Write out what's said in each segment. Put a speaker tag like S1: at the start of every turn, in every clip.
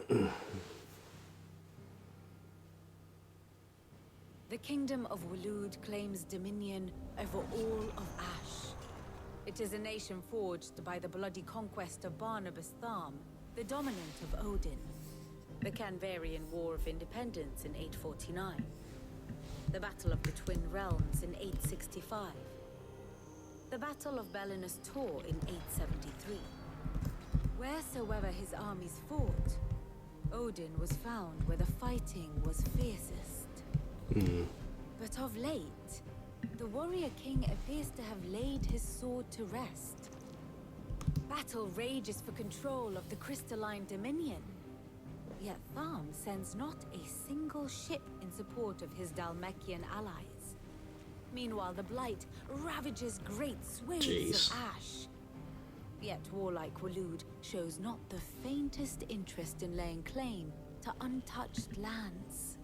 S1: The kingdom of Waloed claims dominion over all of Ash. It is a nation forged by the bloody conquest of Barnabas Tharm, the dominant of Odin. The Canvarian War of Independence in 849. The Battle of the Twin Realms in 865. The Battle of Belinus Tor in 873. Wheresoever his armies fought, Odin was found where the fighting was fiercest. But of late, the warrior king appears to have laid his sword to rest. Battle rages for control of the crystalline dominion. Yet Tharm sends not a single ship in support of his Dhalmekian allies. Meanwhile, the Blight ravages great swathes of Ash. Yet warlike Waloed shows not the faintest interest in laying claim to untouched lands.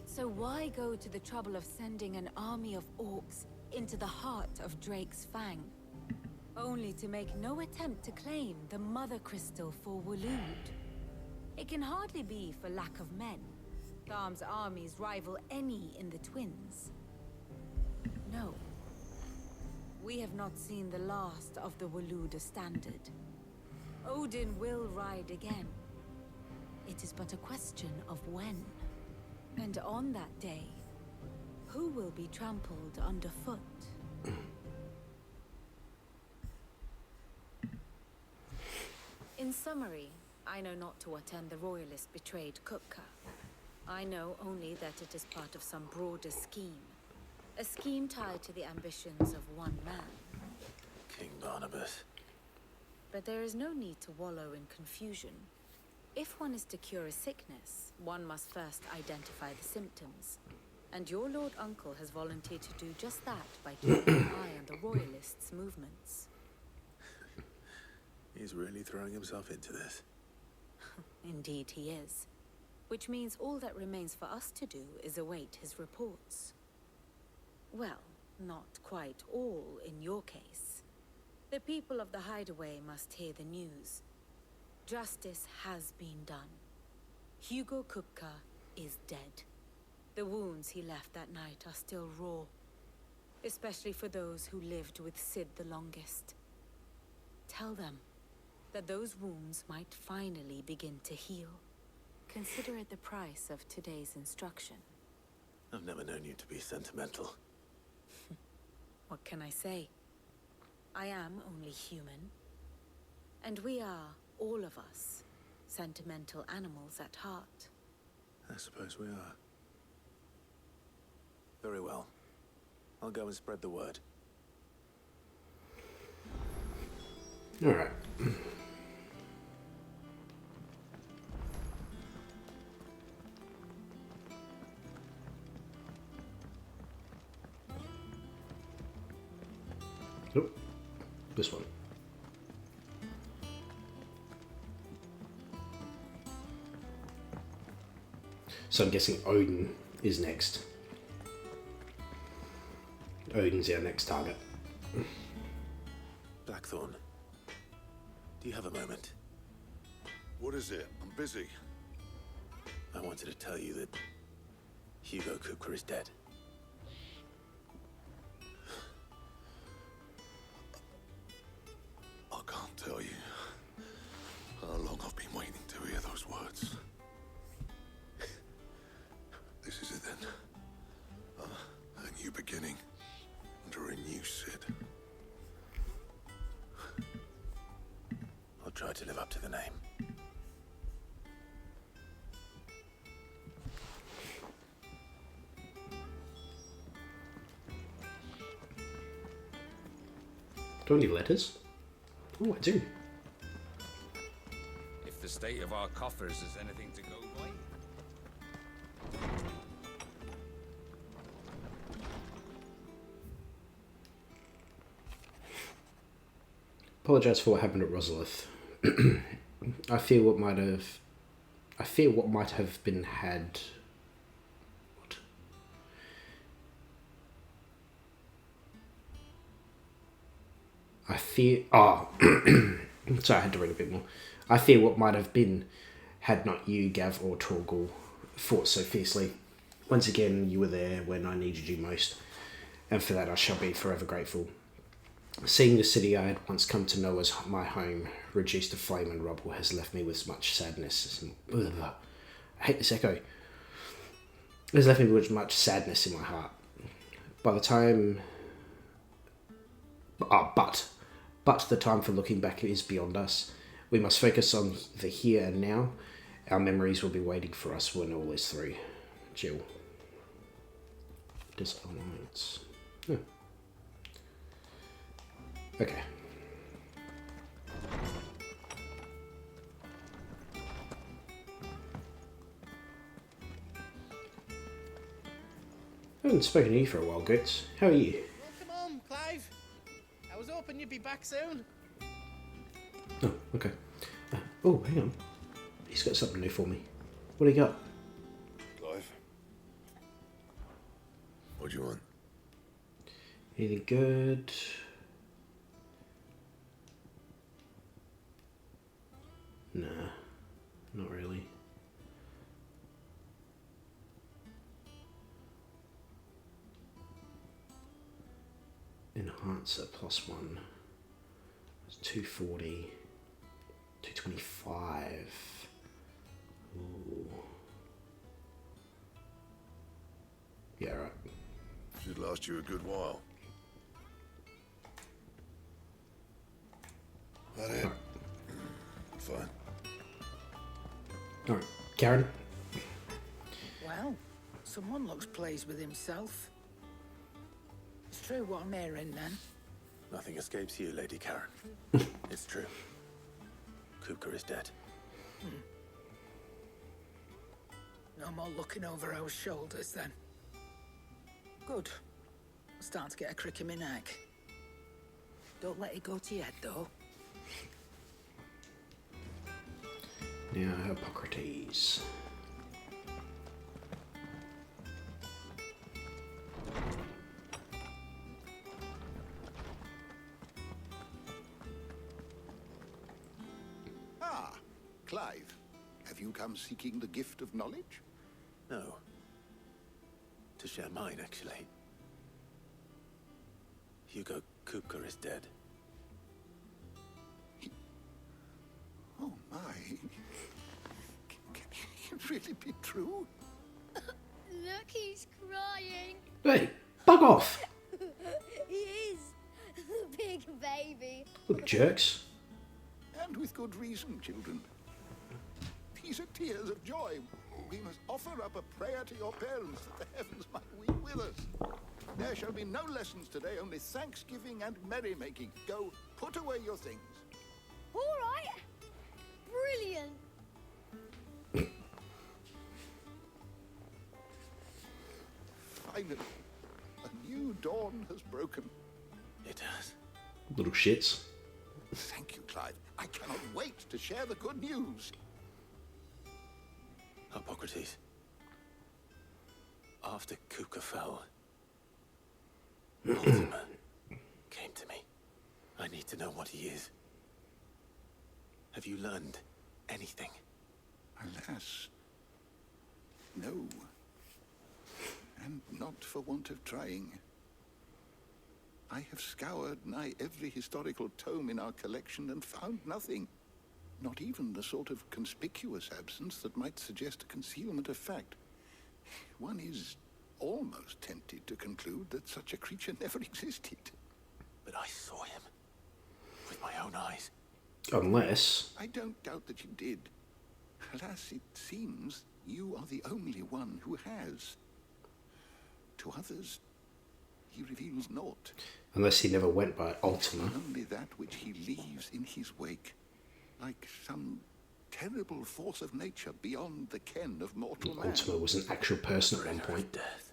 S1: So why go to the trouble of sending an army of orcs into the heart of Drake's Fang, only to make no attempt to claim the Mother Crystal for Waloed? It can hardly be for lack of men. Tharm's armies rival any in the Twins. No. We have not seen the last of the Waloed standard. Odin will ride again. It is but a question of when. And on that day, who will be trampled underfoot? In summary, I know not to what end the royalist betrayed Kupka. I know only that it is part of some broader scheme. A scheme tied to the ambitions of one man.
S2: King Barnabas.
S1: But there is no need to wallow in confusion. If one is to cure a sickness, one must first identify the symptoms. And your Lord Uncle has volunteered to do just that by keeping an eye on the royalists' movements.
S2: He's really throwing himself into this.
S1: Indeed he is. Which means all that remains for us to do is await his reports. Well, not quite all in your case. The people of the Hideaway must hear the news. Justice has been done. Hugo Kupka is dead. The wounds he left that night are still raw, especially for those who lived with Sid the longest. Tell them that those wounds might finally begin to heal. Consider it the price of today's instruction.
S2: I've never known you to be sentimental.
S1: What can I say? I am only human. And we are, all of us, sentimental animals at heart.
S2: I suppose we are. Very well. I'll go and spread the word.
S3: All right. Nope. This one. So I'm guessing Odin is next. Odin's our next target.
S2: Blackthorn, do you have a moment?
S4: What is it? I'm busy.
S2: I wanted to tell you that Hugo Kupka is dead.
S4: I can't tell you how long I've been waiting to hear those words. This is it then. A new beginning under a new Sid.
S2: I'll try to live up to the name.
S3: Do I need letters? Oh, I do.
S5: If the state of our coffers is anything to go by.
S3: Apologise for what happened at Rosalith. I fear what might have been had. What? I fear. Sorry, I had to read a bit more. I fear what might have been had not you, Gav, or Torgal fought so fiercely. Once again, you were there when I needed you most, and for that I shall be forever grateful. Seeing the city I had once come to know as my home reduced to flame and rubble has left me with much sadness. I hate this echo. It has left me with much sadness in my heart. By the time... But the time for looking back is beyond us. We must focus on the here and now. Our memories will be waiting for us when all is through. Jill. Disalliance. Oh. Okay. I haven't spoken to you for a while, Goetz. How are you?
S6: Welcome home, Clive. I was hoping you'd be back soon.
S3: Oh, okay. Oh, hang on. He's got something new for me. What do you got?
S4: Clive? What do you want?
S3: Anything good? Nah, not really. Enhancer +1. It's 240. 225. Ooh. Yeah, right.
S4: Should last you a good while. That it? Fine.
S3: Alright, Karen?
S6: Well, someone looks pleased with himself. It's true what I'm hearing, then.
S2: Nothing escapes you, Lady Karen. It's true. Kupka is dead.
S6: No more looking over our shoulders, then. Good. I'm starting to get a crick in my neck. Don't let it go to your head, though.
S3: Now, Hippocrates.
S7: Ah, Clive. Have you come seeking the gift of knowledge?
S2: No. To share mine, actually. Hugo Kupka is dead.
S7: Oh, my. Can it really be true?
S8: Look, he's crying.
S3: Hey, bug off!
S8: He is. The big baby.
S3: Look, jerks.
S7: And with good reason, children. These are tears of joy. We must offer up a prayer to your parents that the heavens might weep with us. There shall be no lessons today, only thanksgiving and merrymaking. Go, put away your things.
S8: All right. Brilliant.
S7: Finally, a new dawn has broken.
S2: It has.
S3: Little shits.
S7: Thank you, Clive. I cannot wait to share the good news.
S2: Hippocrates. After Kupka fell, Ultima came to me. I need to know what he is. Have you learned anything?
S7: Alas, no. And not for want of trying. I have scoured nigh every historical tome in our collection and found nothing. Not even the sort of conspicuous absence that might suggest a concealment of fact. One is almost tempted to conclude that such a creature never existed.
S2: But I saw him with my own eyes.
S3: Unless...
S7: I don't doubt that you did. Alas, it seems you are the only one who has. To others, he reveals naught.
S3: Unless he never went by Ultima.
S7: Only that which he leaves in his wake. Like some terrible force of nature beyond the ken of mortal man.
S3: Ultima was an actual person at one point.
S2: Death.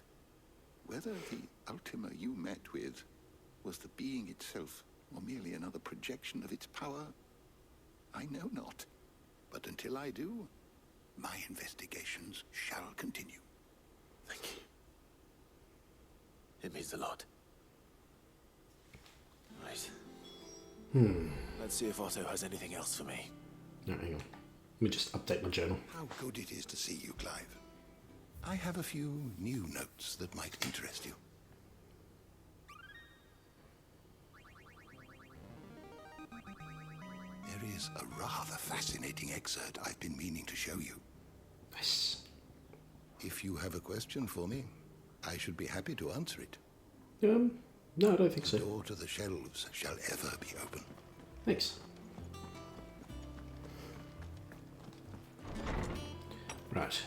S7: Whether the Ultima you met with was the being itself, or merely another projection of its power, I know not. But until I do, my investigations shall continue.
S2: Thank you. It means a lot. Right. Let's see if Otto has anything else for me.
S3: No, hang on. me just update my journal.
S7: How good it is to see you, Clive. I have a few new notes that might interest you. There is a rather fascinating excerpt I've been meaning to show you.
S3: Nice.
S7: If you have a question for me, I should be happy to answer it.
S3: No, I don't think
S7: The
S3: so.
S7: door to the shelves shall ever be open.
S3: Thanks. Right.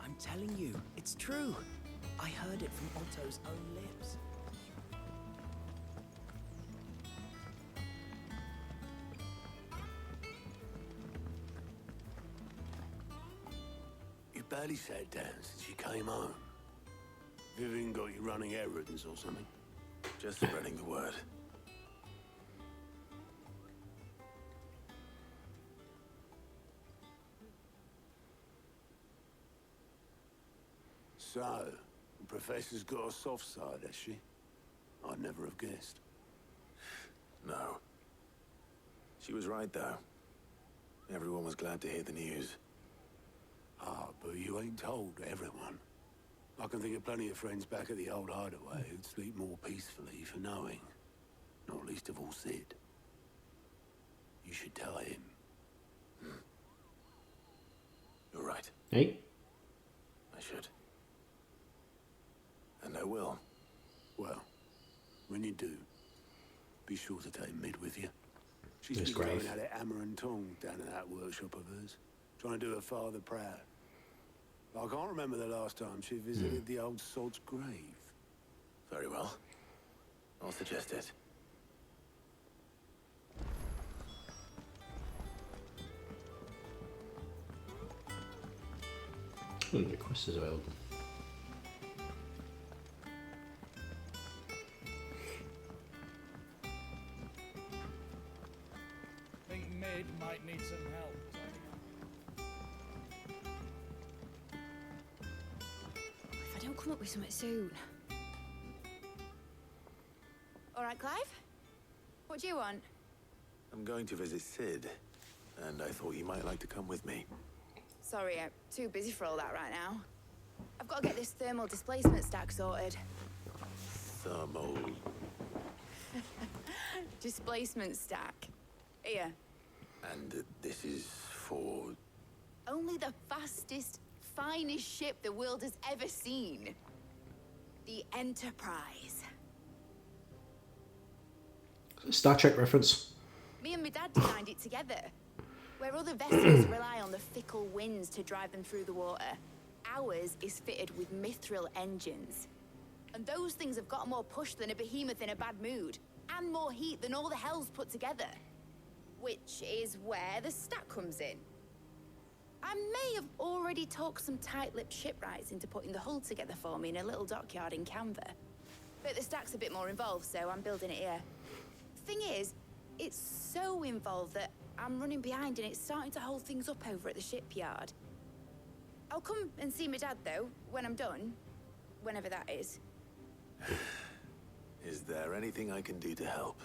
S9: I'm telling you, it's true. I heard it from Otto's own lips.
S2: You barely sat down since you came home. Vivian got you running errands or something? Just spreading the word. So, the Professor's got a soft side, has she? I'd never have guessed. No. She was right, though. Everyone was glad to hear the news. Ah, but you ain't told everyone. I can think of plenty of friends back at the old hideaway who'd sleep more peacefully for knowing. Not least of all Sid. You should tell him. You're right.
S3: Hey?
S2: I should. And I will. Well, when you do, be sure to take Mid with you. She's
S3: That's
S2: been
S3: great.
S2: going at it hammer and tong down in that workshop of hers, trying to do her father proud. I can't remember the last time she visited the old sod's grave. Very well. I'll suggest it.
S3: Oh, the quest is available.
S10: Think Mid might need some help.
S11: If I don't come up with something soon. All right, Clive? What do you want?
S2: I'm going to visit Sid, and I thought you might like to come with me.
S11: Sorry, I'm too busy for all that right now. I've got to get this thermal displacement stack sorted.
S2: Thermal...
S11: Displacement stack. Here.
S2: And this is for...
S11: Only the fastest, finest ship the world has ever seen. The Enterprise.
S3: Star Trek reference.
S11: Me and my dad designed it together. Where other vessels rely on the fickle winds to drive them through the water, ours is fitted with mithril engines. And those things have got more push than a behemoth in a bad mood, and more heat than all the hells put together. Which is where the stack comes in. I may have already talked some tight-lipped shipwrights into putting the hull together for me in a little dockyard in Canva. But the stack's a bit more involved, so I'm building it here. Thing is, it's so involved that I'm running behind and it's starting to hold things up over at the shipyard. I'll come and see my dad, though, when I'm done. Whenever that is.
S2: Is there anything I can do to help?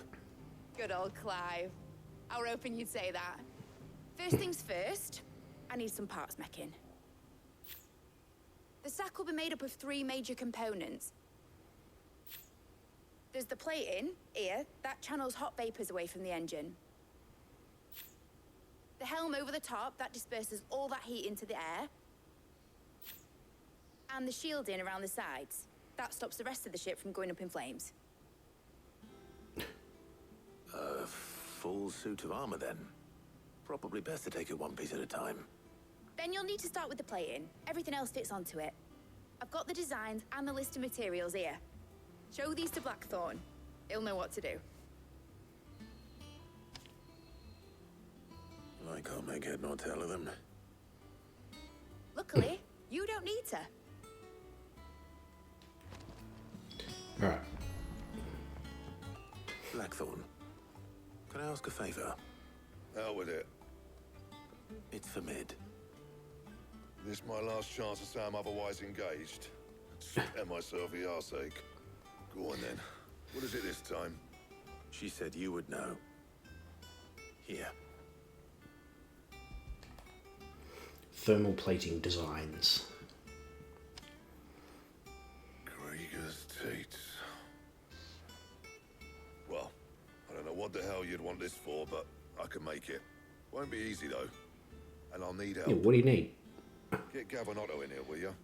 S11: Good old Clive. I were hoping you'd say that. First things first, I need some parts meching. The stack will be made up of 3 major components. There's the plating, here, that channels hot vapors away from the engine. The helm over the top, that disperses all that heat into the air. And the shielding around the sides. That stops the rest of the ship from going up in flames.
S2: A full suit of armor, then. Probably best to take it one piece at a time.
S11: Then you'll need to start with the plating. Everything else fits onto it. I've got the designs and the list of materials here. Show these to Blackthorn. He'll know what to do.
S2: I can't make head nor tail of them.
S11: Luckily, you don't need to.
S3: Alright.
S2: Blackthorn, can I ask a favor?
S4: Out with it.
S2: It's for Mid.
S4: This my last chance to say I'm otherwise engaged. Spare myself the arseache. Go on then. What is it this time?
S2: She said you would know. Here.
S3: Thermal plating designs.
S4: Krieger's Tates. Well, I don't know what the hell you'd want this for, but I can make it. Won't be easy though. And I'll need help.
S3: Yeah, what do you need?
S4: Get Gavin Otto in here, will you?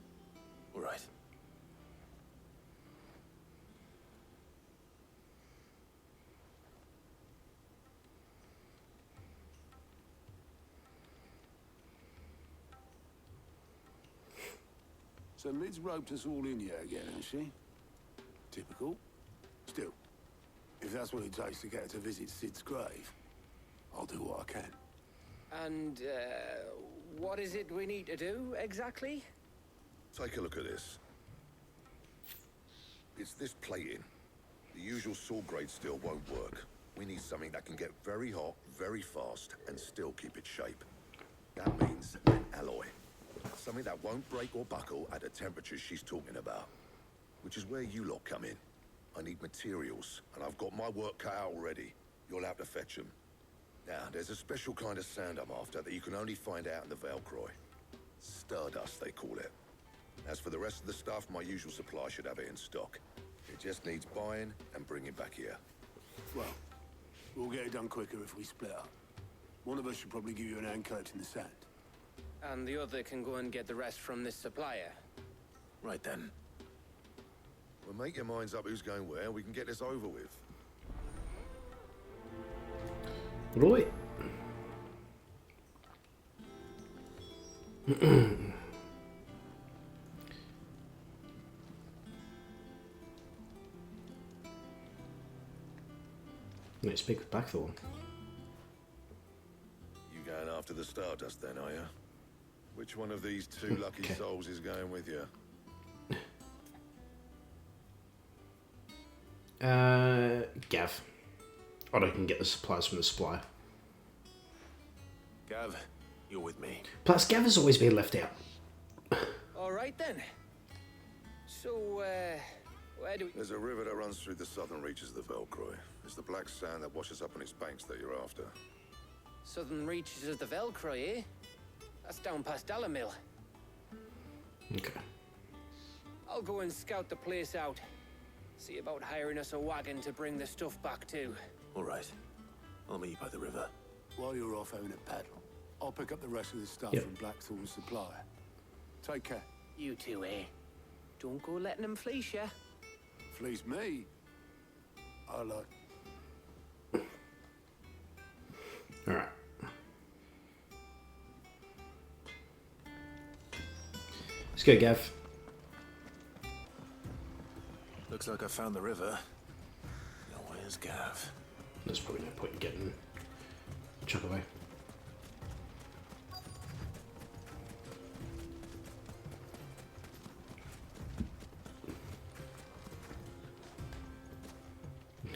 S2: All right.
S12: So Mid's roped us all in here again, hasn't she? Typical. Still, if that's what it takes to get her to visit Sid's grave, I'll do what I can.
S13: And, what is it we need to do, exactly?
S4: Take a look at this. It's this plating. The usual saw grade steel won't work. We need something that can get very hot, very fast, and still keep its shape. That means an alloy. Something that won't break or buckle at the temperatures she's talking about. Which is where you lot come in. I need materials, and I've got my work cut out already. You'll have to fetch them. Now, there's a special kind of sand I'm after that you can only find out in the Valcroy. Stardust, they call it. As for the rest of the stuff, my usual supply should have it in stock. It just needs buying and bringing back here.
S12: Well, we'll get it done quicker if we split up. One of us should probably give you an hand coat in the sand.
S13: And the other can go and get the rest from this supplier.
S2: Right then.
S4: Well, make your minds up who's going where, and we can get this over with.
S3: Right. Let's speak with Blackthorn.
S4: You going after the Stardust then, are you? Which one of these two lucky souls is going with you?
S3: Gav. Otto can get the supplies from the supplier.
S2: Gav, you're with me.
S3: Plus, Gav has always been left out.
S13: All right then. So, where do we...
S4: There's a river that runs through the southern reaches of the Velcroy. It's the black sand that washes up on its banks that you're after.
S13: Southern reaches of the Velcroy, eh? That's down past Dalamil.
S3: Okay.
S13: I'll go and scout the place out. See about hiring us a wagon to bring the stuff back to.
S2: All right. I'll meet you by the river.
S12: While you're off having a paddle, I'll pick up the rest of the stuff from Blackthorn's supplier. Take care.
S13: You two, eh? Don't go letting them fleece ya.
S12: Fleece me? I like...
S3: Alright. Let's go, Gav.
S2: Looks like I found the river. Now where's Gav?
S3: There's probably no point in getting chuck away.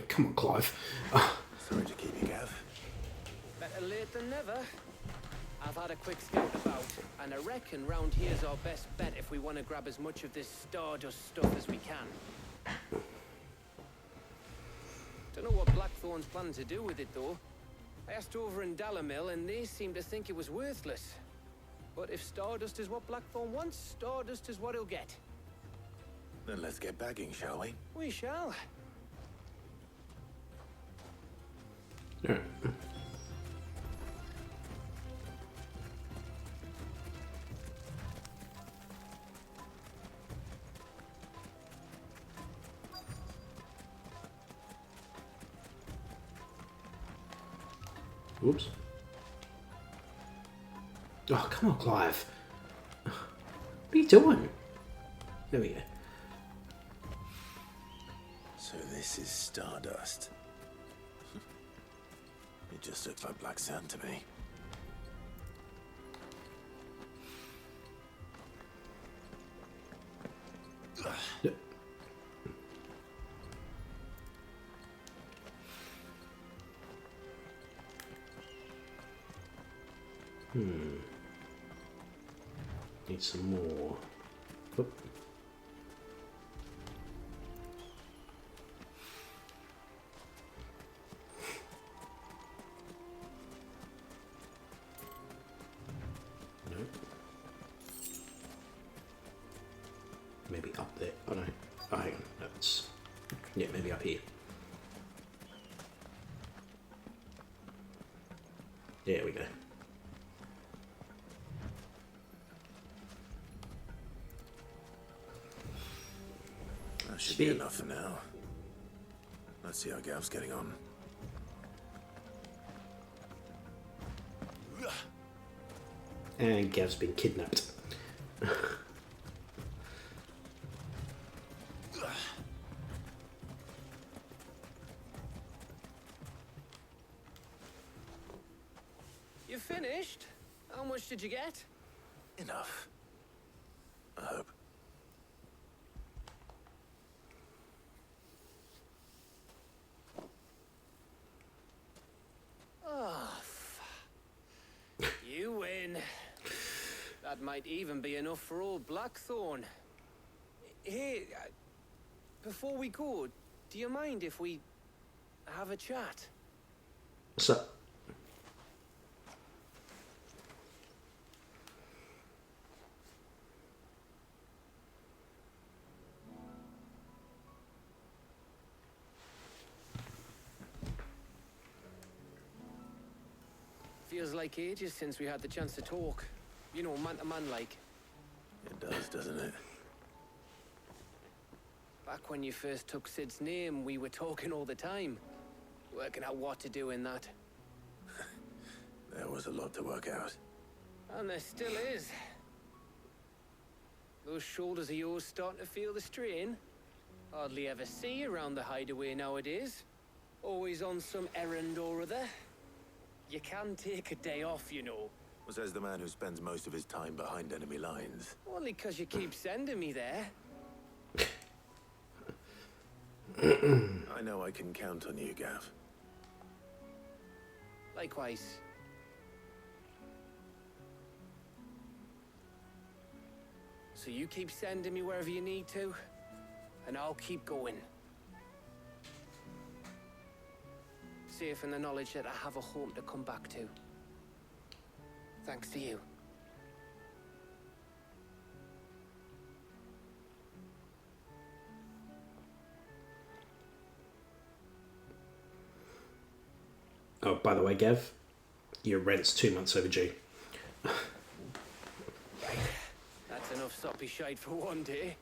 S3: Come on, Clive.
S2: Sorry to keep you, Gav.
S13: Better late than never. I've had a quick scout about, and I reckon round here's our best bet if we want to grab as much of this Stardust stuff as we can. Don't know what Blackthorn's planning to do with it, though. I asked over in Dalamil, and they seem to think it was worthless. But if Stardust is what Blackthorn wants, Stardust is what he'll get.
S2: Then let's get bagging, shall we?
S13: We shall.
S3: Alright. Oops. Oh, come on, Clive. What are you doing? There we go.
S2: So this is Stardust. It just looks like black sand to me.
S3: Yep. Need some more. Oop. once. Yeah, maybe up here. There we go.
S2: That should be enough for now. Let's see how Gav's getting on.
S3: And Gav's been kidnapped.
S13: You finished? How much did you get?
S2: Enough. I hope.
S13: Oh, you win. That might even be enough for old Blackthorn. Hey, before we go, do you mind if we have a chat?
S3: What's up?
S13: Feels like ages since we had the chance to talk. You know, man to man like.
S2: It does, doesn't it?
S13: Back when you first took Sid's name, we were talking all the time. Working out what to do in that.
S2: There was a lot to work out.
S13: And there still is. Those shoulders of yours starting to feel the strain. Hardly ever see you around the hideaway nowadays. Always on some errand or other. You can take a day off, you know.
S2: Says the man who spends most of his time behind enemy lines.
S13: Only 'cause you keep sending me there.
S2: I know I can count on you, Gav.
S13: Likewise. So you keep sending me wherever you need to, and I'll keep going. Safe in the knowledge that I have a home to come back to. Thanks to you.
S3: Oh, by the way, Gav, your rent's 2 months overdue.
S13: That's enough soppy shite for one day.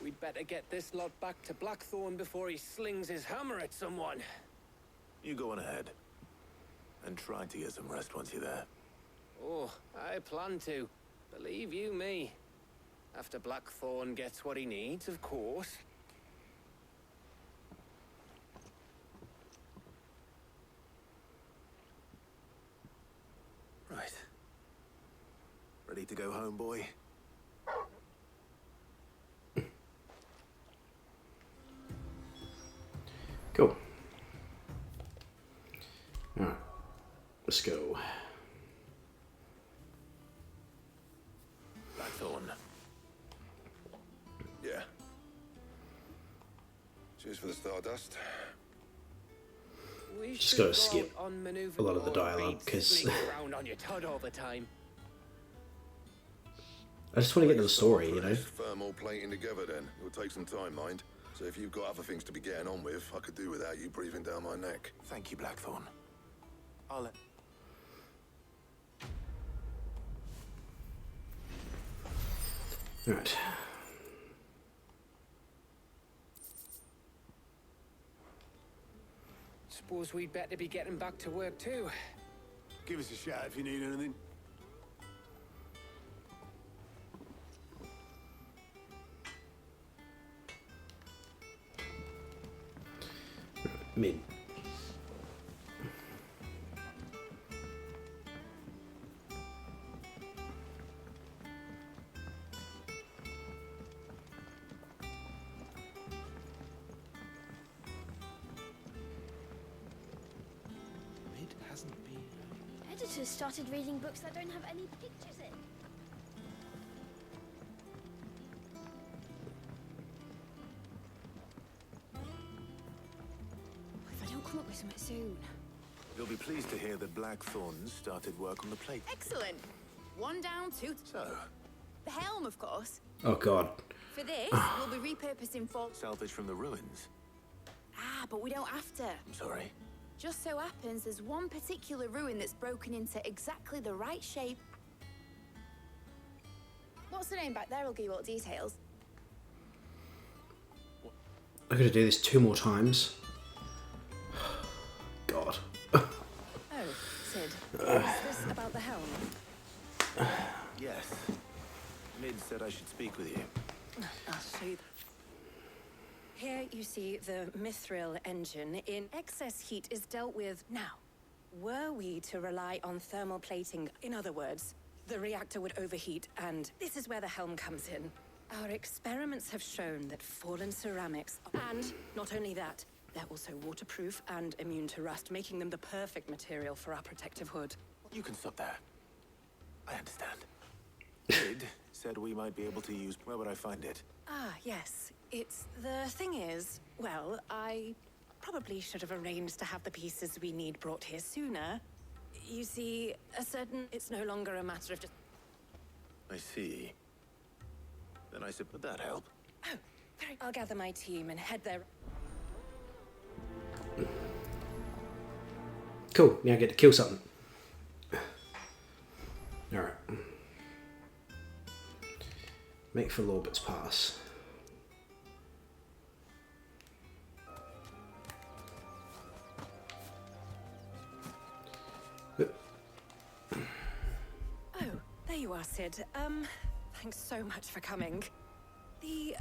S13: We'd better get this lot back to Blackthorn before he slings his hammer at someone.
S2: You go on ahead. And try to get some rest once you're there.
S13: Oh, I plan to. Believe you me. After Blackthorn gets what he needs, of course.
S2: Right. Ready to go home, boy?
S3: Cool. Alright. Let's go.
S2: Blackthorn.
S4: Yeah. Cheers for the stardust.
S13: We
S3: Just
S13: should
S3: gotta
S13: go
S3: skip
S13: out on maneuver
S3: a lot of the
S13: mode,
S3: dialogue,
S13: mate.
S3: 'cause
S13: Sneak around on your tud all the time.
S3: I just want to get to the story, you know?
S4: Firm all plating together then. It'll take some time, mind. So if you've got other things to be getting on with, I could do without you breathing down my neck.
S2: Thank you, Blackthorn. I'll let...
S3: Alright.
S13: Suppose we'd better be getting back to work too.
S12: Give us a shout if you need anything.
S3: Mid.
S8: Editors started reading books that don't have any pictures in.
S1: If I don't come up with something soon.
S2: You'll be pleased to hear that Blackthorn started work on the plate.
S11: Excellent. One down, two.
S2: So,
S11: The helm, of course.
S3: Oh god.
S11: For this, we'll be repurposing for...
S2: Salvage from the ruins.
S11: Ah, but we don't have to.
S2: I'm sorry.
S11: Just so happens there's one particular ruin that's broken into exactly the right shape. What's the name back there? I'll give you all the details.
S3: I'm going to do this 2 more times. God.
S14: Oh, Sid. Is this about the helm?
S2: Yes. Mid said I should speak with you.
S14: I'll show you. Here you see the mithril engine in excess heat is dealt with now. Were we to rely on thermal plating, in other words, the reactor would overheat, and this is where the helm comes in. Our experiments have shown that fallen ceramics, and not only that, they're also waterproof and immune to rust, making them the perfect material for our protective hood.
S2: You can stop there. I understand. Mid said we might be able to use... Where would I find it?
S14: Ah, yes. The thing is, well, I probably should have arranged to have the pieces we need brought here sooner. You see, it's no longer a matter of just...
S2: I see. Then I suppose that help.
S14: Oh, I'll gather my team and head there.
S3: Cool, now I get to kill something. Alright. Make for Lorbert's Pass.
S14: Oh, there you are, Sid. Thanks so much for coming. The,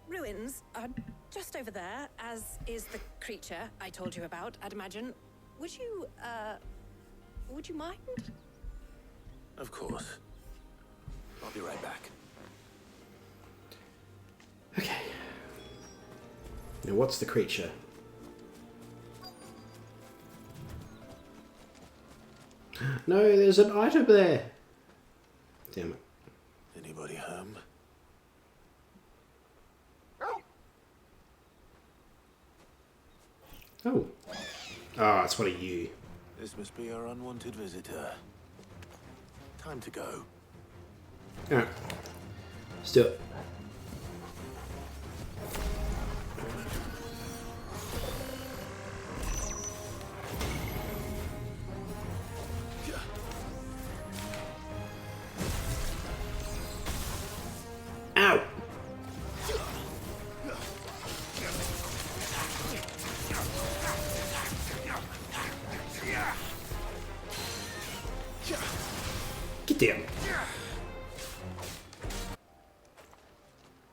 S14: ruins are just over there, as is the creature I told you about, I'd imagine. Would you mind?
S2: Of course. I'll be right back.
S3: Okay. Now what's the creature? No, there's an item there. Damn it.
S2: Anybody home?
S3: Oh. Ah, it's one of you.
S2: This must be our unwanted visitor. Time to go.
S3: Alright. Let's do it. Ow! Get down.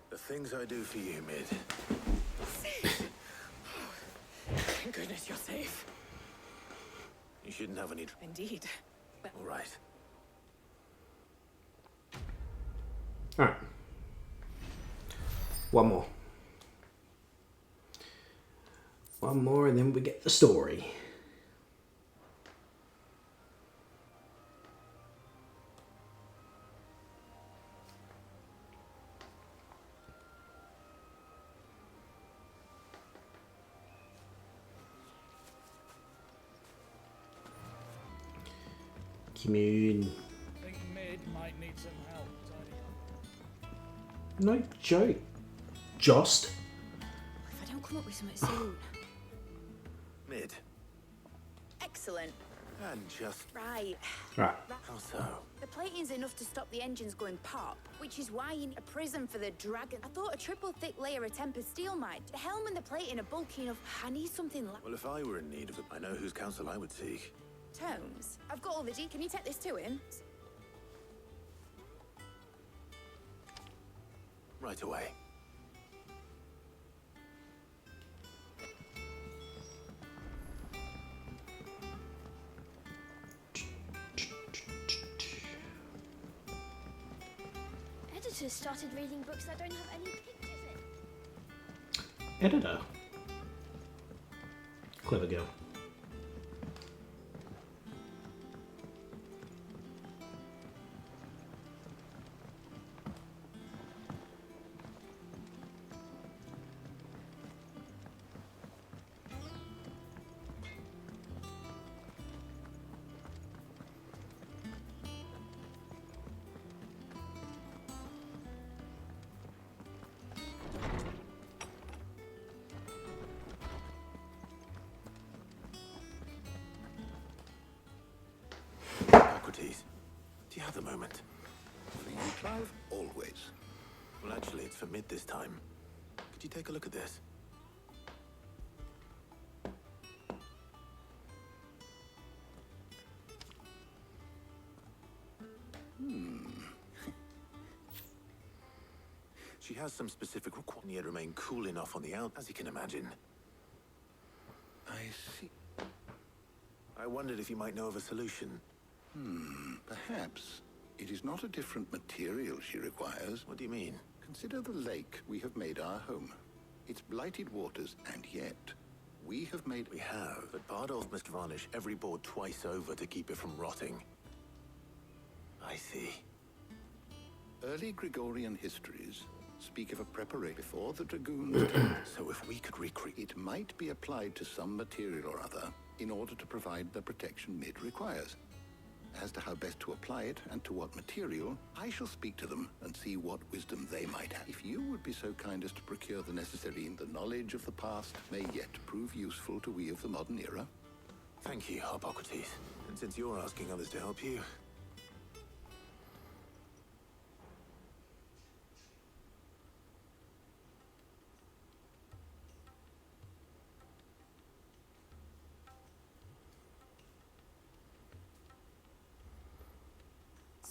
S2: The things I do for you, Mid.
S14: Thank goodness you're safe.
S2: You shouldn't have any...
S14: Indeed.
S2: All right.
S3: Alright. One more. One more and then we get the story. Commune.
S10: I think Mid might need some help tidying up.
S3: No joke. Jost.
S11: If I don't come up with something soon.
S2: Mid.
S11: Excellent.
S2: And just...
S11: Right.
S3: Right.
S2: How so?
S11: The plating's enough to stop the engines going pop, which is why you need a prism for the dragon. I thought a triple thick layer of tempered steel might. The helm and the plating are bulky enough. I need something like...
S2: Well, if I were in need of it, I know whose counsel I would seek.
S11: Tomes. I've got all the Can you take this to him?
S2: Right away.
S8: Editors started reading books that don't have any pictures in.
S3: Editor. Clever girl.
S2: for mid this time. Could you take a look at this? She has some specific requirements yet remain cool enough on the out, as you can imagine.
S7: I see.
S2: I wondered if you might know of a solution.
S7: Perhaps. It is not a different material she requires.
S2: What do you mean?
S7: Consider the lake we have made our home. It's blighted waters, and yet we have made...
S2: We have, but Bardolph must varnish every board twice over to keep it from rotting. I see.
S7: Early Gregorian histories speak of a preparation before the dragoons.
S2: So if we could recreate...
S7: It might be applied to some material or other in order to provide the protection Mid requires. As to how best to apply it and to what material, I shall speak to them and see what wisdom they might have. If you would be so kind as to procure the necessary, the knowledge of the past may yet prove useful to we of the modern era.
S2: Thank you, Hippocrates. And since you're asking others to help you...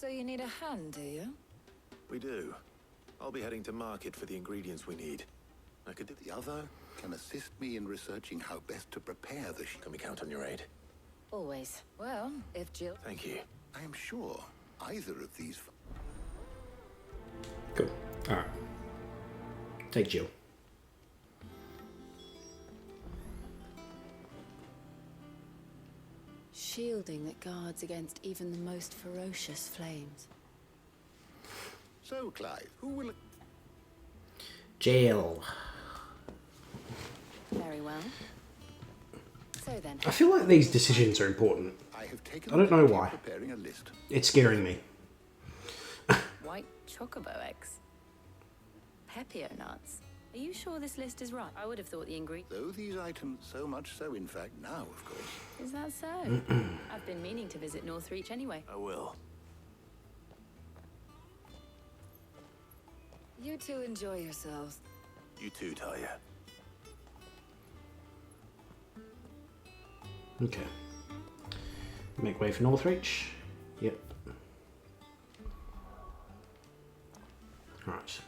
S1: So you need a hand, do you?
S2: We do. I'll be heading to market for the ingredients we need. I could do
S7: The other can assist me in researching how best to prepare the...
S2: Can we count on your aid?
S1: Always. Well, if Jill...
S2: Thank you.
S7: I am sure either of these...
S3: Cool. Alright. Take Jill.
S1: Shielding that guards against even the most ferocious flames.
S7: So, Clive, who will...
S3: Jill.
S1: Very well. So then...
S3: I feel like these decisions are important.
S7: I have taken
S3: I don't know why.
S7: Preparing a list.
S3: It's scaring me.
S1: White chocobo eggs. Pepio nuts. Are you sure this list is right? I would have thought the ingredients...
S7: Though these items, so much so, in fact, now, of course.
S1: Is that so? I've been meaning to visit Northreach anyway.
S2: I will.
S1: You two enjoy yourselves.
S2: You too, Talia.
S3: Okay. Make way for Northreach. Yep. Right.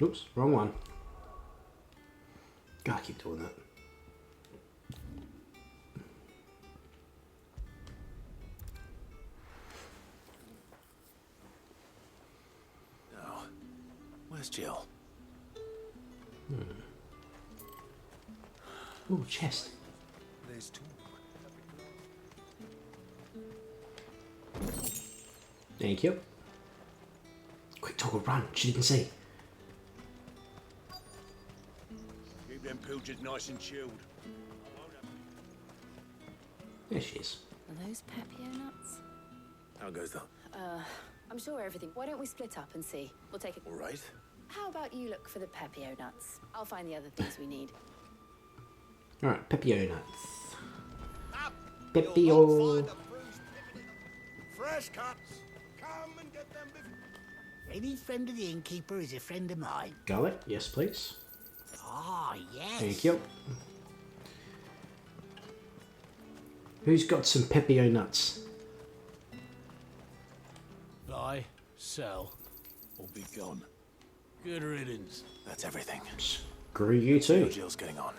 S3: Oops, wrong one. God, I keep doing that.
S2: Now, where's Jill?
S3: Ooh, chest.
S2: There's two.
S3: Thank you. Quick, toggle, run. She didn't see.
S5: Keep them pilchards nice and chilled.
S3: There she is.
S1: Are those Pepio nuts?
S2: How goes that?
S1: I'm sure everything... Why don't we split up and see? We'll take it...
S2: All right.
S1: How about you look for the Pepio nuts? I'll find the other things we need.
S3: Alright, Pepio nuts. Pepio.
S15: Fresh cuts. Come and get them before... Any friend of the innkeeper is a friend of mine.
S3: Garlic, yes please.
S15: Ah, yes.
S3: Thank you. Who's got some Pepio nuts?
S10: Buy, sell, or be gone. Good riddance.
S2: That's everything.
S3: Screw you
S2: See how
S3: too.
S2: Jill's getting on.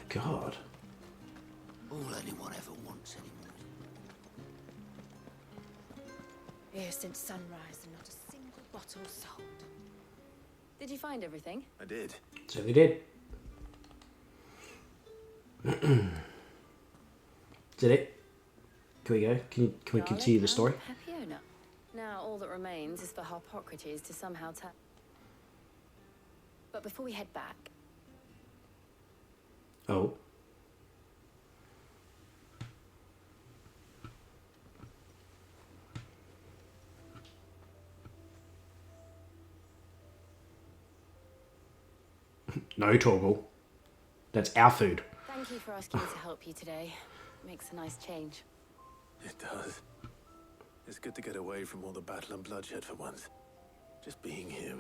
S3: God.
S15: All anyone ever wants anymore.
S1: Here since sunrise and not a single bottle sold. Did you find everything?
S2: I did.
S3: So they did. Did it? Can we go? Can we continue the story?
S1: Pepio nut. Now all that remains is for Hippocrates to somehow tell. But before we head back,
S3: Oh. No, Torgal. That's our food.
S1: thank you for asking me to help you today. Makes a nice change.
S2: It does. It's good to get away from all the battle and bloodshed for once. Just being here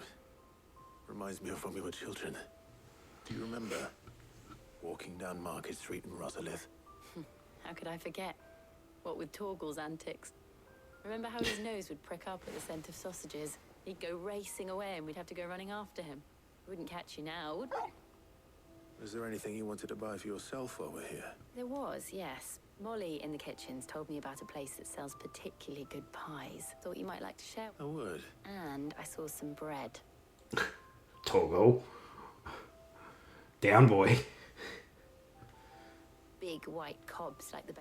S2: reminds me of when we were children. Do you remember walking down Market Street in Rosalith?
S16: How could I forget? What with Torgal's antics. Remember how his nose would prick up at the scent of sausages? He'd go racing away and we'd have to go running after him. We wouldn't catch you now, would we?
S2: Was there anything you wanted to buy for yourself while we're here?
S16: There was, yes. Molly in the kitchens told me about a place that sells particularly good pies. Thought you might like to share.
S2: I would.
S16: And I saw some bread.
S3: Torgal. Down, boy.
S16: Big white cobs like the...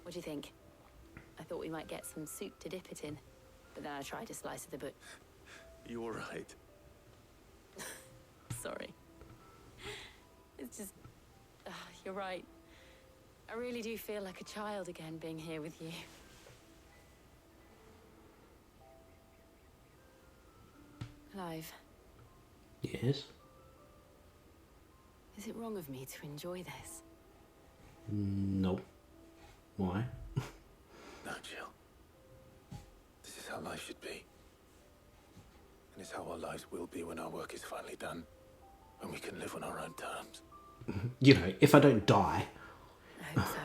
S16: What do you think? I thought we might get some soup to dip it in. But then I tried a slice of the but...
S2: You all right?
S16: Sorry. It's just... you're right. I really do feel like a child again being here with you. Clive.
S3: Yes?
S16: Is it wrong of me to enjoy this?
S3: No. Why?
S2: No, Jill. This is how life should be. And it's how our lives will be when our work is finally done. When we can live on our own terms.
S3: You know, if I don't die.
S16: I hope so.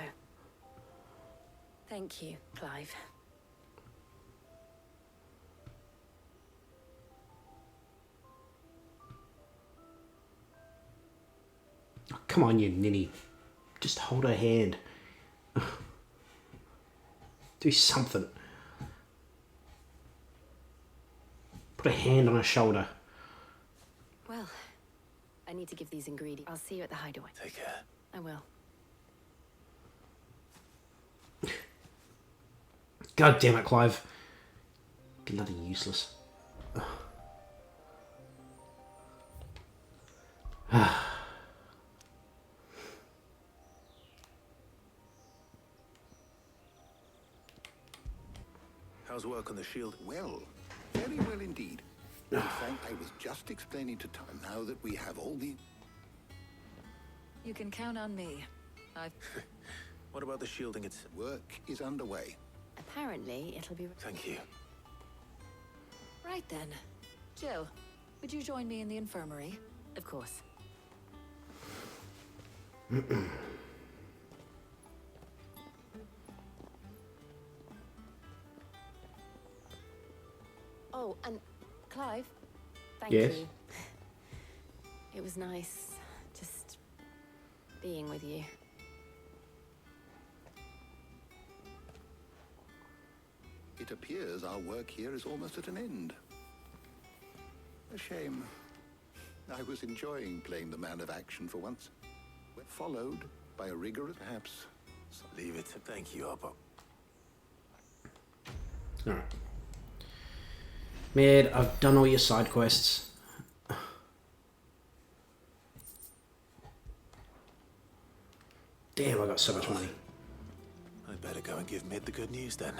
S16: Thank you, Clive.
S3: Oh, come on, you ninny. Just hold her hand. Do something. Put a hand on her shoulder.
S16: Well, I need to give these ingredients. I'll see you at the hideaway.
S2: Take care.
S16: I will.
S3: God damn it, Clive. Bloody useless.
S2: How's work on the shield?
S7: Well, very well indeed. In fact, I was just explaining to Tom now that we have all the...
S1: You can count on me.
S2: What about the shielding? Its
S7: work is underway.
S16: Apparently, it'll be...
S2: Thank you.
S1: Right then. Jill, would you join me in the infirmary?
S16: Of course. Oh, and Clive, thank
S3: Yes?
S16: you. It was nice just being with you.
S7: It appears our work here is almost at an end. A shame. I was enjoying playing the man of action for once. Followed by a rigorous, perhaps.
S2: Leave it. Thank you, Arbo.
S3: Alright. Man, I've done all your side quests. Damn, I got so much money.
S2: I'd better go and give Mid the good news then.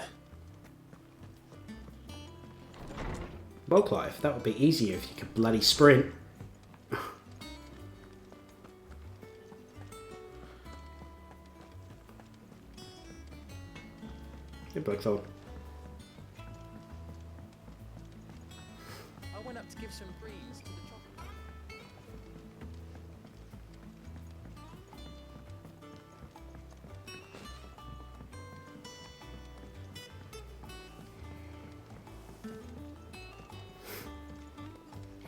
S3: Well, Clive, that would be easier if you could bloody sprint. Hey, Blackthorn.
S9: I went up to give some greens to the chocolate.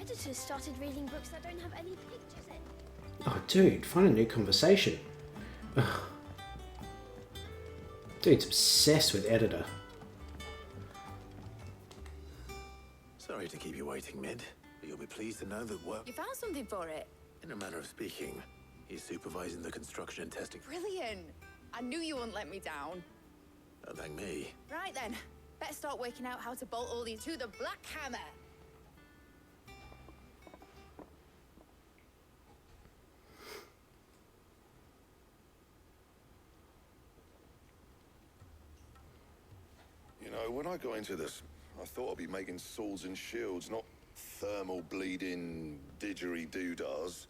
S8: Editors started reading books that don't have any pictures in.
S3: Oh, dude, find a new conversation. Ugh. Dude's obsessed with editor.
S2: Sorry to keep you waiting, Mid, but you'll be pleased to know that work...
S11: You found something for it?
S2: In a manner of speaking, he's supervising the construction and testing.
S11: Brilliant. I knew you wouldn't let me down.
S2: Don't thank me.
S11: Right then, better start working out how to bolt all these to the Black Hammer.
S4: You know, when I got into this, I thought I'd be making swords and shields, not thermal bleeding didgeridoo-dahs.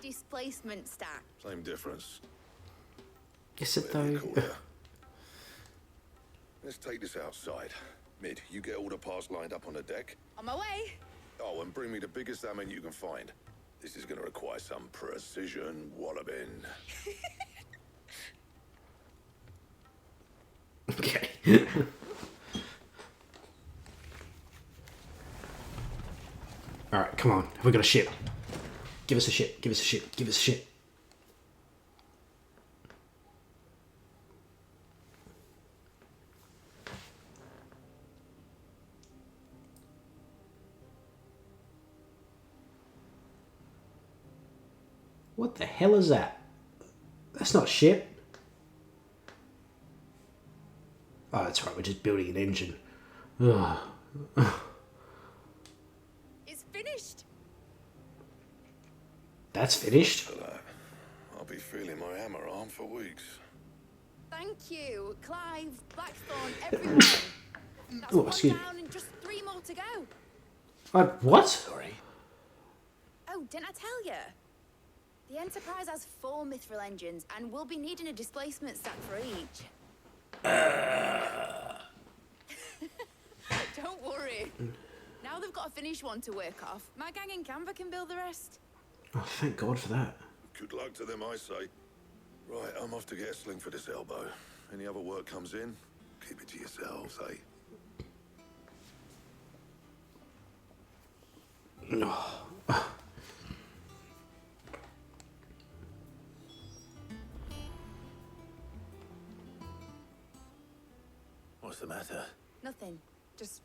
S11: Displacement stack.
S4: Same difference.
S3: Is it
S4: Whatever you
S3: though?
S4: call it. Let's take this outside. Mid, you get all the parts lined up on the deck.
S11: On my way.
S4: Oh, and bring me the biggest salmon you can find. This is gonna require some precision walloping.
S3: Okay. Alright, come on. Have we got a ship? Give us a ship. Give us a ship. Give us a ship. What the hell is that? That's not shit. Oh, that's right. We're just building an engine. Ugh.
S11: It's finished.
S3: That's finished.
S4: I'll be feeling my hammer arm for weeks.
S11: Thank you, Clive, Blackthorn, everyone. That's one down and just 3 more to go.
S3: What?
S11: Sorry. Oh, didn't I tell you? The Enterprise has 4 mithril engines, and we'll be needing a displacement stack for each. Don't worry. Now they've got a finished one to work off. My gang in Canva can build the rest.
S3: Oh, thank God for that.
S4: Good luck to them, I say. Right, I'm off to get a sling for this elbow. Any other work comes in, keep it to yourselves, eh?
S3: No.
S2: What's the matter?
S11: Nothing. Just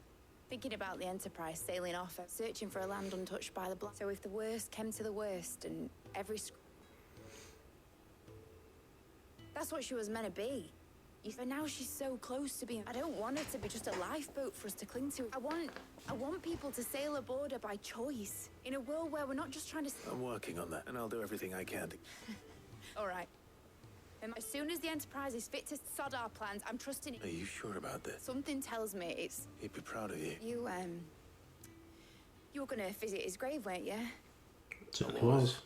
S11: thinking about the Enterprise sailing off, searching for a land untouched by the Blight. So if the worst came to the worst, and every... That's what she was meant to be. But now she's so close to being... I don't want her to be just a lifeboat for us to cling to. I want people to sail aboard her by choice. In a world where we're not just trying to...
S2: I'm working on that, and I'll do everything I can to...
S11: All right. As soon as the Enterprise is fit to sod our plans, I'm trusting it.
S2: Are you sure about this?
S11: Something tells me it's...
S2: He'd be proud of you.
S11: You were gonna visit his grave, weren't you?
S3: Certainly was.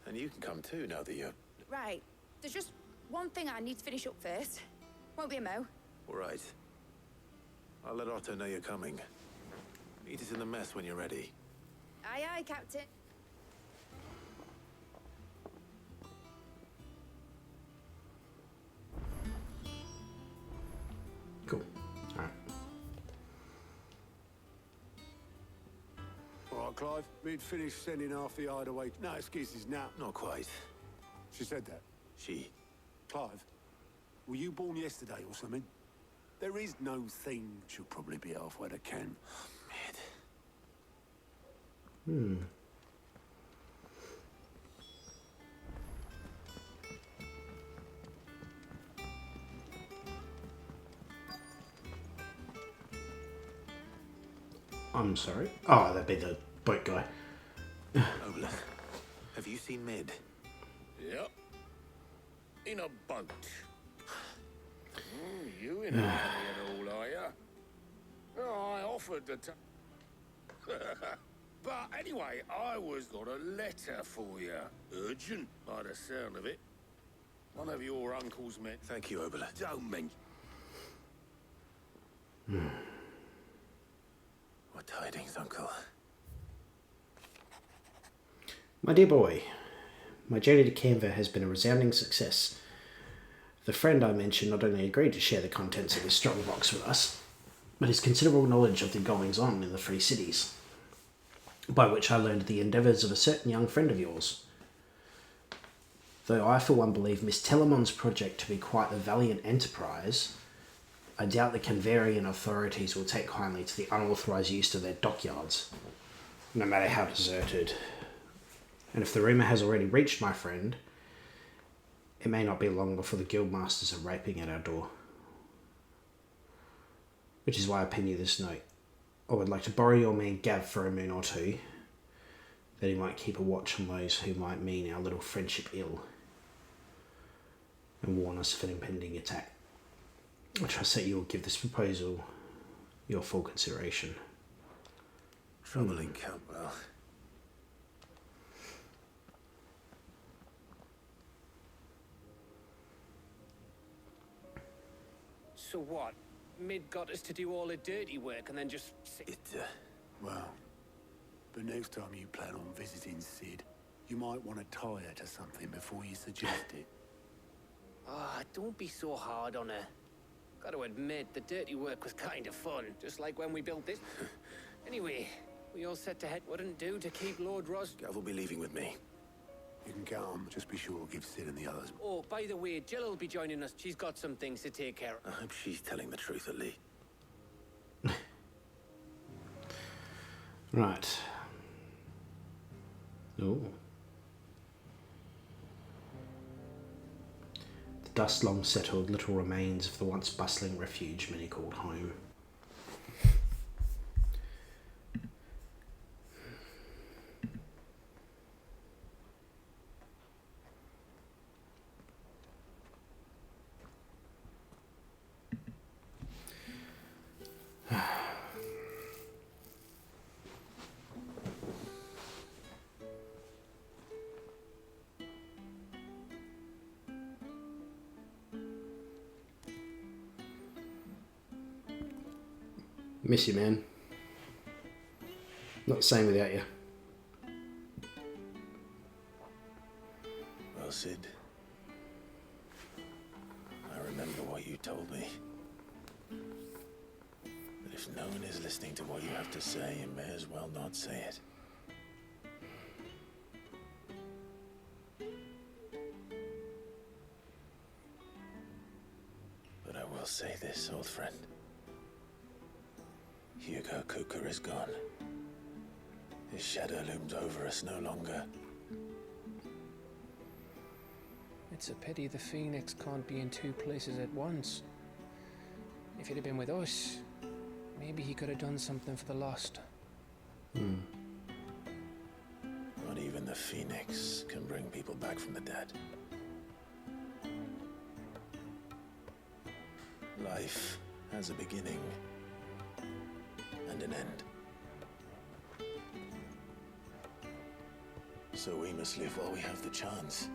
S2: And you can come too, now that you're...
S11: Right. There's just one thing I need to finish up first. Won't be a mo.
S2: All right. I'll let Otto know you're coming. Meet us in the mess when you're ready.
S11: Aye, aye, Captain.
S3: Cool. Alright.
S12: All right, Clive. We'd finished sending half the hideaway. No excuses now.
S2: Not quite.
S12: She said that.
S2: She.
S12: Clive, were you born yesterday or something? There is no thing. She'll probably be halfway to Cannes.
S3: Hmm. I'm sorry. Oh, that'd be the boat guy.
S2: Ola, have you seen Mid?
S5: Yep. In a boat. You in a hurry at all, are ya? Oh, I offered to but anyway, I got a letter for you. Urgent, by the sound of it. One of your uncles meant...
S2: Thank you, Obola.
S5: Don't mention...
S2: What tidings, Uncle?
S3: My dear boy, my journey to Canva has been a resounding success. The friend I mentioned not only agreed to share the contents of his strong box with us, but his considerable knowledge of the goings-on in the Free Cities, by which I learned the endeavours of a certain young friend of yours. Though I for one believe Miss Telemon's project to be quite a valiant enterprise, I doubt the Canvarian authorities will take kindly to the unauthorised use of their dockyards, no matter how deserted. And if the rumour has already reached my friend, it may not be long before the guildmasters are raping at our door. Which is why I pen you this note. I would like to borrow your man Gav for a moon or two, that he might keep a watch on those who might mean our little friendship ill, and warn us of an impending attack. I trust that you will give this proposal your full consideration.
S2: Trouble in Campbell.
S13: So what? Mid got us to do all the dirty work and then just sit.
S12: Well, but next time you plan on visiting Sid, you might want to tie her to something before you suggest it.
S13: Ah, don't be so hard on her. Gotta admit, the dirty work was kind of fun, just like when we built this. Anyway, we all set to head. Wouldn't do to keep Lord Ros.
S2: Gav will be leaving with me.
S12: You can count on. Just be sure to give Sid and the others.
S13: Oh, by the way, Jill will be joining us. She's got some things to take care of.
S2: I hope she's telling the truth, at least.
S3: Right. Oh. The dust long settled little remains of the once bustling refuge many called home. Miss you, man. Not the same without you.
S2: Well, Sid, I remember what you told me. But if no one is listening to what you have to say, you may as well not say it. But I will say this, old friend. Hugo Kuka is gone. His shadow looms over us no longer.
S13: It's a pity the Phoenix can't be in two places at once. If he'd have been with us, maybe he could have done something for the lost.
S2: Not even the Phoenix can bring people back from the dead. Life has a beginning and an end. So we must live while we have the chance.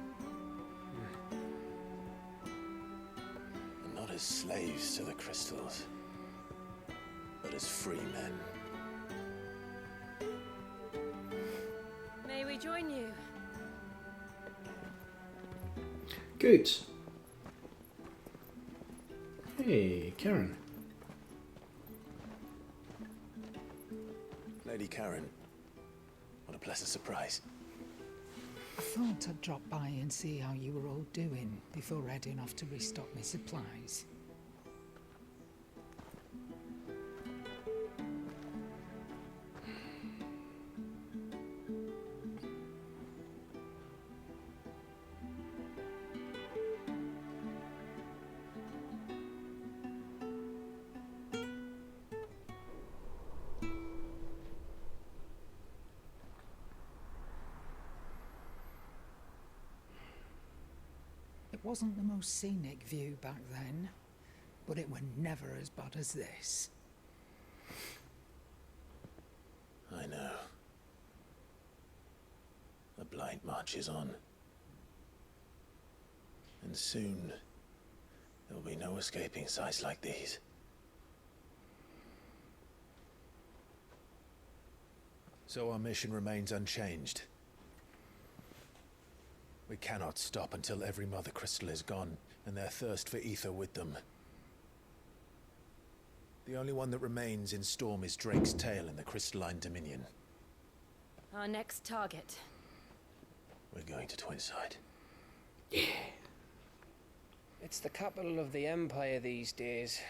S2: And not as slaves to the crystals, but as free men.
S14: May we join you?
S3: Good. Hey, Karen.
S2: Lady Karen, what a pleasant surprise.
S6: I thought I'd drop by and see how you were all doing before heading off to restock my supplies. It wasn't the most scenic view back then, but it were never as bad as this.
S2: I know. The Blight marches on. And soon, there will be no escaping sights like these.
S17: So our mission remains unchanged. We cannot stop until every Mother Crystal is gone, and their thirst for ether with them. The only one that remains in Storm is Drake's Tail in the Crystalline Dominion.
S14: Our next target.
S2: We're going to Twinside.
S3: Yeah.
S13: It's the capital of the Empire these days.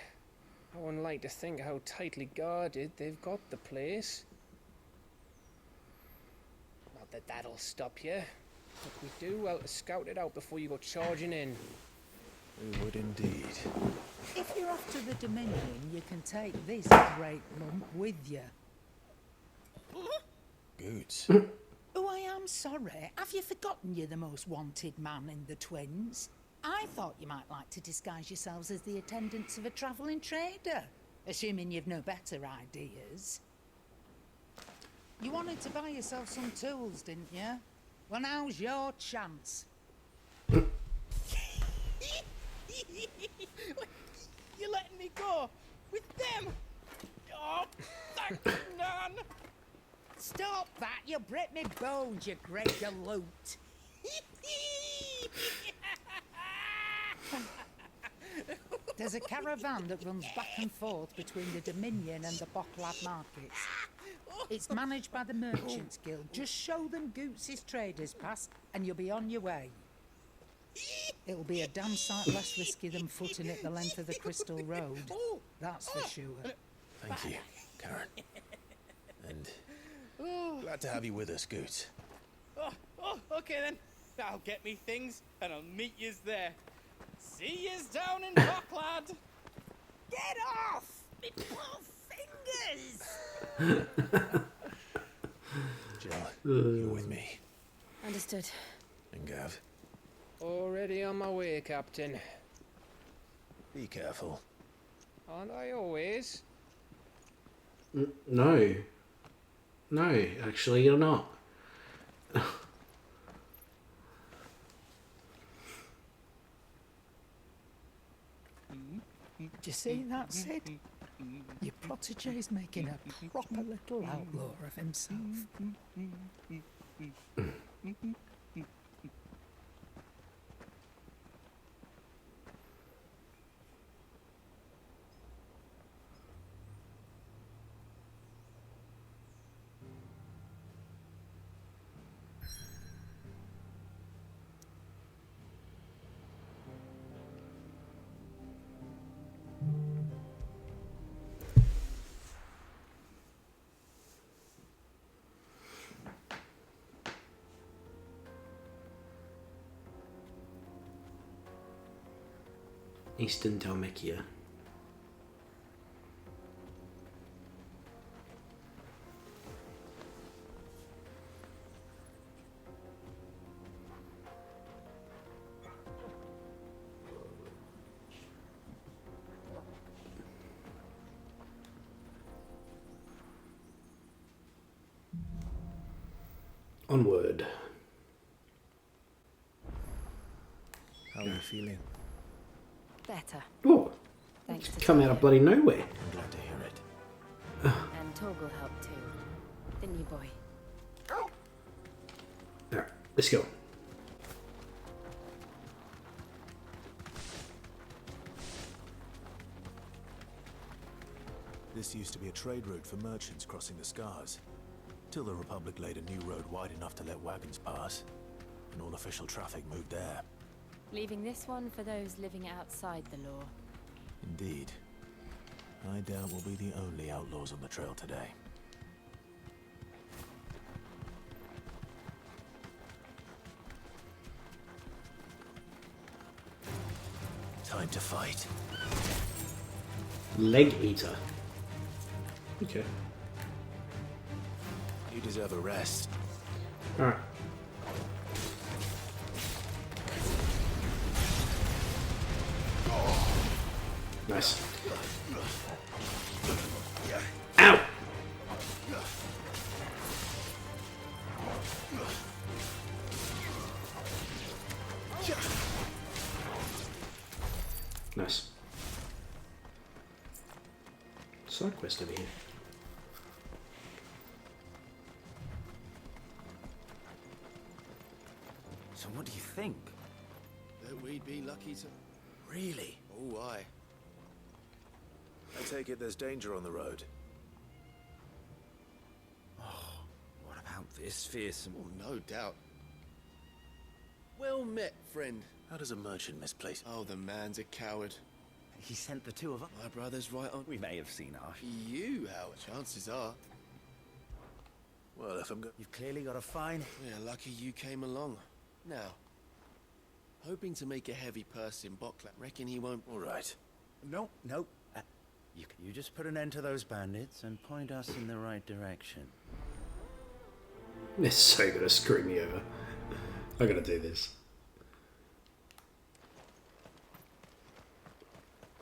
S13: I wouldn't like to think how tightly guarded they've got the place. Not that that'll stop you. But we do well to scout it out before you go charging in.
S17: We would indeed.
S6: If you're off to the Dominion, you can take this great lump with you.
S2: Goods.
S6: Oh, I am sorry. Have you forgotten you're the most wanted man in the Twins? I thought you might like to disguise yourselves as the attendants of a travelling trader, assuming you've no better ideas. You wanted to buy yourself some tools, didn't you? Well, now's your chance.
S18: You're letting me go with them? Oh, thank you, Nan.
S6: Stop that! You'll break me bones, you great galoot. There's a caravan that runs back and forth between the Dominion and the Bocklad markets. It's managed by the Merchants Guild. Just show them Goots' traders pass and you'll be on your way. It'll be a damn sight less risky than footing it the length of the Crystal Road. That's for sure.
S17: Thank you, Karen. And glad to have you with us, Goots.
S18: Okay then. I'll get me things and I'll meet yous there. See yous down in Bocklad.
S6: Get off! Me poor fingers!
S17: Jill, you're with me.
S16: Understood.
S17: And Gav,
S13: Already on my way, Captain.
S17: be careful.
S13: Aren't I always?
S3: No. No, actually, you're not.
S6: Do you see that, Sid? Your protege's making a proper little outlaw of himself.
S3: Eastern Dalmatia. Onward.
S17: How are you feeling?
S16: Better.
S3: Oh,
S16: Thanks to
S3: come out of bloody nowhere.
S17: I'm glad to hear it.
S16: And Torgal helped too. Didn't you, boy?
S3: Alright, let's go.
S17: This used to be a trade route for merchants crossing the Scars, till the Republic laid a new road wide enough to let wagons pass, and all official traffic moved there.
S16: Leaving this one for those living outside the law.
S17: Indeed. I doubt we'll be the only outlaws on the trail today. Time to fight.
S3: Leg eater. Okay.
S17: You deserve a rest.
S3: Alright. Nice. Ow! Nice. Side quest over here.
S19: So what do you think?
S2: That we'd be lucky to...
S19: Really?
S2: Oh, aye.
S17: I take it there's danger on the road.
S19: What about this fearsome?
S2: Oh, no doubt. Well met, friend.
S17: How does a merchant misplace?
S2: Oh, the man's a coward.
S19: He sent the two of us.
S2: My brother's right on.
S19: We may have seen our...
S2: You, Howard. Chances are.
S17: Well, if I'm
S19: You've clearly got a fine.
S2: We're lucky you came along. Now, hoping to make a heavy purse in Bocklad. Reckon he won't...
S17: All right.
S19: No. You just put an end to those bandits and point us in the right direction.
S3: They're so gonna screw me over. I gotta do this.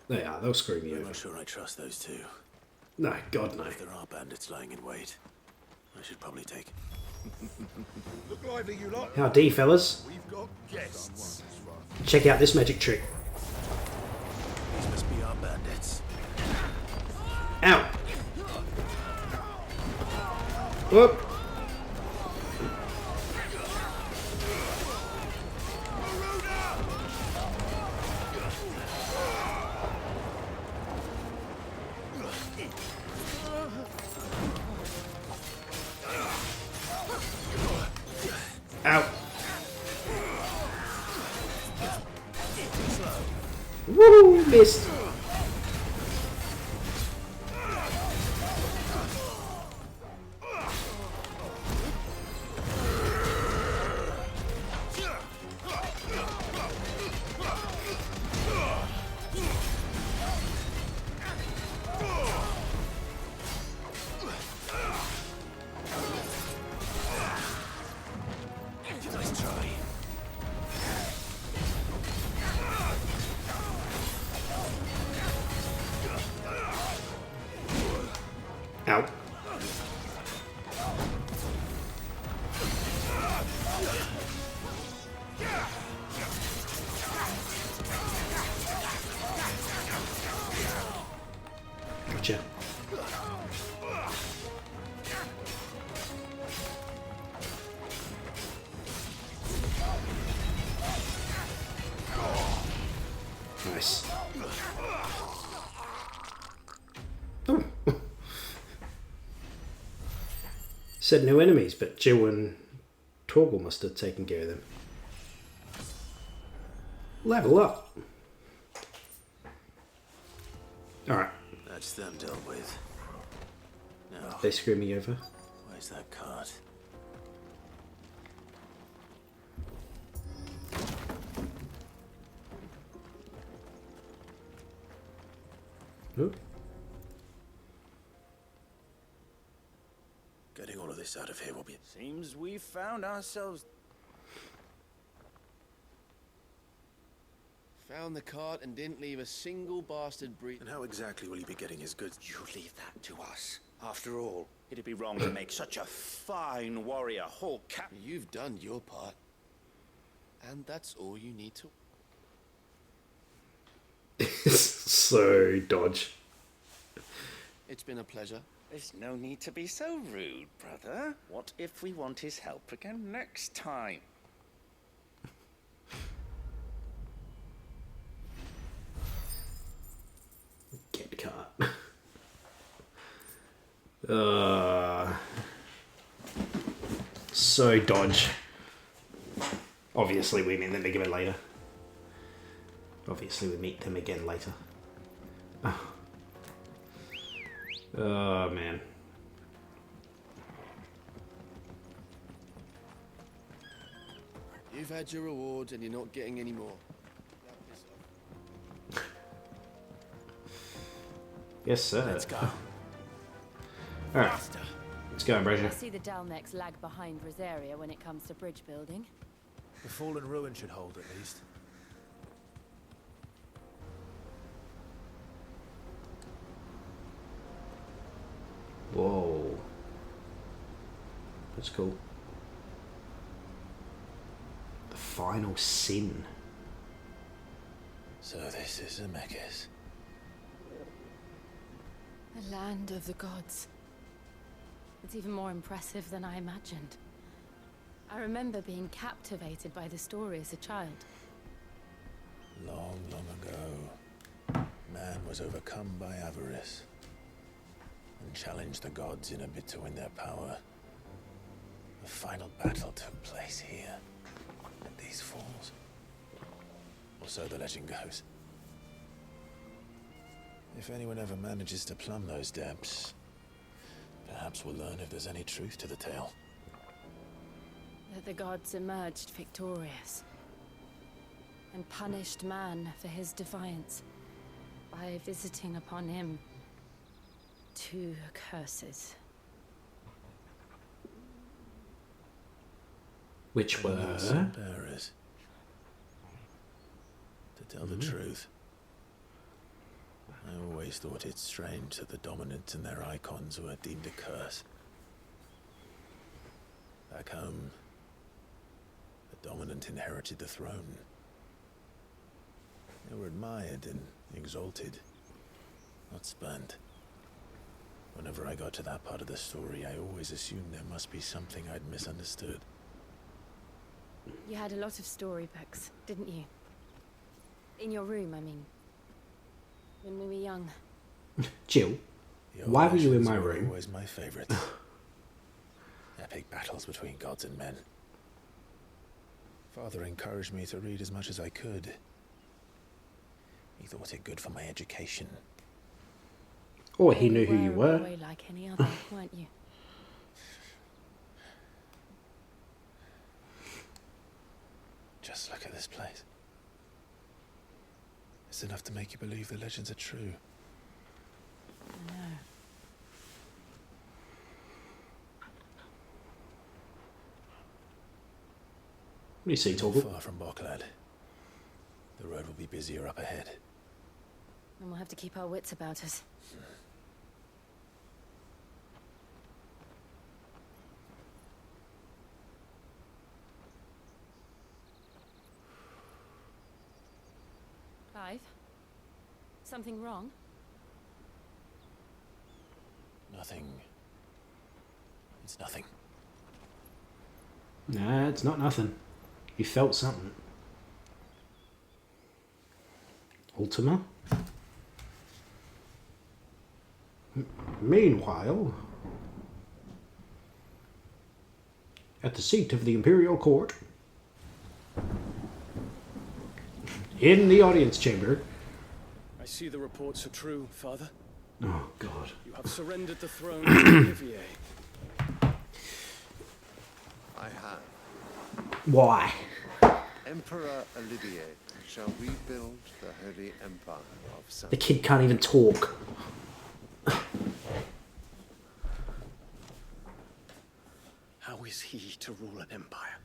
S3: They are, they'll screw me
S17: I'm
S3: over.
S17: not sure I trust those two.
S3: No, God no.
S17: If there are bandits lying in wait, I should probably take...
S4: Look lively, you lot.
S3: Howdy, fellas.
S4: We've got guests.
S3: Check out this magic trick.
S17: These must be our bandits.
S3: Ow! Whoop! Ow! Woo! Missed!
S17: Nice try.
S3: Ow. Gotcha. Nice. Oh. Said no enemies, but Jill and Torgal must have taken care of them. Level up. Alright.
S2: That's them dealt with. Now,
S3: They screw me over.
S2: where's that cart?
S3: Ooh.
S2: Getting all of this out of here will be...
S19: Seems we've found ourselves...
S20: Found the cart and didn't leave a single bastard breed.
S2: And how exactly will he be getting his goods?
S19: You leave that to us. After all, it'd be wrong to make such a fine warrior whole cap...
S20: You've done your part. And that's all you need to...
S3: So dodge.
S20: It's been a pleasure.
S19: There's no need to be so rude, brother. What if we want his help again next time?
S3: Get cart. So dodge. Obviously we meet them again later. Obviously we meet them again later. Oh man.
S20: You've had your rewards and you're not getting any more.
S3: Yes sir.
S10: Let's go.
S3: Alright. Let's go, Ambrasia.
S16: I see the Dalnecs lag behind Rosaria when it comes to bridge building.
S17: The fallen ruin should hold at least.
S3: Whoa. That's cool. The final sin.
S2: So this is Zemeckis.
S16: The land of the gods. It's even more impressive than I imagined. I remember being captivated by the story as a child.
S2: Long, long ago, man was overcome by avarice and challenged the gods in a bid to win their power. The final battle took place here, at these falls. Or so the legend goes. If anyone ever manages to plumb those depths, perhaps we'll learn if there's any truth to the tale.
S16: That the gods emerged victorious and punished man for his defiance by visiting upon him 2 curses.
S3: Which were?
S2: Bearers. To tell the truth, I always thought it strange that the dominant and their icons were deemed a curse. Back home, the dominant inherited the throne. They were admired and
S17: Exalted, not spurned. Whenever I got to that part of the story, I always assumed there must be something I'd misunderstood.
S16: You had a lot of storybooks, didn't you? In your room, I mean. When we were young.
S3: Jill, why were you in my room?
S17: Always my favorite. Epic battles between gods and men. Father encouraged me to read as much as I could. He thought it good for my education.
S3: Or he knew who you were.
S16: Away like any other, weren't you?
S17: Just look at this place. It's enough to make you believe the legends are true.
S16: I know.
S3: What do you see, Torgal?
S17: Far from Boklad. The road will be busier up ahead.
S16: And we'll have to keep our wits about us. Clive? Something wrong?
S17: Nothing. It's nothing.
S3: Nah, it's not nothing. You felt something. Ultima? Meanwhile, at the seat of the Imperial Court, in the audience chamber.
S21: I see the reports are true, Father.
S3: Oh, God.
S21: You have surrendered the throne to Olivier.
S22: I have.
S3: Why?
S22: Emperor Olivier shall rebuild the Holy Empire of Saint.
S3: The kid can't even talk.
S21: How is he to rule an empire?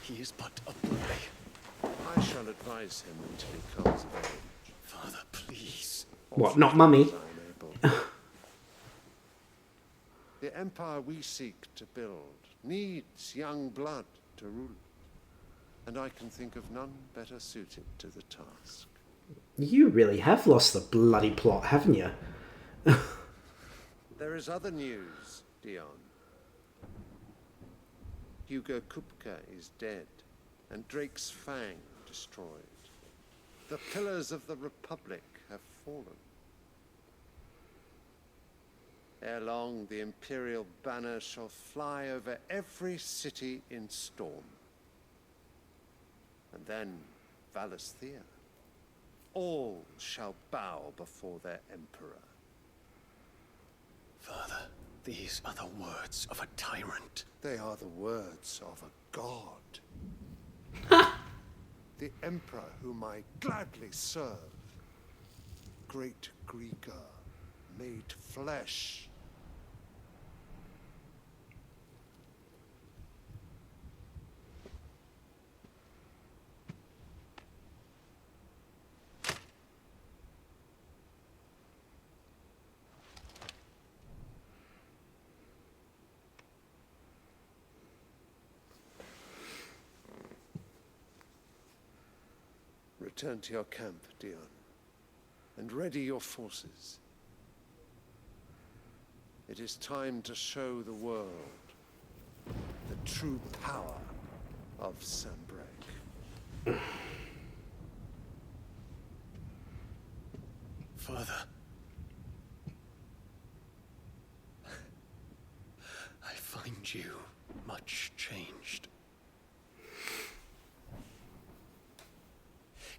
S21: He is but a boy.
S22: I shall advise him until he comes of age.
S21: Father, please.
S3: What, not mummy?
S22: The empire we seek to build needs young blood to rule it, and I can think of none better suited to the task.
S3: You really have lost the bloody plot, haven't you?
S22: There is other news, Dion. Hugo Kupka is dead, and Drake's Fang destroyed. The pillars of the Republic have fallen. Ere long, the Imperial banner shall fly over every city in storm. And then Valisthea. All shall bow before their emperor.
S21: Father, these are the words of a tyrant.
S22: They are the words of a god. The emperor whom I gladly serve. Great Greeker, made flesh. Return to your camp, Dion, and ready your forces. It is time to show the world the true power of Sanbreque.
S21: Father, I find you much changed.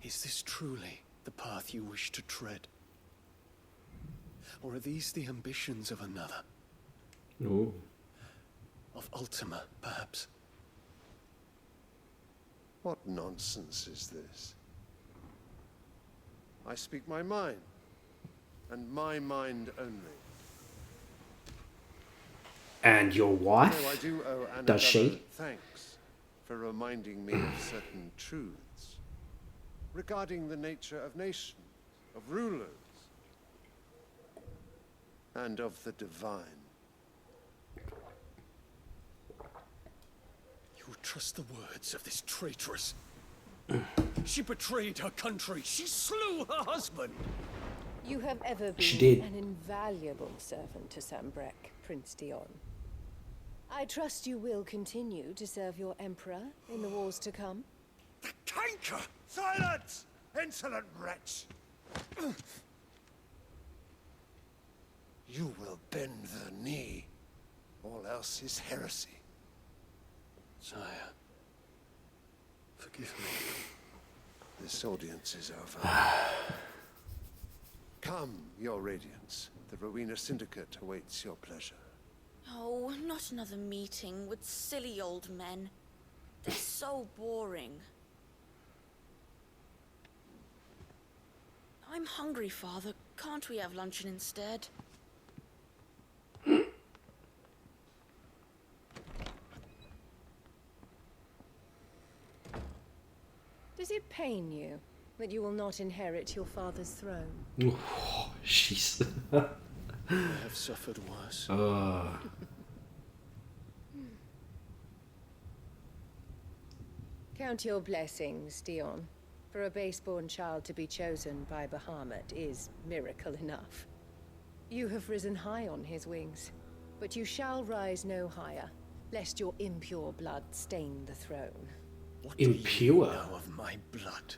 S21: Is this truly the path you wish to tread? Or are these the ambitions of another?
S3: Ooh.
S21: Of Ultima, perhaps?
S22: What nonsense is this? I speak my mind, and my mind only.
S3: And your wife?
S22: Though I do owe Annabella
S3: Does she?
S22: thanks for reminding me of certain truths regarding the nature of nations, of rulers, and of the divine.
S21: You trust the words of this traitress? She betrayed her country. She slew her husband.
S14: You have ever
S3: She
S14: been
S3: did.
S14: an invaluable servant to Sambrek, Prince Dion. I trust you will continue to serve your emperor in the wars to come.
S22: Canker! Silence! Insolent wretch! You will bend the knee. All else is heresy.
S21: Sire, forgive me.
S22: This audience is over. Come, your radiance. The Rowena Syndicate awaits your pleasure.
S1: Oh, not another meeting with silly old men. They're so boring. I'm hungry, Father. Can't we have luncheon instead?
S14: Does it pain you that you will not inherit your father's throne?
S3: Oh, she's.
S21: I have suffered worse.
S14: Count your blessings, Dion. For a base-born child to be chosen by Bahamut is miracle enough. You have risen high on his wings, but you shall rise no higher, lest your impure blood stain the throne.
S21: What
S3: Impure?
S21: do you know of my blood?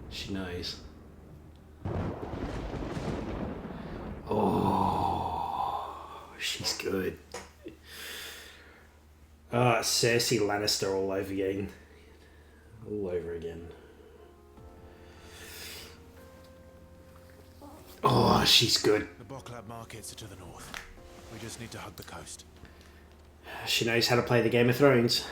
S3: She knows. Oh, she's good. Cersei Lannister all over again. All over again. Oh, she's good.
S17: The Boklab markets are to the north. We just need to hug the coast.
S3: She knows how to play the Game of Thrones.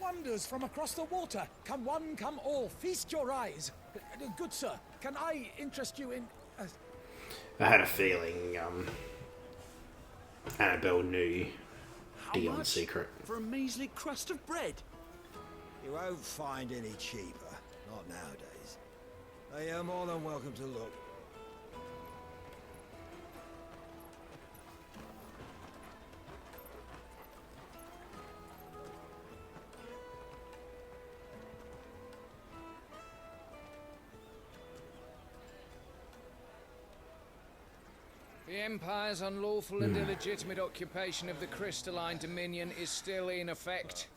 S15: Wonders from across the water. Come one, come all. Feast your eyes. Good sir, can I interest you in...
S3: I had a feeling Annabelle knew Dion's secret.
S21: For a measly crust of bread?
S23: You won't find any cheaper. Not nowadays. They are more than welcome to look.
S24: The Empire's unlawful and illegitimate occupation of the crystalline dominion is still in effect.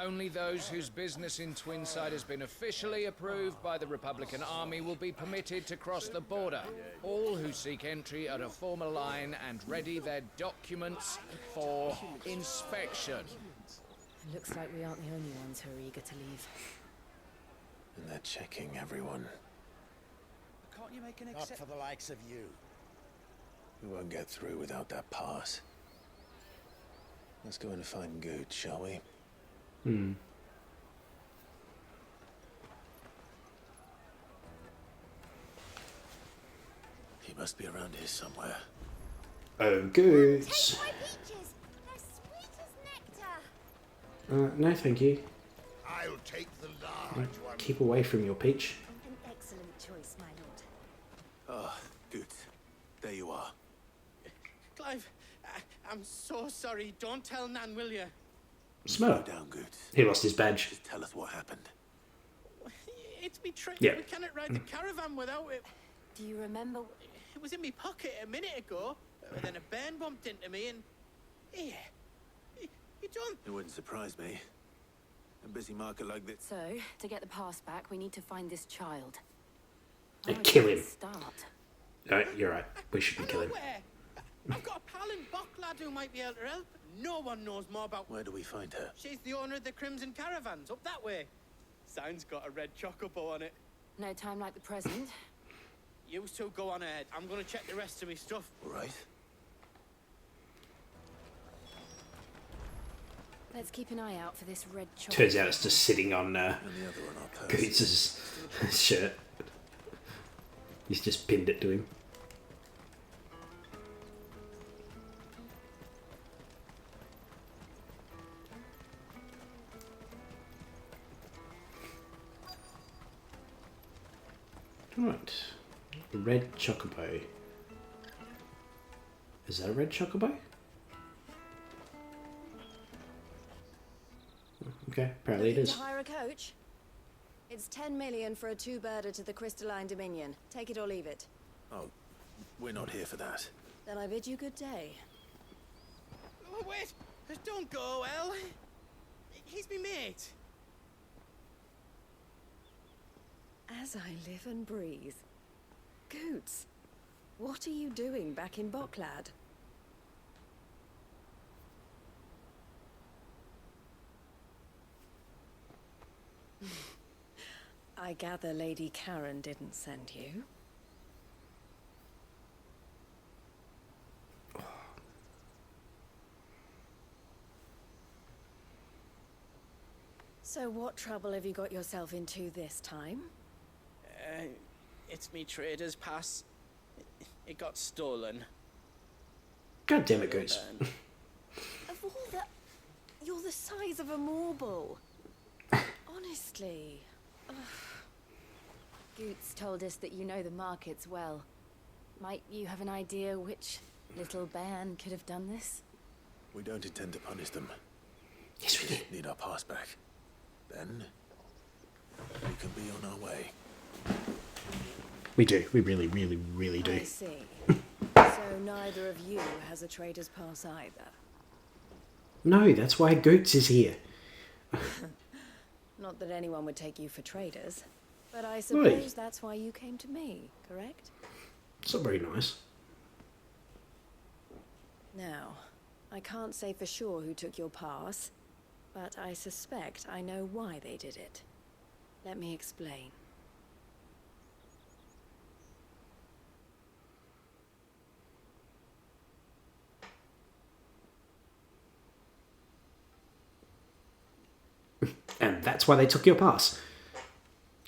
S24: Only those whose business in Twinside has been officially approved by the Republican Army will be permitted to cross the border. All who seek entry are to form a line and ready their documents for inspection.
S16: Looks like we aren't the only ones who are eager to leave.
S2: And they're checking everyone.
S15: Can't you make an
S23: Not for the likes of you.
S2: We won't get through without that pass. Let's go in and find Good, shall we?
S3: Hmm.
S2: He must be around here somewhere.
S3: Oh, good.
S8: Take my peaches. They're sweet as nectar.
S3: No, thank you.
S4: I'll take the large one.
S3: Keep away from your peach.
S8: An excellent choice, my lord.
S2: Ah, Good. There you are.
S18: Clive, I'm so sorry. Don't tell Nan, will you?
S3: Smell.
S2: Down, Good.
S3: He lost his badge.
S2: Just tell us what happened.
S18: It's me trick.
S3: Yeah.
S18: We cannot ride the caravan without it.
S16: Do you remember?
S18: It was in my pocket a minute ago. And then a bairn bumped into me and... Here. You done?
S2: It wouldn't surprise me. A busy market like this.
S16: So, to get the pass back, we need to find this child.
S3: And kill him.
S16: Start.
S3: No, you're right. We shouldn't kill him.
S18: Where? I've got a pal in Boklad who might be able to help. No one knows more about...
S2: Where do we find her?
S18: She's the owner of the Crimson Caravans, up that way. Sign's got a red chocobo on it.
S16: No time like the present.
S18: You two go on ahead. I'm gonna check the rest of my stuff.
S2: All right.
S16: Let's keep an eye out for this red chocolate.
S3: Turns out it's just sitting on Goots' shirt. He's just pinned it to him. Right. Red chocobo. Is that a red chocobo? Okay, apparently it
S5: Looking
S3: is.
S5: to hire a coach? It's 10 million for a two-birder to the Crystalline Dominion. Take it or leave it.
S2: Oh, we're not here for that.
S5: Then I bid you good day.
S18: Oh, wait! Don't go, El. He's me mate.
S5: As I live and breathe. Goots, what are you doing back in Bocklad? I gather Lady Karen didn't send you. So what trouble have you got yourself into this time?
S18: It's me trader's pass. It got stolen.
S3: God damn it, Goose.
S5: Of all the... You're the size of a marble. Honestly. Ugh.
S16: Goots told us that you know the markets well. Might you have an idea which little band could have done this?
S2: We don't intend to punish them.
S3: Yes, we do.
S2: Need our pass back. Then we can be on our way.
S3: We do. We really, really, really do.
S5: I see. So neither of you has a trader's pass either.
S3: No, that's why Goots is here.
S5: Not that anyone would take you for traders, but I suppose that's why you came to me, correct?
S3: It's not very nice.
S5: Now, I can't say for sure who took your pass, but I suspect I know why they did it. Let me explain.
S3: And that's why they took your pass.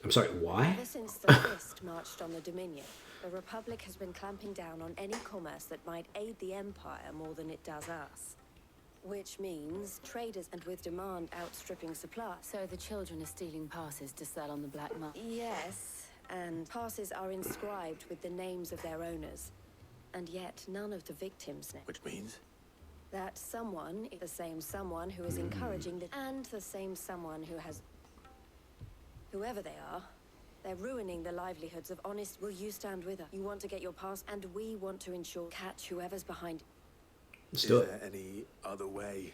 S3: I'm sorry, why?
S5: Ever since the Fist marched on the Dominion, the Republic has been clamping down on any commerce that might aid the Empire more than it does us. Which means traders, and with demand outstripping supply.
S16: So the children are stealing passes to sell on the black market?
S5: Yes, and passes are inscribed with the names of their owners. And yet none of the victims' names.
S2: Which means?
S5: That someone is the same someone who is encouraging the... And the same someone who has... Whoever they are, they're ruining the livelihoods of honest... Will you stand with us? You want to get your pass, and we want to ensure catch whoever's behind...
S2: Is there any other way?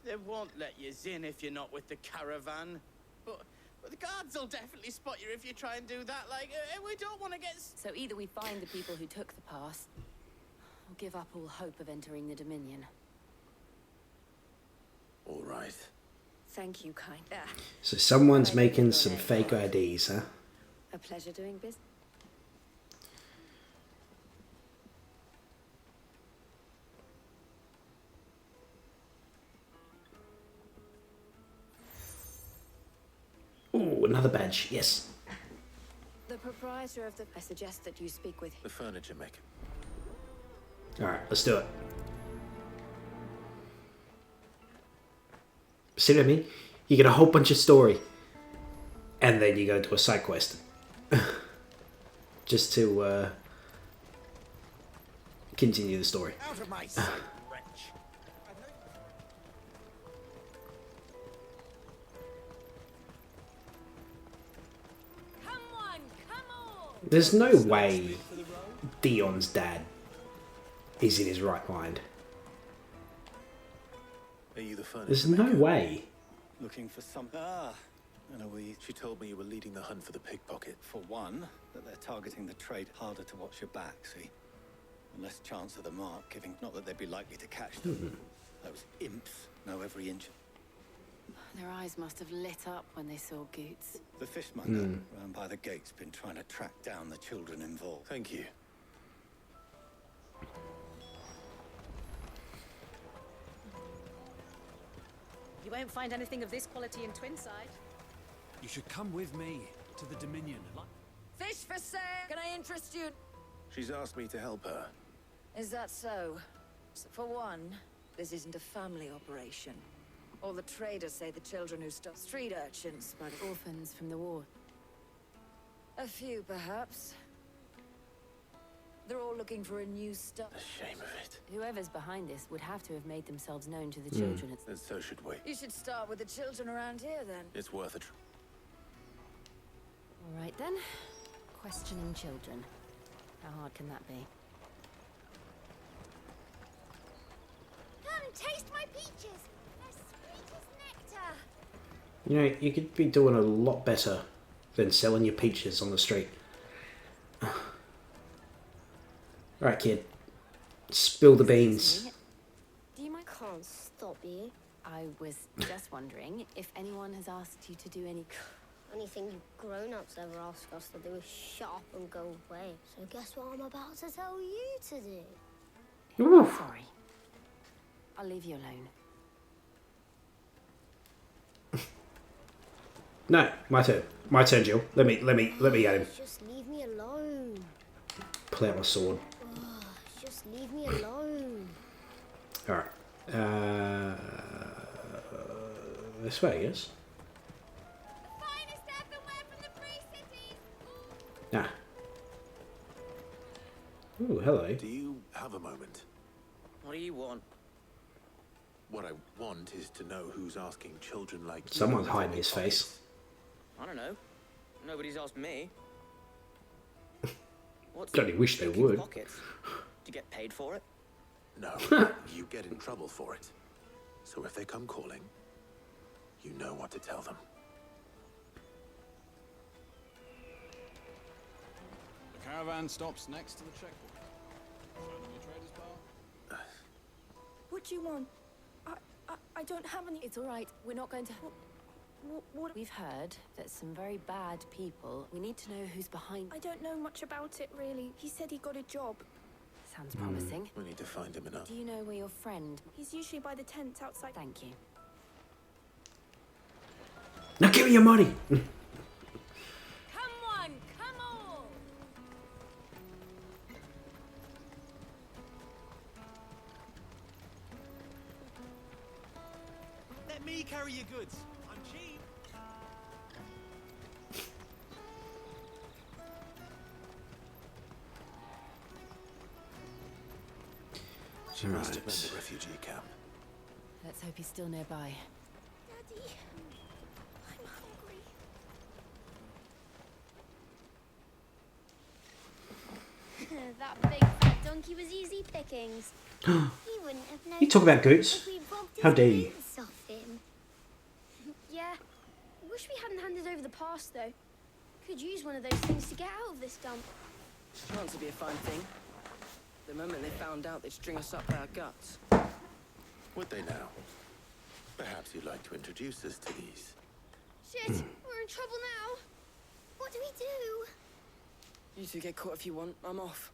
S18: They won't let you in if you're not with the caravan. But the guards will definitely spot you if you try and do that. Like, we don't want to get...
S16: So either we find the people who took the pass, or give up all hope of entering the Dominion.
S2: All right.
S5: Thank you, kind.
S3: So someone's making some fake IDs, huh?
S5: A pleasure doing business.
S3: Ooh, another badge, yes.
S5: The proprietor of the... I suggest that you speak with him.
S2: The furniture maker.
S3: Alright, let's do it. See what I mean? You get a whole bunch of story, and then you go to a side quest. Just to continue the story.
S15: Out of my sight, wretch.
S3: There's no way Dion's dad is in his right mind.
S2: Are you the furniture
S3: There's no way.
S21: Looking for some... Ah, and are we...
S2: She told me you were leading the hunt for the pickpocket.
S21: For one, that they're targeting the trade harder to watch your back, see? And less chance of the mark giving... Not that they'd be likely to catch them. Those imps know every inch.
S16: Their eyes must have lit up when they saw Goots.
S21: The fishmonger round by the gate's been trying to track down the children involved.
S2: Thank you.
S7: You won't find anything of this quality in Twinside.
S15: You should come with me to the Dominion.
S5: Fish for sale! Can I interest you?
S2: She's asked me to help her.
S5: Is that so? For one, this isn't a family operation. All the traders say the children who stole street urchins, but
S16: orphans from the war.
S5: A few, perhaps. They're all looking for a new start.
S2: The shame of it.
S16: Whoever's behind this would have to have made themselves known to the
S2: Hmm.
S16: children.
S2: And so should we.
S5: You should start with the children around here, then.
S2: It's worth a
S16: All right, then. Questioning children. How hard can that be?
S8: Come, taste my peaches. They're sweet as nectar.
S3: You know, you could be doing a lot better than selling your peaches on the street. Alright, kid. Spill the beans.
S16: Do you mind?
S8: Can't stop you.
S16: I was just wondering if anyone has asked you to do any...
S8: Anything you grown-ups ever ask us to do is shut up and go away. So guess what I'm about to tell you to do?
S3: Ooh.
S16: Sorry. I'll leave you alone.
S3: No, my turn. My turn, Jill. Let me get him.
S8: Just leave me alone.
S3: Pull out my sword.
S8: Just leave me alone.
S3: Alright. This way, I guess. Ah. Ooh, hello.
S2: Do you have a moment?
S18: What do you want?
S2: What I want is to know who's asking children like you.
S3: Someone's hiding his face.
S18: I don't know. Nobody's asked me. What's
S3: Bloody wish they
S18: in
S3: would.
S18: pockets? Do you get paid for it?
S2: No, you get in trouble for it. So if they come calling, you know what to tell them.
S9: The caravan stops next to the checkpoint. Show them your trader's bar.
S16: What do you want? I don't have any... It's all right. We're not going to... What? We've heard that some very bad people... We need to know who's behind...
S11: I don't know much about it, really. He said he got a job.
S16: Sounds promising.
S2: We need to find him enough.
S16: Do you know where your friend...
S11: He's usually by the tents outside.
S16: Thank you.
S3: Now give me your money!
S16: Come on! Come on!
S12: Let me carry your goods. I'm cheap.
S2: She must have been the refugee camp.
S16: Let's hope he's still nearby.
S8: Daddy, I'm hungry. That big fat donkey was easy pickings. He wouldn't have known.
S3: You talk about Goots.
S8: if we robbed
S3: How
S8: his
S3: dare you?
S8: boots off him. Yeah. Wish we hadn't handed over the pass though. Could use one of those things to get out of this dump.
S18: Chance to be a fine thing. The moment they found out, they'd string us up by our guts.
S2: Would they now? Perhaps you'd like to introduce us to these.
S8: Shit, we're in trouble now. What do we do?
S18: You two get caught if you want. I'm off.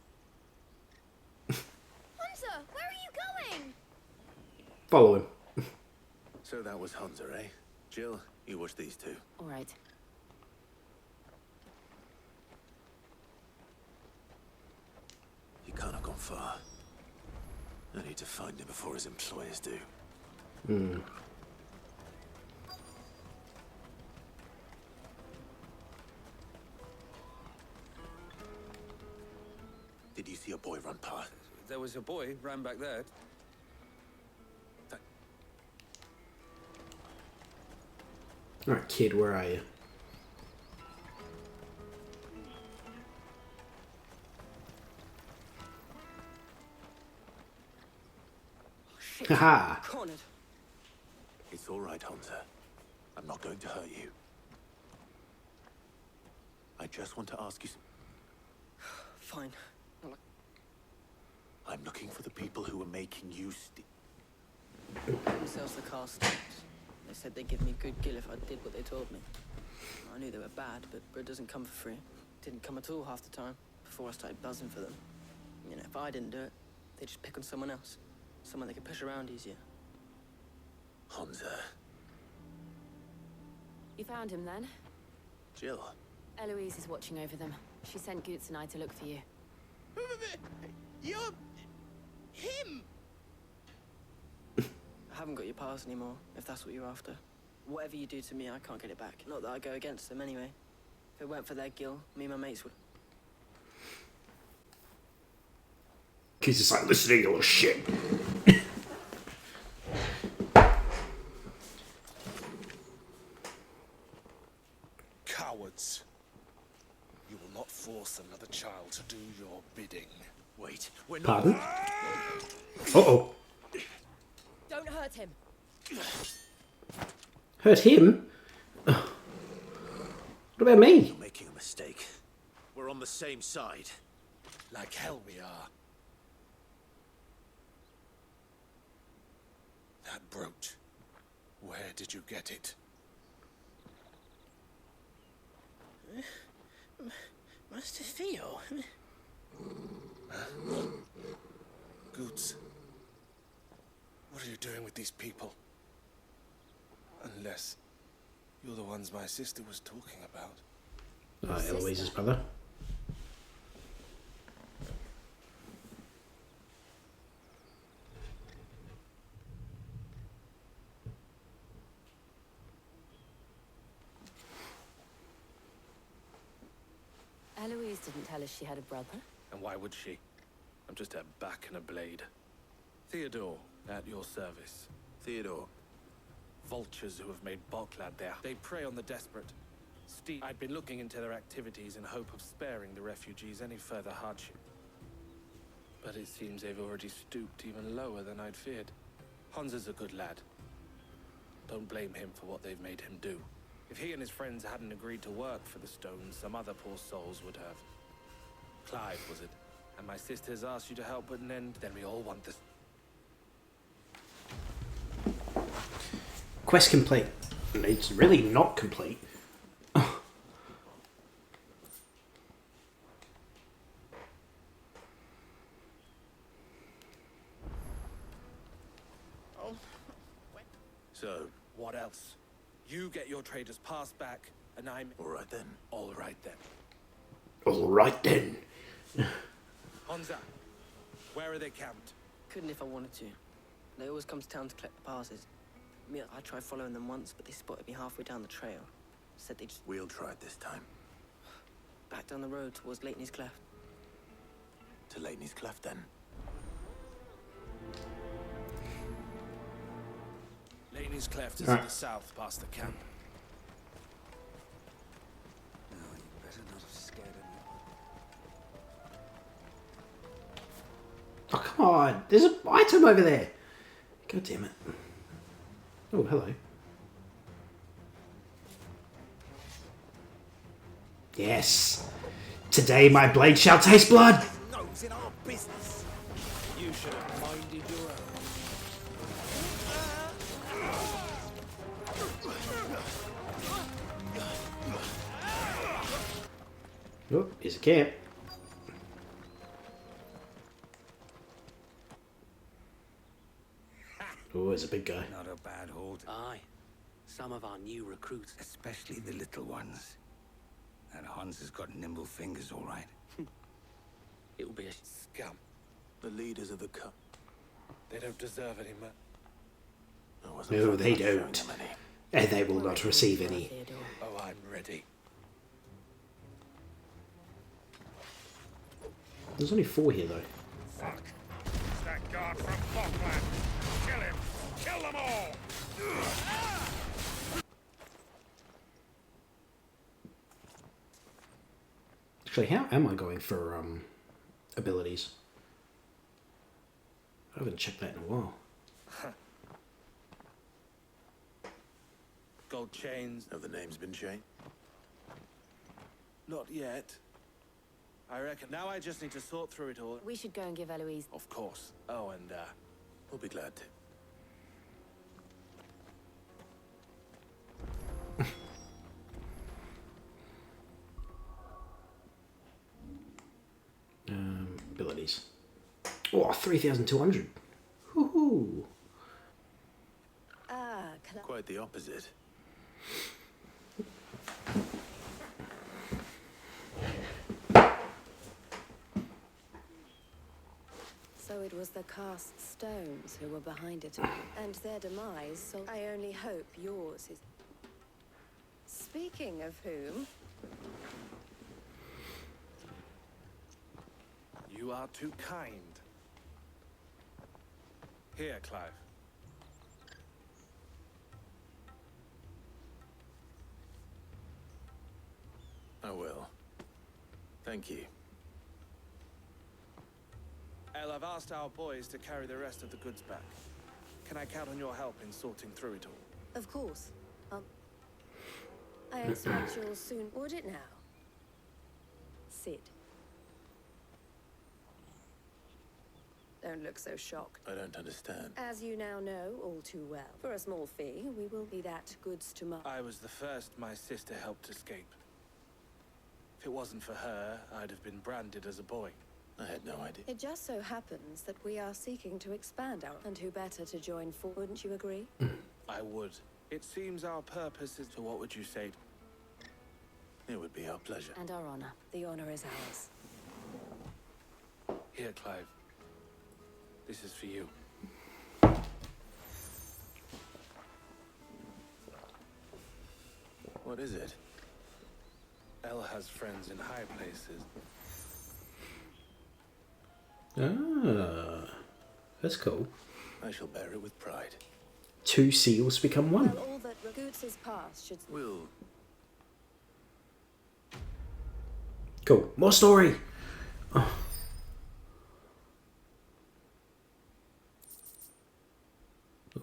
S8: Hunter, where are you going?
S3: Follow him.
S2: So that was Hunter, eh? Jill, you watch these two.
S16: All right.
S2: He can't have gone far. I need to find him before his employers do.
S3: Hmm.
S2: Did you see a boy run past?
S13: There was a boy ran back there.
S3: Alright, kid, where are you? Haha!
S18: Cornered.
S2: It's all right, Hunter. I'm not going to hurt you. I just want to ask you.
S18: Fine.
S2: I'm looking for the people who are making you
S18: Themselves the car stops. They said they'd give me a good gill if I did what they told me. I knew they were bad, but bread doesn't come for free. Didn't come at all half the time, before I started buzzing for them. You know, if I didn't do it, they'd just pick on someone else. Someone they could push around easier.
S2: Hunter.
S16: You found him then?
S2: Jill.
S16: Eloise is watching over them. She sent Goots and I to look for you.
S18: You're... him! I haven't got your pass anymore, if that's what you're after. Whatever you do to me, I can't get it back. Not that I go against them anyway. If it weren't for their gil, me and my mates would...
S3: He's just like, listen to your shit.
S15: Cowards. You will not force another child to do your bidding.
S12: Wait, we're not...
S3: Pardon? Uh-oh.
S6: Don't hurt him.
S3: Hurt him? What about me?
S12: You're making a mistake. We're on the same side.
S15: Like hell we are. That brooch. Where did you get it?
S18: Master Theo?
S15: Goods. What are you doing with these people? Unless you're the ones my sister was talking about.
S3: Eloise's brother.
S16: Eloise didn't tell us she had a brother.
S13: And why would she? I'm just her back and a blade. Theodore, at your service.
S2: Theodore.
S13: Vultures who have made Boklad there. They prey on the desperate. I'd been looking into their activities in hope of sparing the refugees any further hardship. But it seems they've already stooped even lower than I'd feared. Hans is a good lad. Don't blame him for what they've made him do. If he and his friends hadn't agreed to work for the stones, some other poor souls would have. Clive, was it? And my sisters asked you to help put an end, then we all want this.
S3: Quest complete. It's really not complete.
S13: So, what else? You get your trader's pass back, and I'm...
S2: All right then.
S13: All right then.
S3: All right then.
S13: Honza, where are they camped?
S18: Couldn't if I wanted to. They always come to town to collect the passes. I tried following them once, but they spotted me halfway down the trail. Said they just...
S2: We'll try it this time.
S18: Back down the road towards Leighton's Cleft.
S2: To Leighton's Cleft then.
S13: Leighton's Cleft is to the south, past the camp.
S12: No, you better not have scared anyone.
S3: Oh, come on. There's an item over there. God damn it. Oh, hello. Yes. Today my blade shall taste blood.
S12: Nose in our business.
S13: You should have minded your own.
S3: Oh, here's a camp. Oh, there's a big guy.
S12: Not a bad hold. Aye. Some of our new recruits, especially the little ones. And Hans has got nimble fingers, all right.
S13: It'll be a scum.
S2: The leaders of the cup.
S13: They don't deserve any more.
S3: No, they don't. And they will not receive any.
S13: Oh, I'm ready.
S3: There's only 4 here, though.
S15: Fuck. It's that guard from Bockland. Kill him. Kill them all.
S3: Actually, how am I going for abilities? I haven't checked that in a while.
S13: Gold chains.
S2: Have the names been changed?
S13: Not yet. I reckon now I just need to sort through it all.
S16: We should go and give Eloise...
S13: Of course. Oh, and
S2: we'll be glad to.
S3: Abilities. Oh, 3,200. Woohoo!
S2: Quite the opposite.
S5: So it was the cast stones who were behind it all, and their demise, so I only hope yours is... Speaking of whom,
S13: You are too kind. Here, Clive.
S2: I will. Thank you.
S13: El, I've asked our boys to carry the rest of the goods back. Can I count on your help in sorting through it all?
S5: Of course. I expect you'll soon order it now. Sid. Don't look so shocked.
S2: I don't understand.
S5: As you now know all too well, for a small fee, we will be that goods to
S13: I was the first my sister helped escape. If it wasn't for her, I'd have been branded as a boy.
S2: I had no idea.
S5: It just so happens that we are seeking to expand our... And who better to join for, wouldn't you agree?
S13: I would. It seems our purpose is... So what would you say?
S2: It would be our pleasure.
S5: And our honor. The honor is ours.
S13: Here, Clive. This is for you.
S2: What is it?
S13: El has friends in high places.
S3: Ah, that's cool.
S2: I shall bear it with pride.
S3: 2 seals become 1.
S5: Well, all that Ragoots' past should...
S2: We'll...
S3: Cool. More story! Oh.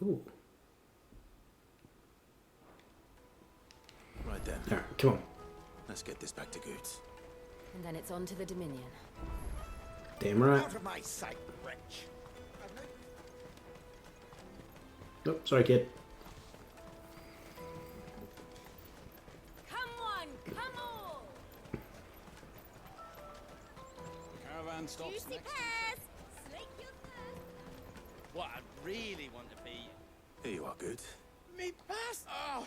S3: Ooh.
S2: Right then.
S3: Alright, come on.
S2: Let's get this back to Goots.
S16: And then it's on to the Dominion.
S3: Damn right.
S23: Out of my sight, wretch.
S3: Oh, sorry, kid.
S6: Come on, come on!
S9: The caravan stops
S6: Juicy
S9: next.
S6: pears! Slake your thirst!
S10: What I really want to be...
S2: Here you are, Goots.
S10: Me pass? Oh,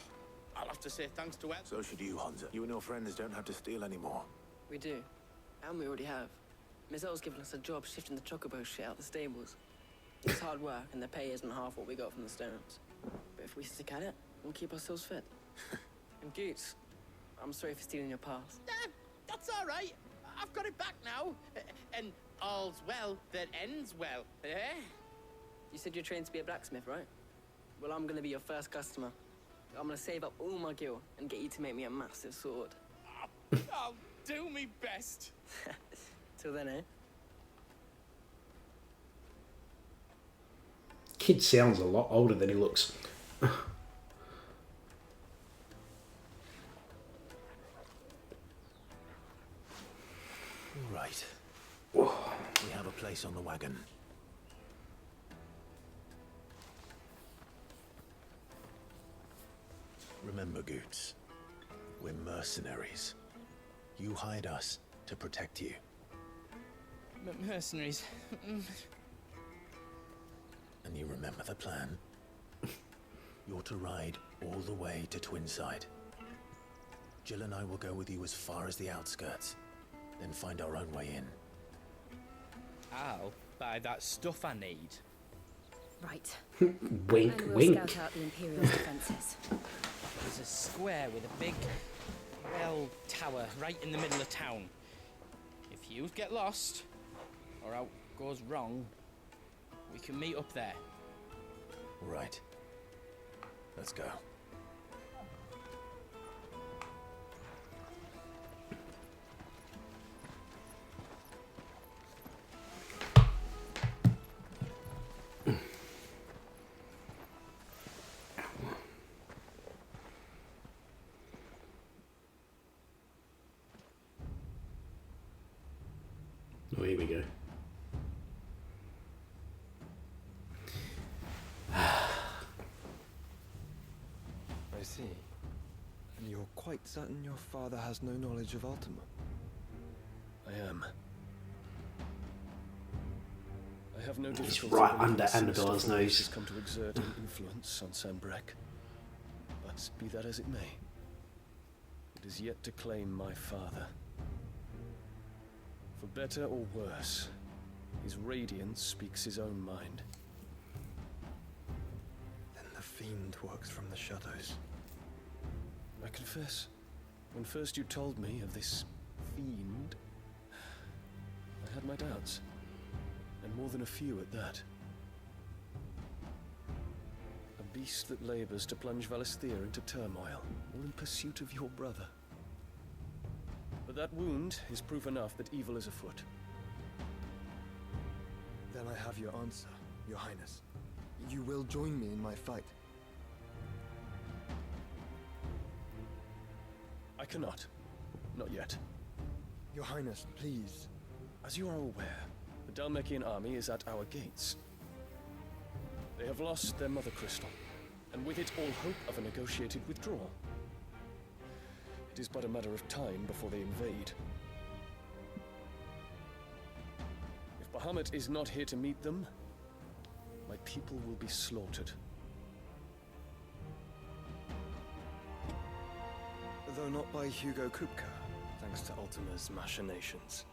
S10: I'll have to say thanks to Ed.
S2: So should you, Hansa. You and your friends don't have to steal anymore.
S18: We do. And we already have. Miss Earl's given us a job shifting the chocobo shit out the stables. It's hard work, and the pay isn't half what we got from the stones. But if we stick at it, we'll keep ourselves fit. And Goots, I'm sorry for stealing your pass.
S10: That's all right. I've got it back now. And all's well that ends well, eh?
S18: You said you're trained to be a blacksmith, right? Well, I'm gonna be your first customer. I'm gonna save up all my gil and get you to make me a massive sword.
S10: I'll do me best.
S18: Till then, eh?
S3: Kid sounds a lot older than he looks.
S2: Right. We have a place on the wagon. Remember, Goots, we're mercenaries. You hired us to protect you.
S10: Mercenaries.
S2: And you remember the plan? You're to ride all the way to Twinside. Jill and I will go with you as far as the outskirts, then find our own way in.
S10: I'll buy that stuff I need.
S5: Right.
S3: Wink,
S5: and we'll
S3: wink.
S5: scout out the Imperial's defenses.
S10: There's a square with a big bell tower right in the middle of town. If you get lost, or out goes wrong, we can meet up there.
S2: Right. Let's go.
S3: Oh, here we go.
S19: I see. And you're quite certain your father has no knowledge of Ultima?
S20: I am. I have no
S3: He's
S20: difficulty
S3: right
S20: believing
S3: under
S20: the sinister
S3: Annabelle's
S20: force
S3: nose.
S20: has come to exert an influence on Sanbreque. But be that as it may, it is yet to claim my father. For better or worse, his radiance speaks his own mind.
S19: Then the fiend works from the shadows.
S20: I confess, When first you told me of this fiend, I had my doubts. And more than a few at that. A beast that labors to plunge Valisthea into turmoil, all in pursuit of your brother. But that wound is proof enough that evil is afoot.
S19: Then I have your answer, Your Highness. You will join me in my fight.
S20: I cannot. Not yet.
S19: Your Highness, please.
S20: As you are aware, the Dhalmekian army is at our gates. They have lost their mother crystal, and with it all hope of a negotiated withdrawal. It is but a matter of time before they invade. If Bahamut is not here to meet them, my people will be slaughtered.
S19: Though not by Hugo Kupka, thanks to Ultima's machinations.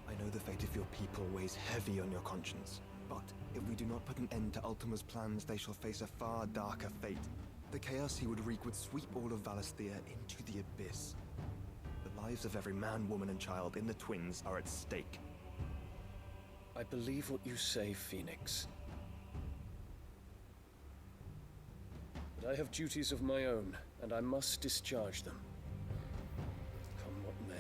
S19: I know the fate of your people weighs heavy on your conscience, but if we do not put an end to Ultima's plans, they shall face a far darker fate. The chaos he would wreak would sweep all of Valisthea into the abyss. The lives of every man, woman, and child in the Twins are at stake.
S20: I believe what you say, Phoenix. But I have duties of my own, and I must discharge them. Come what may.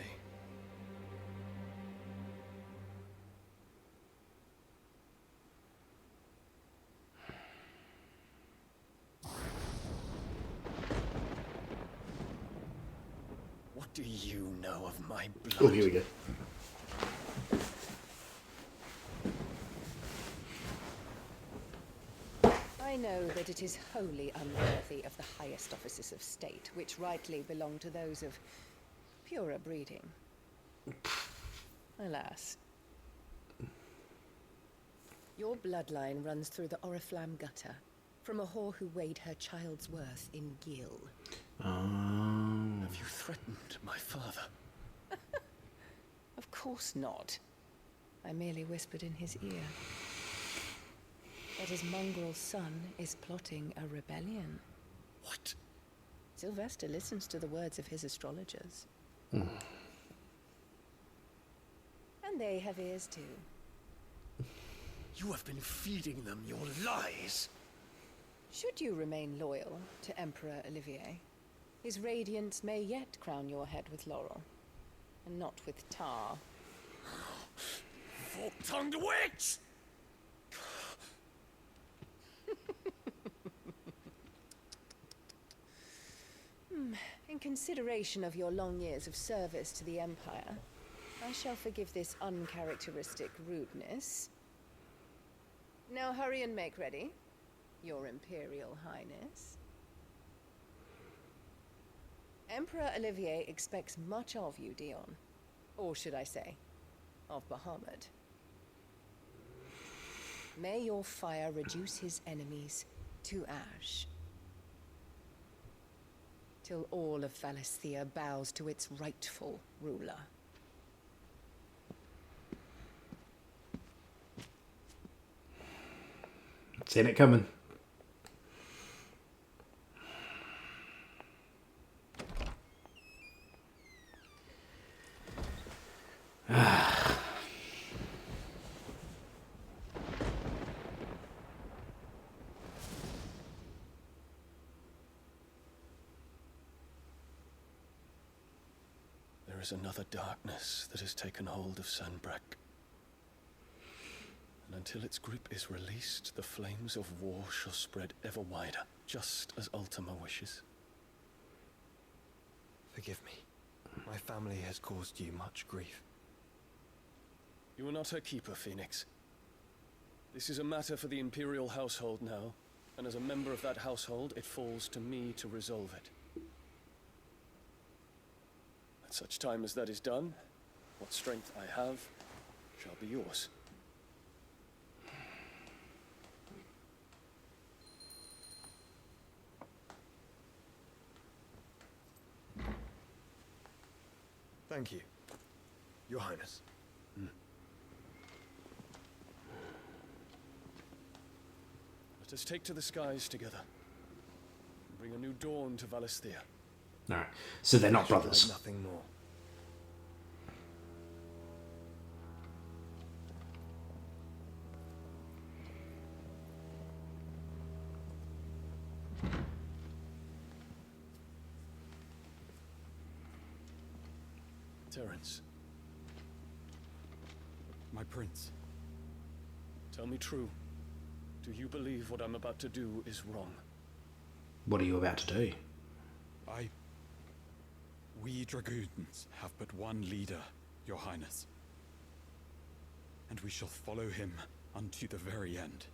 S20: What do you know of my blood?
S3: Oh, here we go.
S1: I know that it is wholly unworthy of the highest offices of state, which rightly belong to those of purer breeding. Alas. Your bloodline runs through the Oriflamme gutter, from a whore who weighed her child's worth in gil.
S20: Have you threatened my father?
S1: Of course not. I merely whispered in his ear that his mongrel son is plotting a rebellion.
S20: What?
S1: Sylvester listens to the words of his astrologers.
S3: Mm.
S1: And they have ears too.
S20: You have been feeding them your lies.
S1: Should you remain loyal to Emperor Olivier, his radiance may yet crown your head with laurel, and not with tar.
S20: Fork-tongued witch!
S1: In consideration of your long years of service to the Empire, I shall forgive this uncharacteristic rudeness. Now hurry and make ready, Your Imperial Highness. Emperor Olivier expects much of you, Dion. Or should I say, of Bahamut. May your fire reduce his enemies to ash, till all of Valisthea bows to its rightful ruler.
S3: Seen it coming.
S20: There is another darkness that has taken hold of Sanbreque. And until its grip is released, the flames of war shall spread ever wider, just as Ultima wishes.
S19: Forgive me. My family has caused you much grief.
S20: You are not her keeper, Phoenix. This is a matter for the Imperial household now, and as a member of that household, it falls to me to resolve it. At such time as that is done, what strength I have shall be yours.
S19: Thank you, Your Highness.
S20: Let us take to the skies together, and bring a new dawn to Valisthea.
S3: Alright, so they're not brothers.
S19: Nothing more.
S20: Terence,
S19: My prince.
S20: tell me true. Do you believe what I'm about to do is wrong?
S3: What are you about to do?
S19: We dragoons have but one leader, your highness. And we shall follow him unto the very end.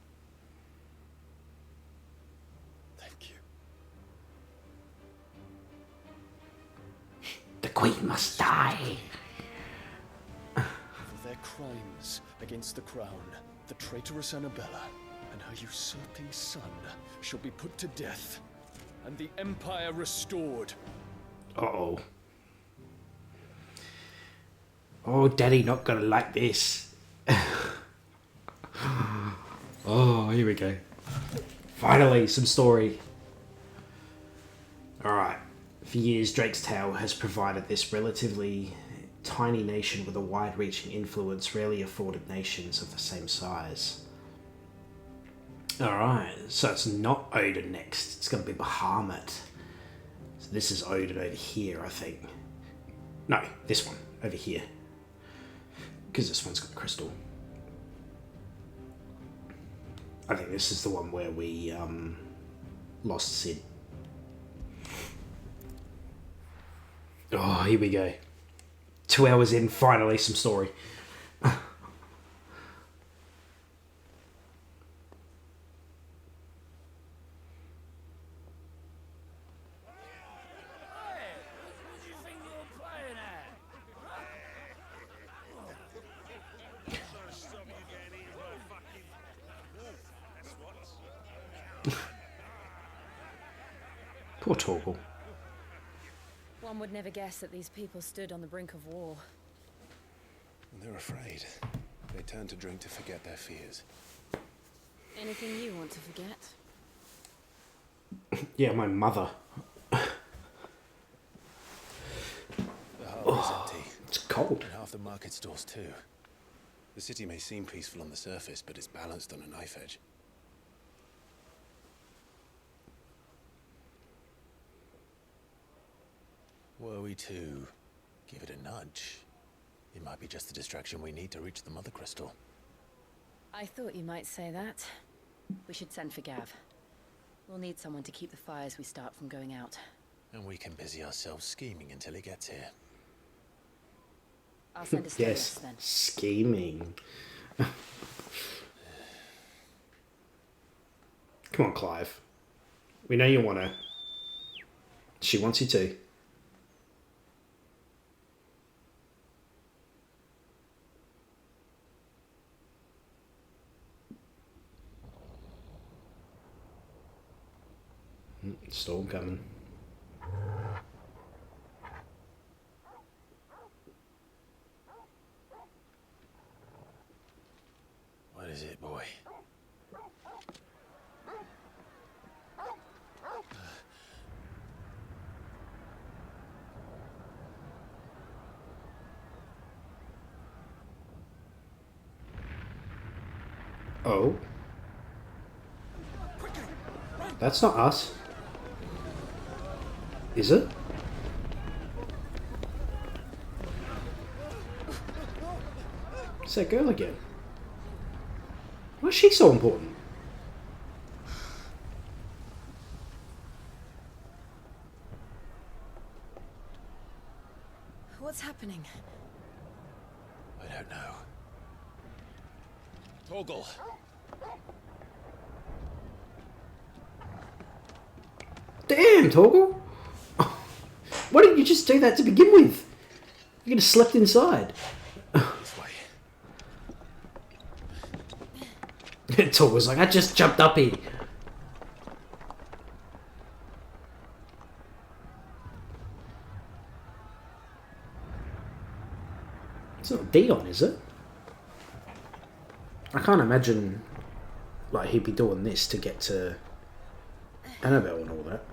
S19: Thank you.
S3: The queen must die.
S20: For their crimes against the crown, the traitorous Annabella and her usurping son shall be put to death, and the empire restored.
S3: Uh-oh. Oh, Daddy not gonna like this. Oh, here we go. Finally, some story. Alright. For years, Drake's Tale has provided this relatively tiny nation with a wide-reaching influence rarely afforded nations of the same size. Alright, so it's not Odin next. It's going to be Bahamut. So this is Odin over here, I think. No, this one, over here. Because this one's got the crystal. I think this is the one where we lost Sid. Oh, here we go. 2 hours in, finally some story. Poor Torgal.
S16: One would never guess that these people stood on the brink of war.
S2: They're afraid. They turn to drink to forget their fears.
S16: Anything you want to forget?
S3: Yeah, my mother.
S2: The harbour is empty.
S3: It's cold.
S2: And half the market stalls too. The city may seem peaceful on the surface, but it's balanced on a knife edge. Were we to give it a nudge, it might be just the distraction we need to reach the Mother Crystal.
S16: I thought you might say that. We should send for Gav. We'll need someone to keep the fires we start from going out.
S2: And we can busy ourselves scheming until he gets here.
S16: I'll send a
S3: Yes,
S16: stewardess then.
S3: scheming. Come on, Clive. We know you want to. She wants you to. Storm coming.
S2: What is it, boy?
S3: Oh. That's not us. Is it? It's that girl again. Why is she so important?
S16: What's happening?
S2: I don't know.
S20: Torgal.
S3: Damn, Torgal! Why didn't you just do that to begin with? You could have slept inside.
S2: This way.
S3: Torgal's like, I just jumped up here. It's not Dion, is it? I can't imagine like he'd be doing this to get to Annabelle and all that.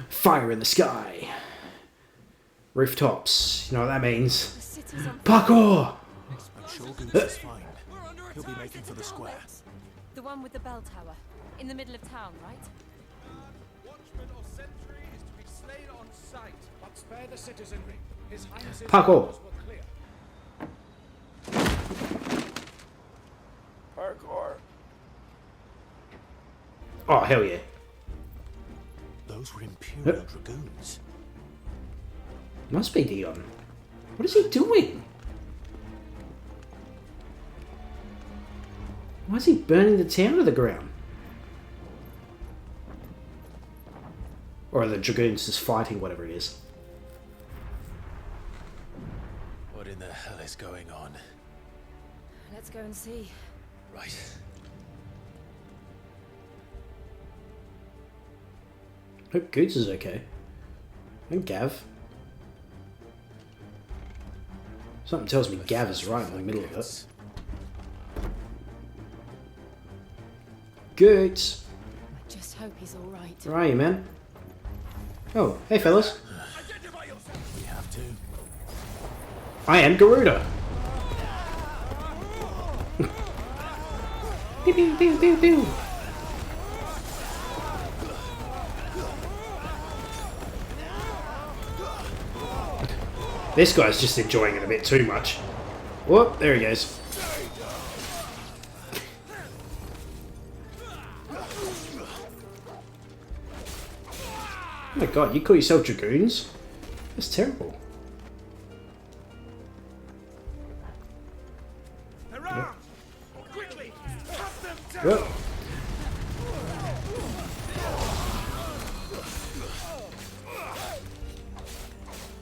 S3: Fire in the sky. Rooftops. You know what that means. Parkour!
S2: I'm sure Goose is fine. He'll be making for the square.
S6: The one with the bell tower. In the middle of town, right?
S15: Watchman or sentry is to be slain on sight, but spare the citizenry. His Highness's
S3: Parkour.
S15: orders were clear.
S10: Parkour.
S3: Oh, hell yeah.
S2: Those were Imperial Dragoons.
S3: Must be Dion. What is he doing? Why is he burning the town to the ground? Or are the Dragoons just fighting whatever it is?
S2: What in the hell is going on?
S6: Let's go and see.
S2: Right.
S3: Hope Goots is okay. And Gav. Something tells me Gav is right in the middle of it. Goots!
S6: I just hope he's alright.
S3: Where are you, man? Oh, hey fellas.
S2: We have to.
S3: I am Garuda. Pew pew pew pew pew. This guy's just enjoying it a bit too much. Whoop, there he goes. Oh my god, you call yourself Dragoons? That's terrible.
S15: Hurrah! Quickly! Cut them down!
S3: Yep.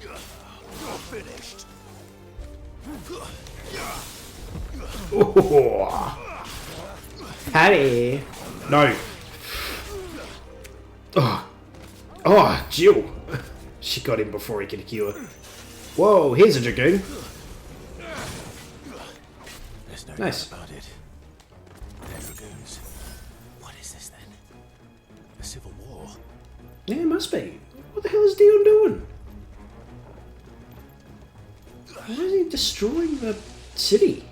S2: You're finished.
S3: Oh. Patty! No. Oh. Oh, Jill. She got him before he could kill her. Whoa, here's a Dragoon.
S2: There's no
S3: Nice.
S2: doubt about it. They're Dragoons. What is this then? A civil war?
S3: Yeah, it must be. What the hell is Dion doing? Why is he destroying the city?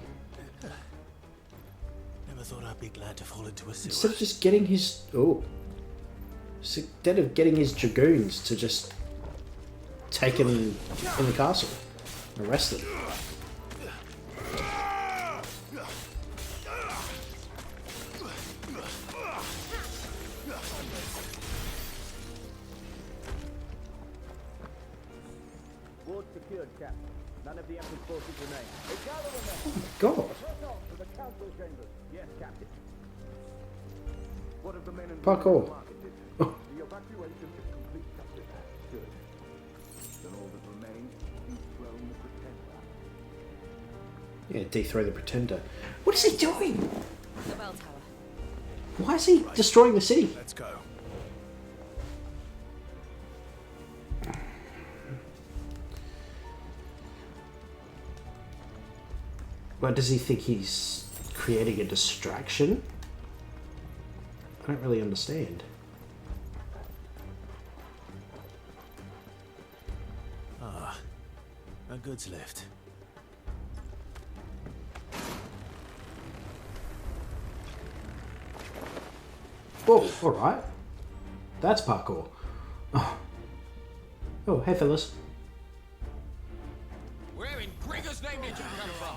S2: Never thought I'd be glad to fall into a sewer.
S3: Instead of just getting his... Oh. Instead of getting his Dragoons to just take him in the castle. Arrest him.
S14: Ward secured, Captain. None of the Emperor's forces remain.
S3: Oh my god.
S14: To the council chambers. Yes, Captain. What of the men and
S3: Parkour.
S14: The evacuation is complete, Captain. Good. Then all that remains is dethrone the Pretender.
S3: Yeah, dethrone the Pretender. What is he doing?
S6: The bell tower.
S3: Why is he destroying the city?
S2: Let's go.
S3: But does he think he's creating a distraction? I don't really understand.
S2: Ah, a goods lift.
S3: Oh, alright. That's parkour. Oh. Oh, hey fellas.
S12: Where in Gregor's name did you come from?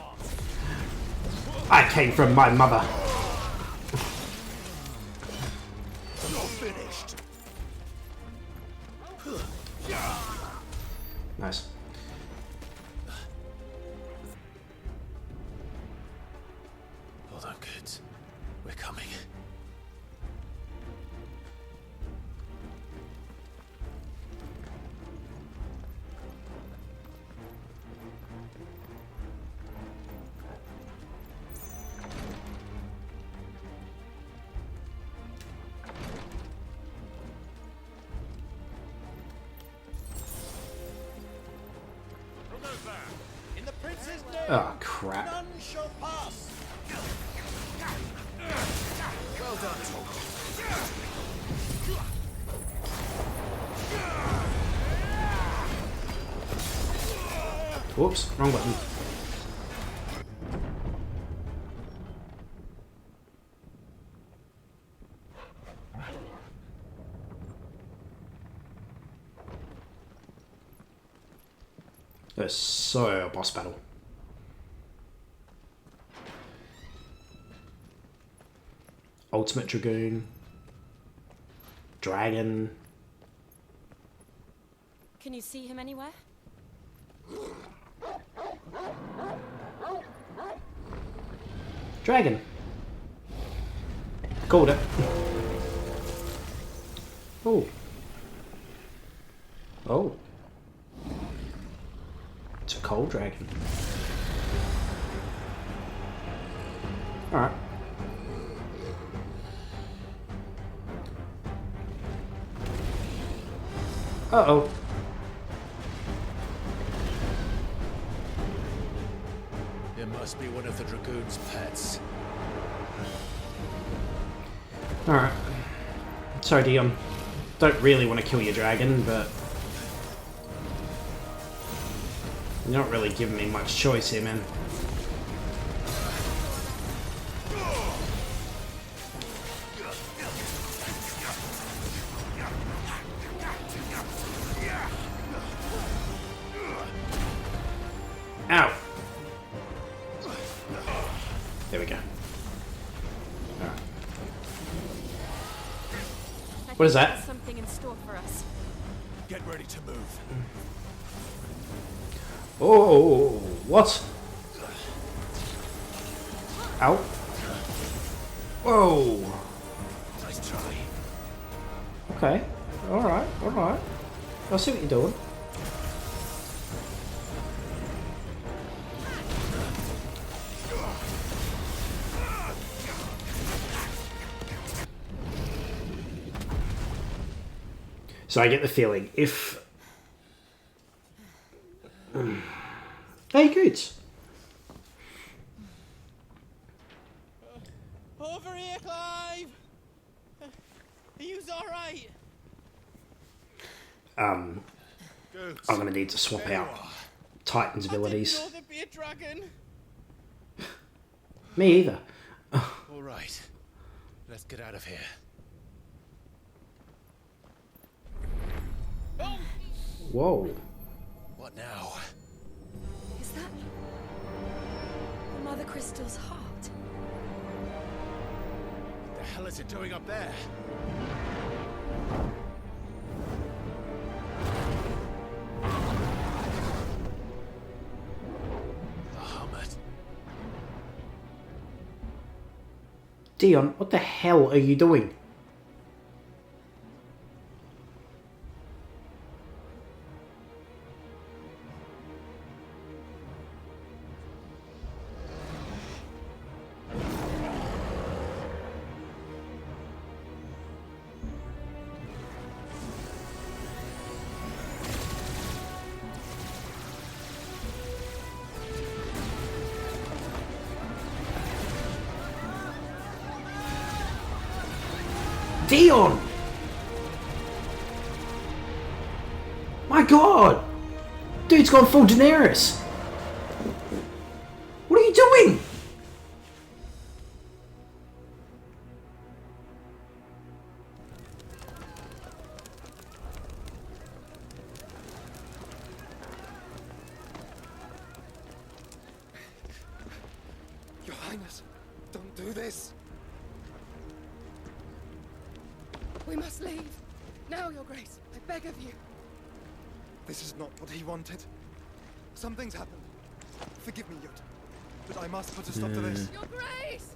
S3: I came from my mother.
S2: You're finished.
S3: Nice.
S2: Hold on, kids. We're coming.
S15: In the prince's name,
S3: Oh, crap.
S15: none shall pass.
S12: Well done, Tom.
S3: Whoops, wrong button. So, boss battle. Ultimate Dragoon. Dragon.
S6: Can you see him anywhere?
S3: Dragon. Called it. Oh. Oh. It's a cold dragon. Alright. Uh-oh.
S15: It must be one of the Dragoon's pets.
S3: Alright. Sorry, Dion. Don't really want to kill your dragon, but you're not really giving me much choice here, man. Ow! There we go. Alright. What is that?
S6: Something in store for us.
S15: Get ready to move.
S3: Oh, what? Ow. Whoa.
S15: Nice try.
S3: Okay. Alright, alright. I see what you're doing. So I get the feeling if... Hey, good.
S10: Over here, Clive! Are you alright?
S3: I'm gonna need to swap out Titan's abilities.
S10: I didn't know there'd be a dragon.
S3: Me either.
S15: All right, let's get out of here.
S3: Whoa.
S15: What now?
S6: Is that the Mother Crystal's heart?
S15: What the hell is it doing up there? The Hummet.
S3: Dion, what the hell are you doing? Dion! My god! Dude's gone full Daenerys! What are you doing?
S19: Your Highness, don't do this.
S4: We must leave. Now, Your Grace. I beg of you.
S19: This is not what he wanted. Something's happened. Forgive me, Yod, but I must put a stop to this.
S4: Your Grace!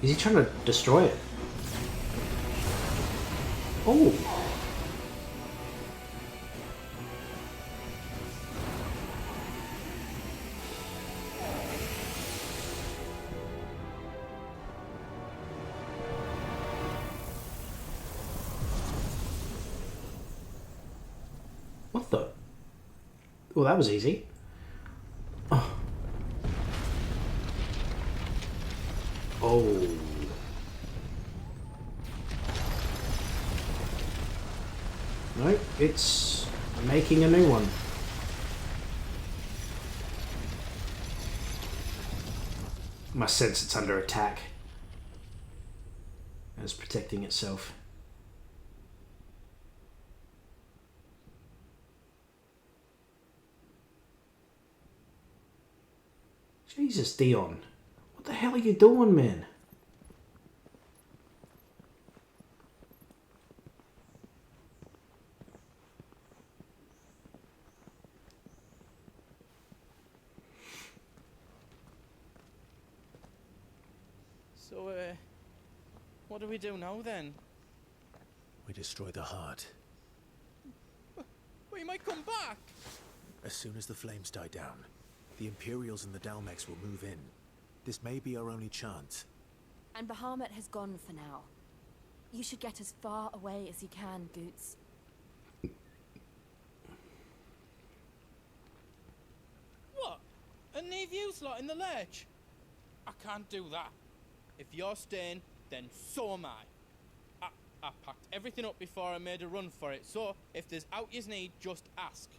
S3: Is he trying to destroy it? Oh. Well, that was easy. Oh. Oh. No, it's making a new one. Must sense it's under attack. And it's protecting itself. Jesus, Dion. What the hell are you doing, man?
S10: So, what do we do now then?
S2: We destroy the heart.
S10: We might come back!
S2: As soon as the flames die down, the Imperials and the Dalmex will move in. This may be our only chance.
S6: And Bahamut has gone for now. You should get as far away as you can, Goots.
S10: What? And leave you lot in the lurch? I can't do that. If you're staying, then so am I. I packed everything up before I made a run for it, so if there's out you need, just ask.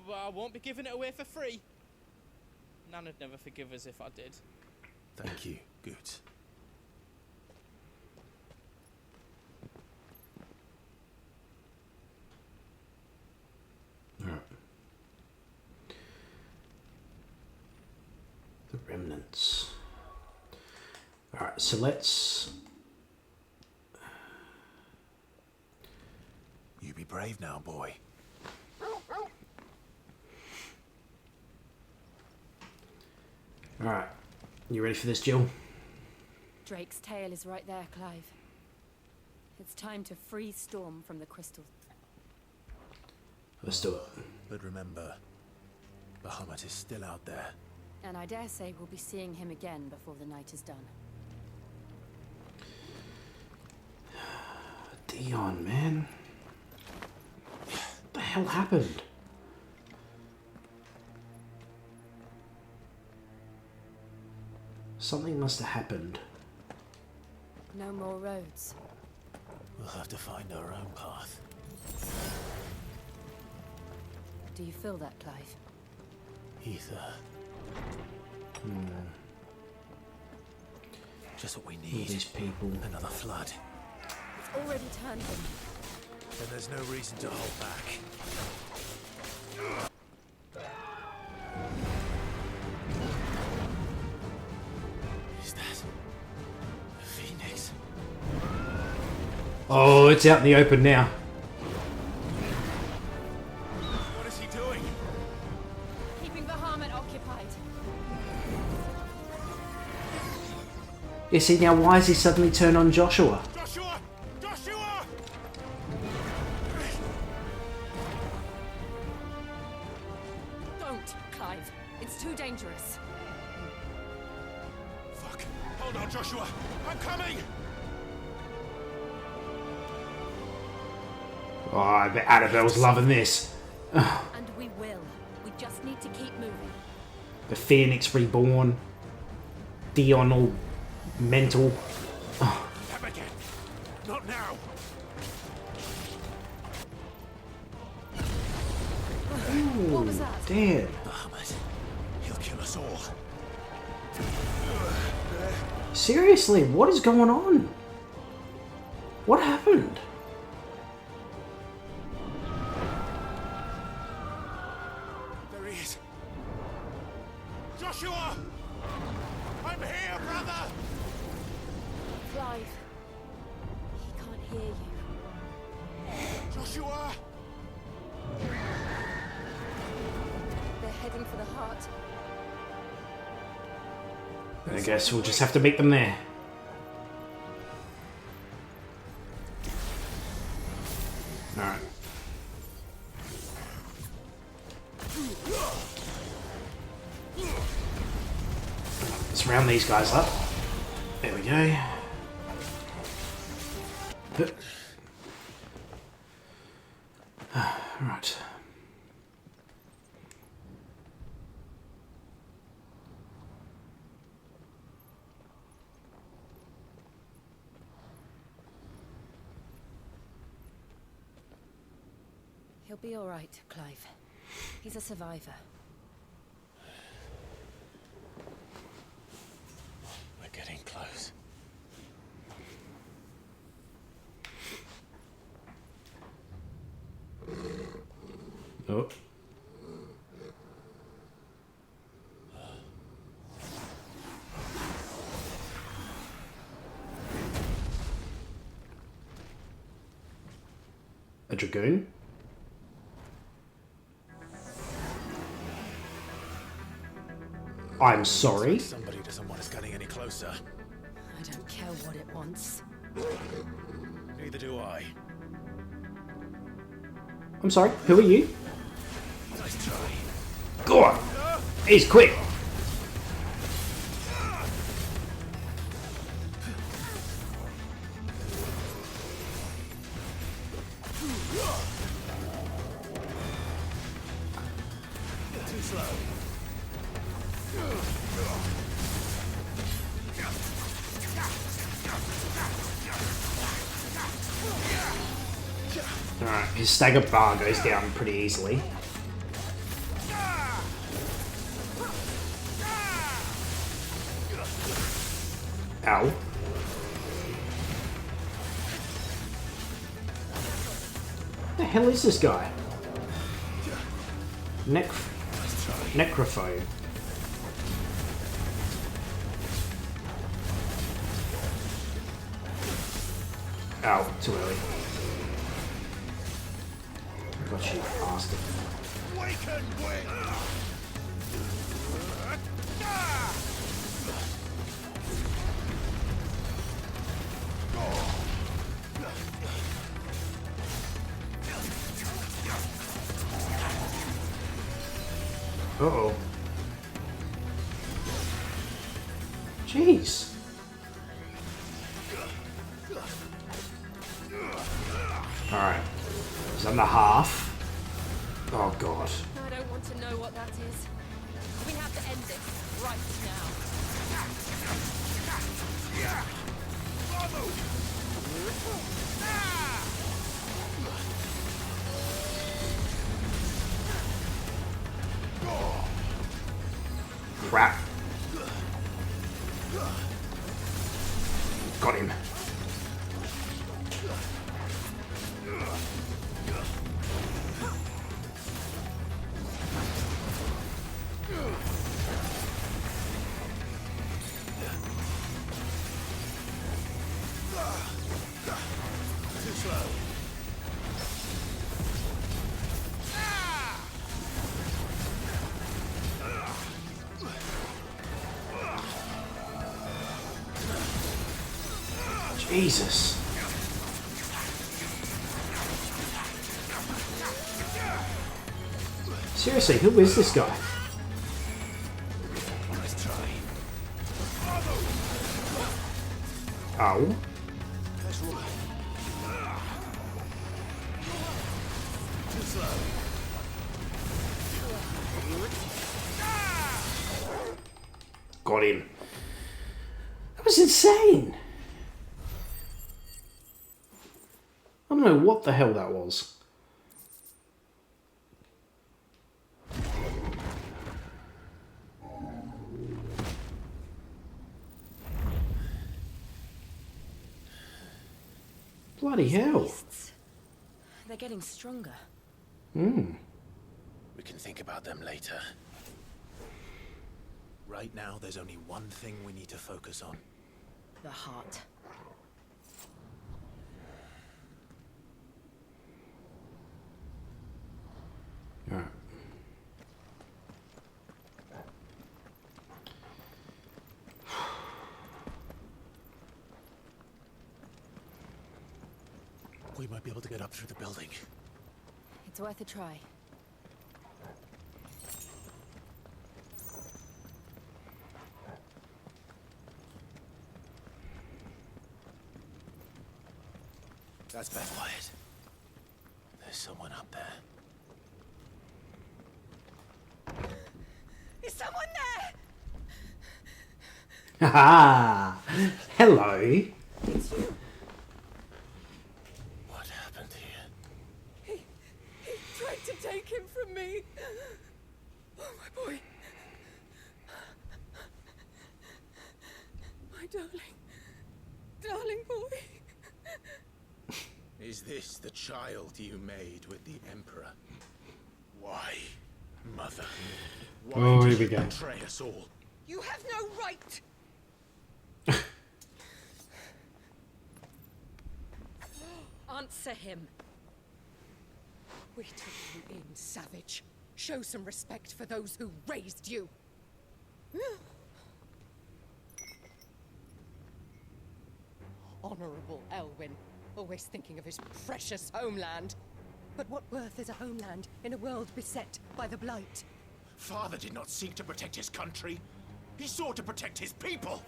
S10: But I won't be giving it away for free. Nana'd never forgive us if I did.
S2: Thank you, Goots.
S3: Alright. The remnants. Alright, so let's...
S2: You be brave now, boy.
S3: Alright, you ready for this, Jill?
S6: Drake's tail is right there, Clive. It's time to free Storm from the crystal.
S3: Let's do it.
S2: But remember, Bahamut is still out there.
S6: And I dare say we'll be seeing him again before the night is done.
S3: Dion, man. What the hell happened? Something must have happened.
S6: No more roads.
S2: We'll have to find our own path.
S6: Do you feel that, Clive?
S2: Ether. Just what we need.
S3: All these people.
S2: Another flood.
S6: It's already turned them.
S2: Then there's no reason to hold back. Is that a phoenix?
S3: Oh, it's out in the open now.
S2: What is he doing?
S6: Keeping Bahamut occupied.
S3: You see, now why has he suddenly turned on Joshua?
S2: Joshua! Joshua!
S6: Don't, Clive. It's too dangerous.
S2: Fuck. Hold on, Joshua. I'm coming!
S3: Oh, I bet Annabelle's loving this.
S6: And we will. We just need to keep moving.
S3: The Phoenix reborn. Dion all mental. Oh.
S2: Never again. Not now.
S6: What was that?
S3: Damn.
S2: Bahamut. He'll kill us all.
S3: Seriously, what is going on? What happened?
S2: There he is. Joshua! I'm here, brother!
S6: Clive. He can't hear you.
S2: Joshua!
S6: They're heading for the heart.
S3: I guess we'll just have to meet them there. Alright. Let's round these guys up. There we go. Right.
S6: He'll be all right, Clive. He's a survivor.
S2: We're getting close.
S3: Oh. A dragoon? I'm sorry?
S2: Somebody doesn't want us getting any closer.
S6: I don't care what it wants.
S2: Neither do I.
S3: I'm sorry, who are you?
S2: Nice try.
S3: Go on! He's quick!
S2: Too slow.
S3: Alright, his stagger bar goes down pretty easily. Ow. What the hell is this guy? Necrophone. Ow, too early. Got you, bastard. Uh-oh. Jeez. Alright. He's on the half. Oh god.
S6: I don't want to know what that is. We have to end this right now.
S3: Crap. Got him. Jesus. Seriously, who is this guy? Oh. Got him. That was insane. I don't know what the hell that was. Bloody hell.
S6: They're getting stronger.
S3: Hmm.
S2: We can think about them later. Right now, there's only one thing we need to focus on.
S6: The heart.
S3: Alright.
S2: We might be able to get up through the building.
S6: It's worth a try.
S2: That's better. Quiet. There's someone up there.
S11: Is someone there?
S3: Haha! Hello.
S11: It's you.
S2: What happened here?
S11: He tried
S4: me! Oh, my boy. My darling. Darling boy.
S2: Is this the child you made with the Emperor? Why, Mother? Why
S3: Oh,
S2: did
S3: here we
S2: you
S3: go.
S2: betray us all?
S4: You have no right!
S7: Answer him.
S4: We took you in, savage. Show some respect for those who raised you. Honorable Elwyn, always thinking of his precious homeland. But what worth is a homeland in a world beset by the Blight?
S2: Father did not seek to protect his country. He sought to protect his people.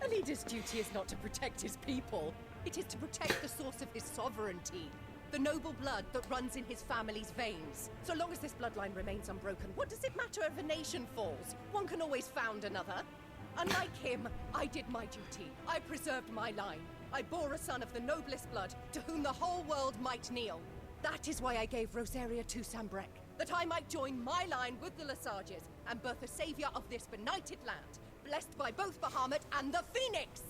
S4: A leader's duty is not to protect his people. It is to protect the source of his sovereignty. The noble blood that runs in his family's veins. So long as this bloodline remains unbroken, what does it matter if a nation falls? One can always found another. Unlike him, I did my duty. I preserved my line. I bore a son of the noblest blood, to whom the whole world might kneel. That is why I gave Rosaria to Sambrek, that I might join my line with the Lesages and birth a savior of this benighted land, blessed by both Bahamut and the Phoenix!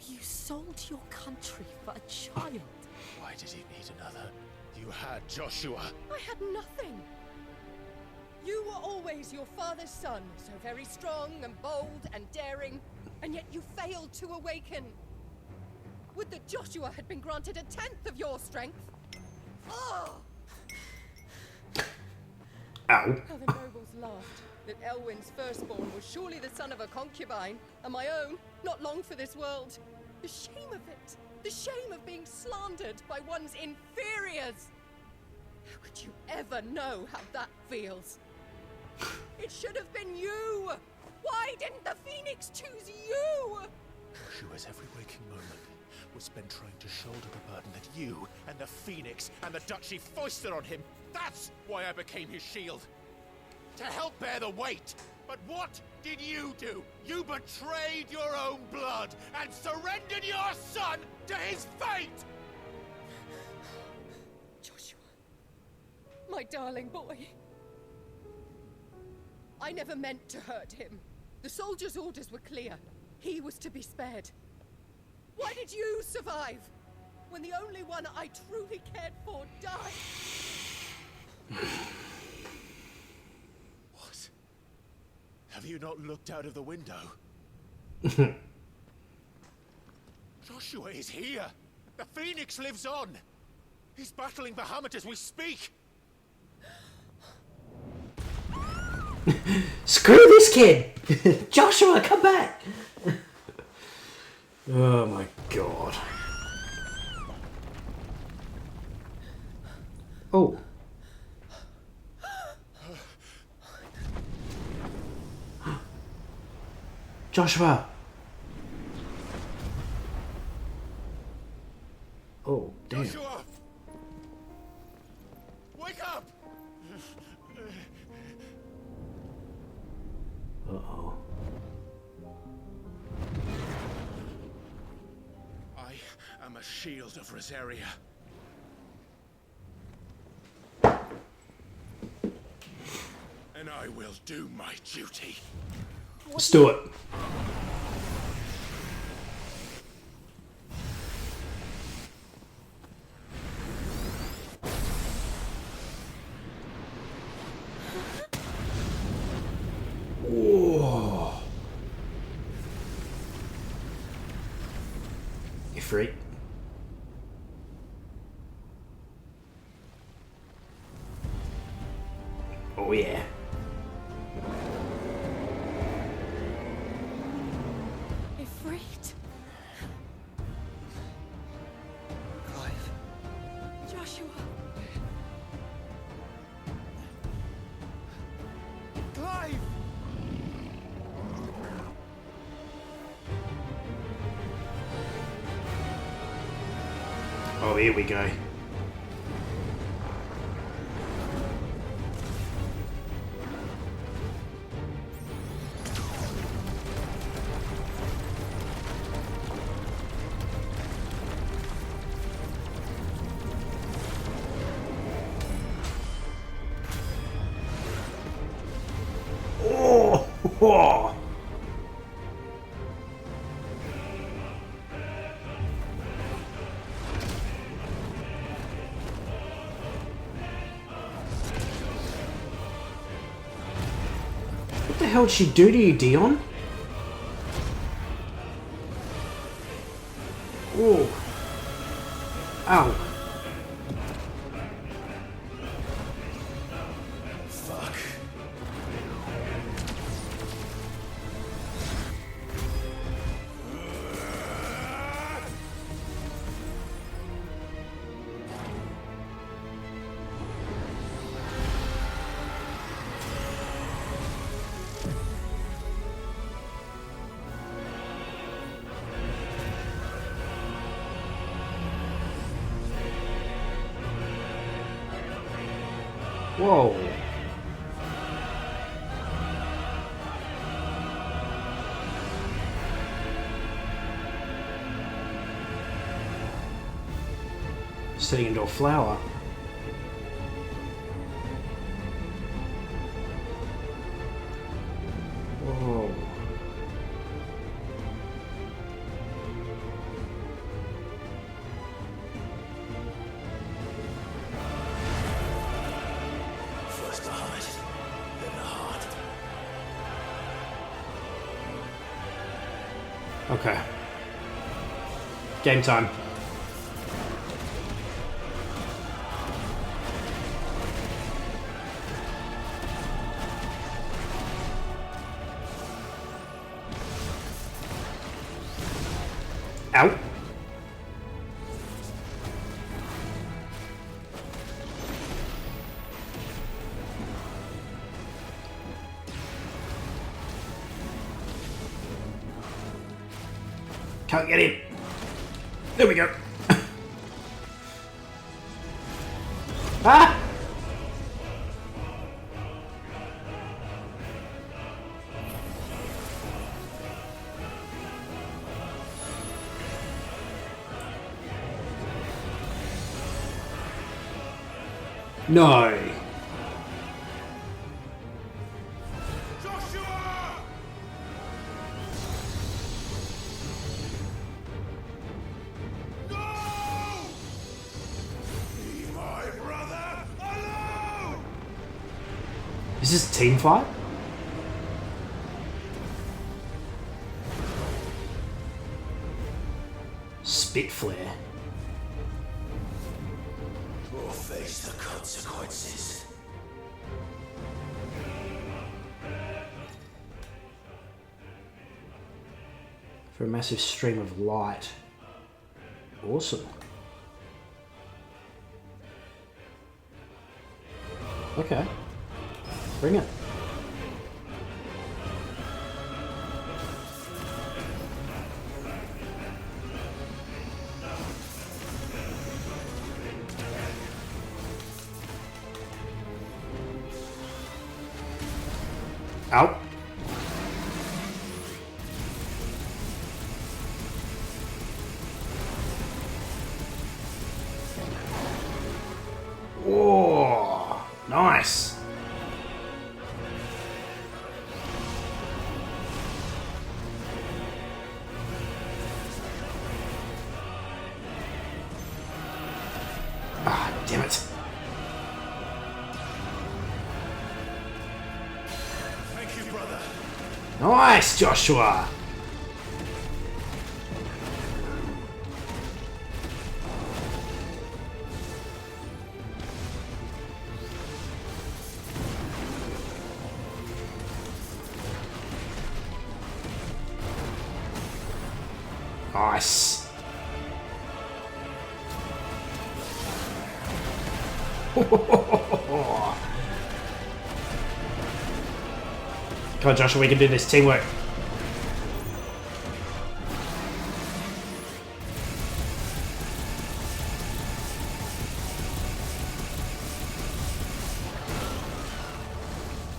S7: You sold your country for a child.
S2: Why did he need another? You had Joshua.
S4: I had nothing. You were always your father's son, so very strong and bold and daring, and yet you failed to awaken. Would that Joshua had been granted 1/10 of your strength? Oh!
S3: Ow.
S4: How the nobles laughed that Elwyn's firstborn was surely the son of a concubine, and my own, not long for this world. The shame of it! The shame of being slandered by one's inferiors! How could you ever know how that feels? It should have been you! Why didn't the Phoenix choose you?
S2: Joshua's every waking moment was spent trying to shoulder the burden that you and the Phoenix and the Duchy foisted on him. That's why I became his shield. To help bear the weight. But what did you do? You betrayed your own blood and surrendered your son to his fate!
S4: Joshua, my darling boy. I never meant to hurt him. The soldiers' orders were clear. He was to be spared. Why did you survive? When the only one I truly cared for died?
S2: What? Have you not looked out of the window? Joshua is here! The Phoenix lives on! He's battling Bahamut as we speak!
S3: Screw this kid! Joshua, come back! Oh my god. Oh. Joshua! Oh, damn.
S2: Joshua! Wake up!
S3: Uh-oh.
S2: I am a shield of Rosaria. And I will do my duty.
S3: Let's do it. Whoa. Ifrit. Oh yeah.
S4: Ifrit.
S19: Clive.
S4: Joshua.
S2: Clive!
S3: Oh, here we go. Oh! What the hell did she do to you, Dion? Oh. Ow.
S2: Fuck.
S3: Whoa. Sitting into a flower. Whoa.
S2: First the heart, then the heart.
S3: Okay. Game time. Ow. Can't get in. There we go. Ah! No. Is this a team fight? Spit flare.
S2: We'll face the consequences.
S3: For a massive stream of light. Awesome. Okay. Bring it. Out. Whoa, nice. Ah, damn it.
S2: Thank you, brother.
S3: Nice, Joshua. Nice. Come on, Joshua, we can do this. Teamwork.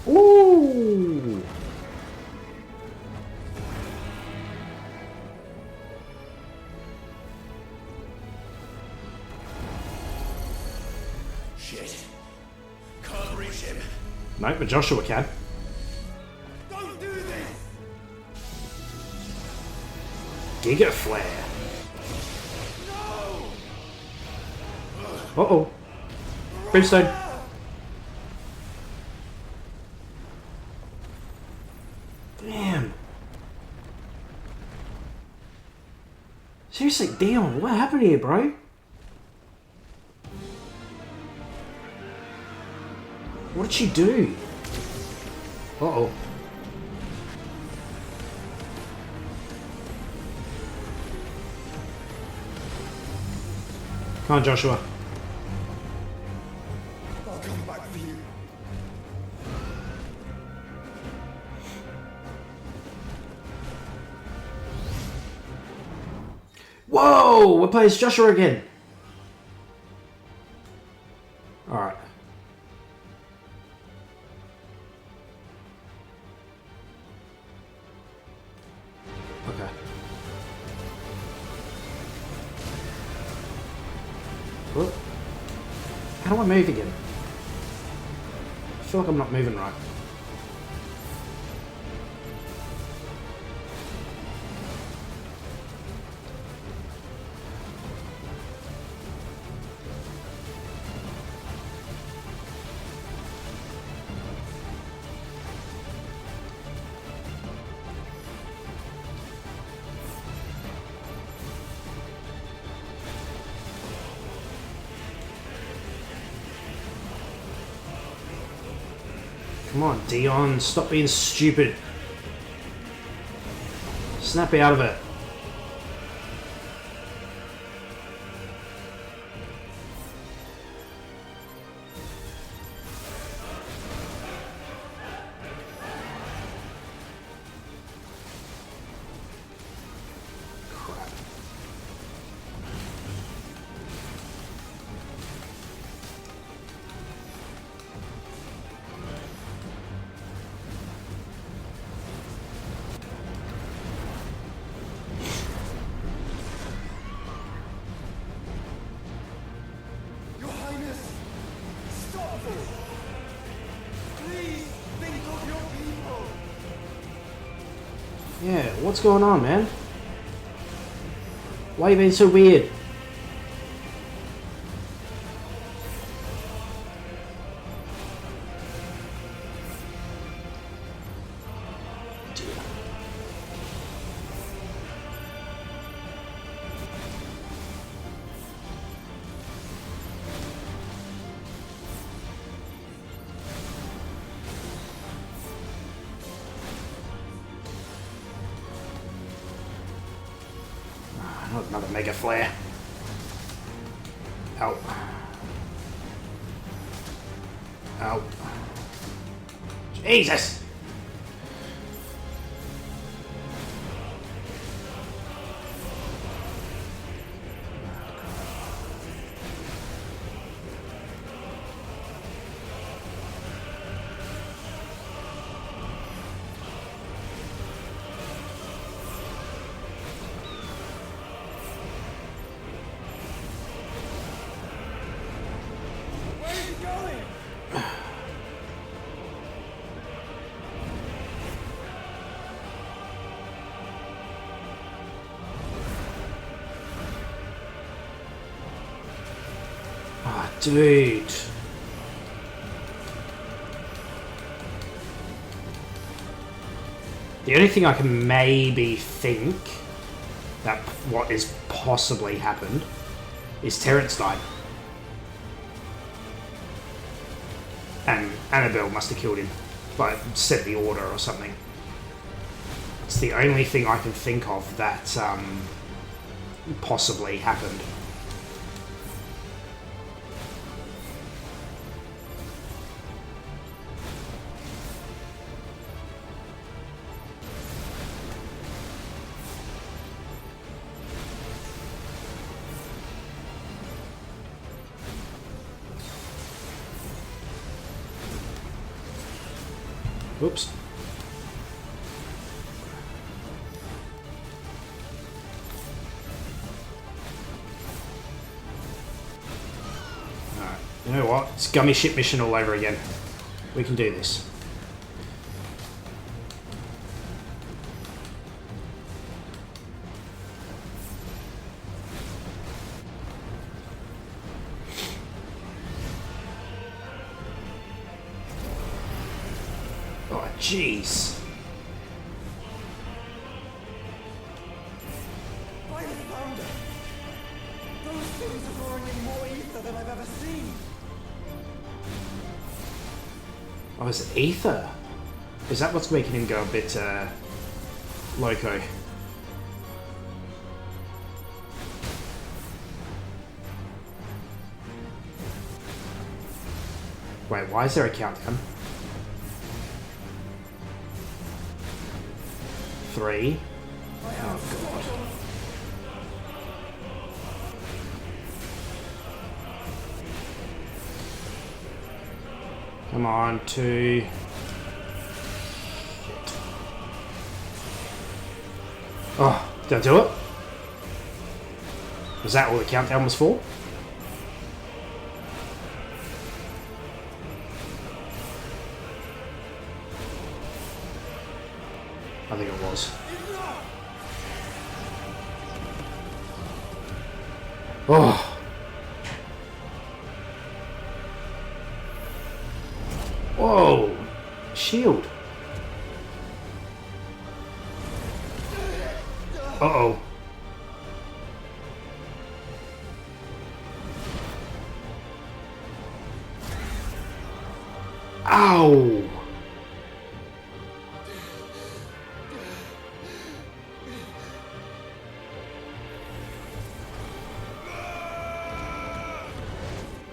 S3: Ooh.
S2: Shit. Can't reach him.
S3: No, but Joshua can.
S2: Don't do this!
S3: Giga Flare. Uh-oh. Brimstone. Damn. Seriously, Dion, what happened here, bro? What did she do? Uh-oh. Come on, Joshua.
S23: I'll come back for you.
S3: Whoa! We're playing as Joshua again. Alright. Okay. What? How do I move again? I feel like I'm not moving right. Come on, Dion, stop being stupid. Snap out of it. Yeah, what's going on, man? Why are you being so weird? Another mega flare. Out. Out. Jesus! Dude. The only thing I can maybe think that what is possibly happened is Terrence died. And Annabelle must have killed him. Like, set the order or something. It's the only thing I can think of that possibly happened. Oops. Alright, you know what? It's Gummy Ship mission all over again. We can do this. Jeez.
S23: By the founder! Those things are pouring in more ether than I've ever seen!
S3: Oh, is it ether? Is that what's making him go a bit, loco? Wait, why is there a countdown? 3. Oh, God. Come on, 2. Oh, did I do it? Was that all the countdown was for? I think it was. Oh. Whoa. Shield. Uh-oh. Ow.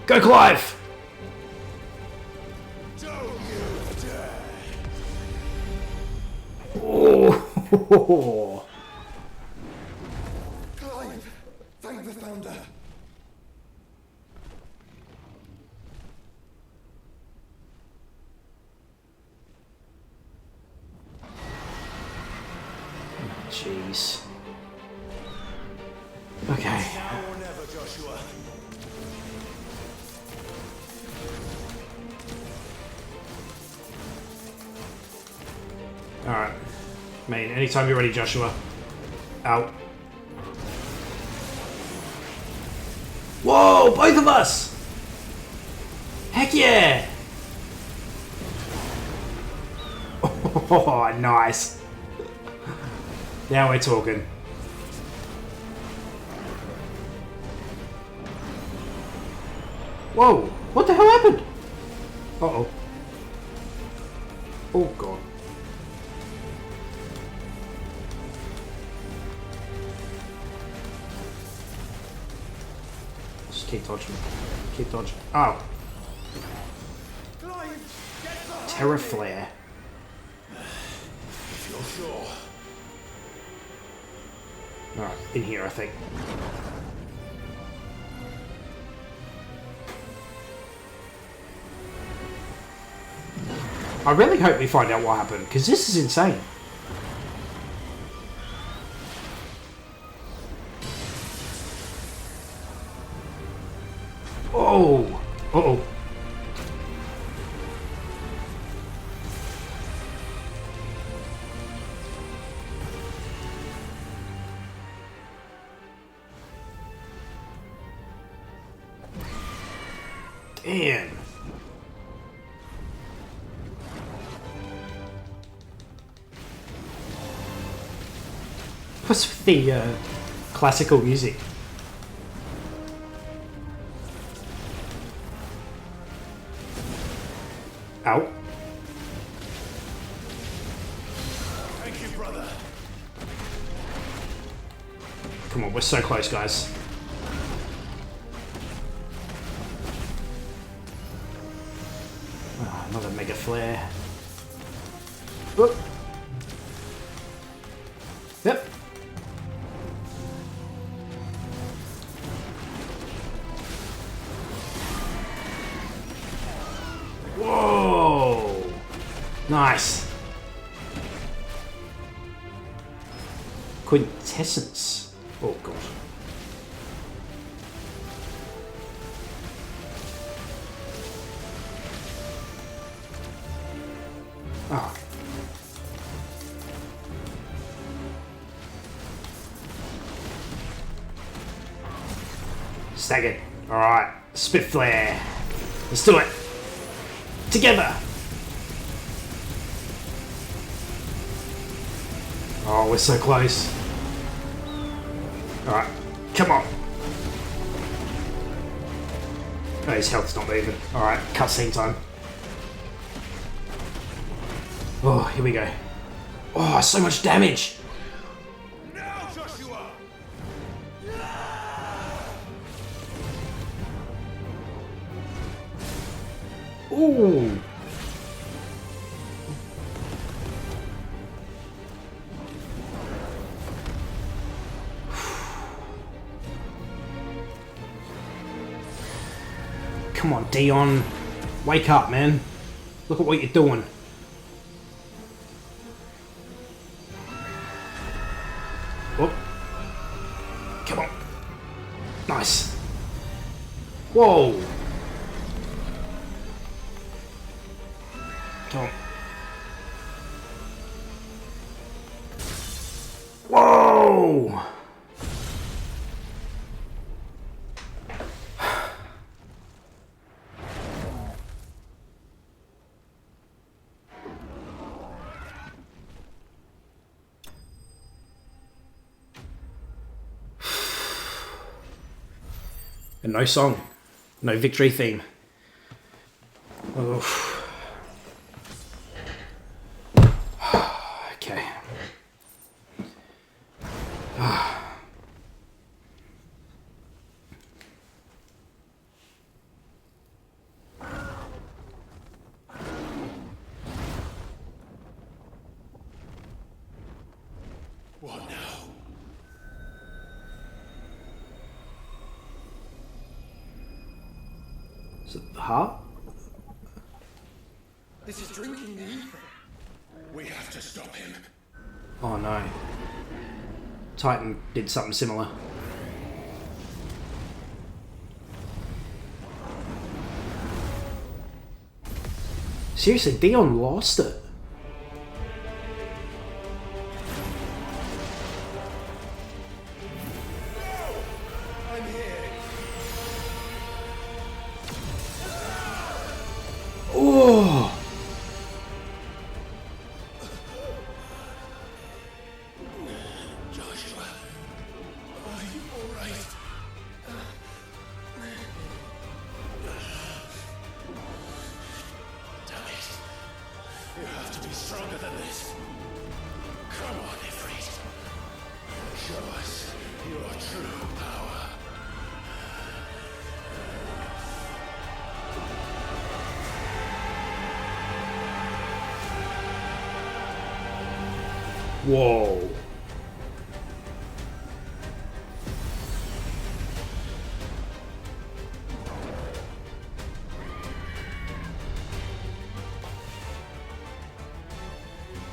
S3: Go, Clive! Oh.
S23: Clive! Thank the founder!
S3: Jeez. Okay.
S23: Now or never, Joshua.
S3: Alright. Main, anytime you're ready, Joshua. Out. Whoa! Both of us! Heck yeah! Oh, nice. Now we're talking. Whoa! What the hell happened? Uh-oh. Oh, God. Just keep dodging. Keep dodging. Oh. Terror flare.
S23: If you're sure.
S3: Alright, in here, I think. I really hope we find out what happened, because this is insane. Oh! Uh-oh. Damn. What's with the classical music? Out.
S23: Thank you, brother.
S3: Come on, we're so close, guys. Oh, another mega flare. Whoop. Yep. Whoa! Nice. Quintessence. Oh god. Ah. Staggered. Alright. Spit flare. Let's do it. Together. Oh, we're so close. Alright, come on. Oh, his health's not moving. Alright, cutscene time. Oh, here we go. Oh, so much damage!
S14: Now, Joshua!
S3: Ooh! Come on, Dion. Wake up, man. Look at what you're doing. Oh. Come on. Nice. Whoa. Come on. Whoa. And no song. No victory theme. Oof. Okay.
S14: What now?
S3: Is it the heart?
S14: This is drinking the ether. We have to stop him.
S3: Oh no. Titan did something similar. Seriously, Dion lost it.
S14: I'm here.
S3: Oh!
S14: Joshua, are you all right? Damn it. You have to be stronger than this. Come on, Ifrit. Show us your true power.
S3: Whoa.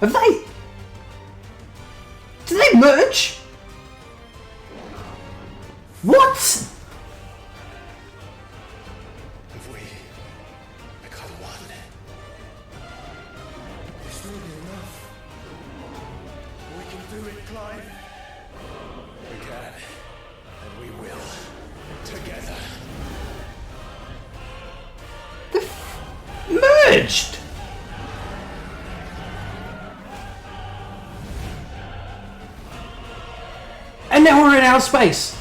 S3: Have they? Did they merge? What?
S14: If we become one, this will be enough. We can do it, Clive. We can, and we will, together.
S3: Merged! And now we're in outer space.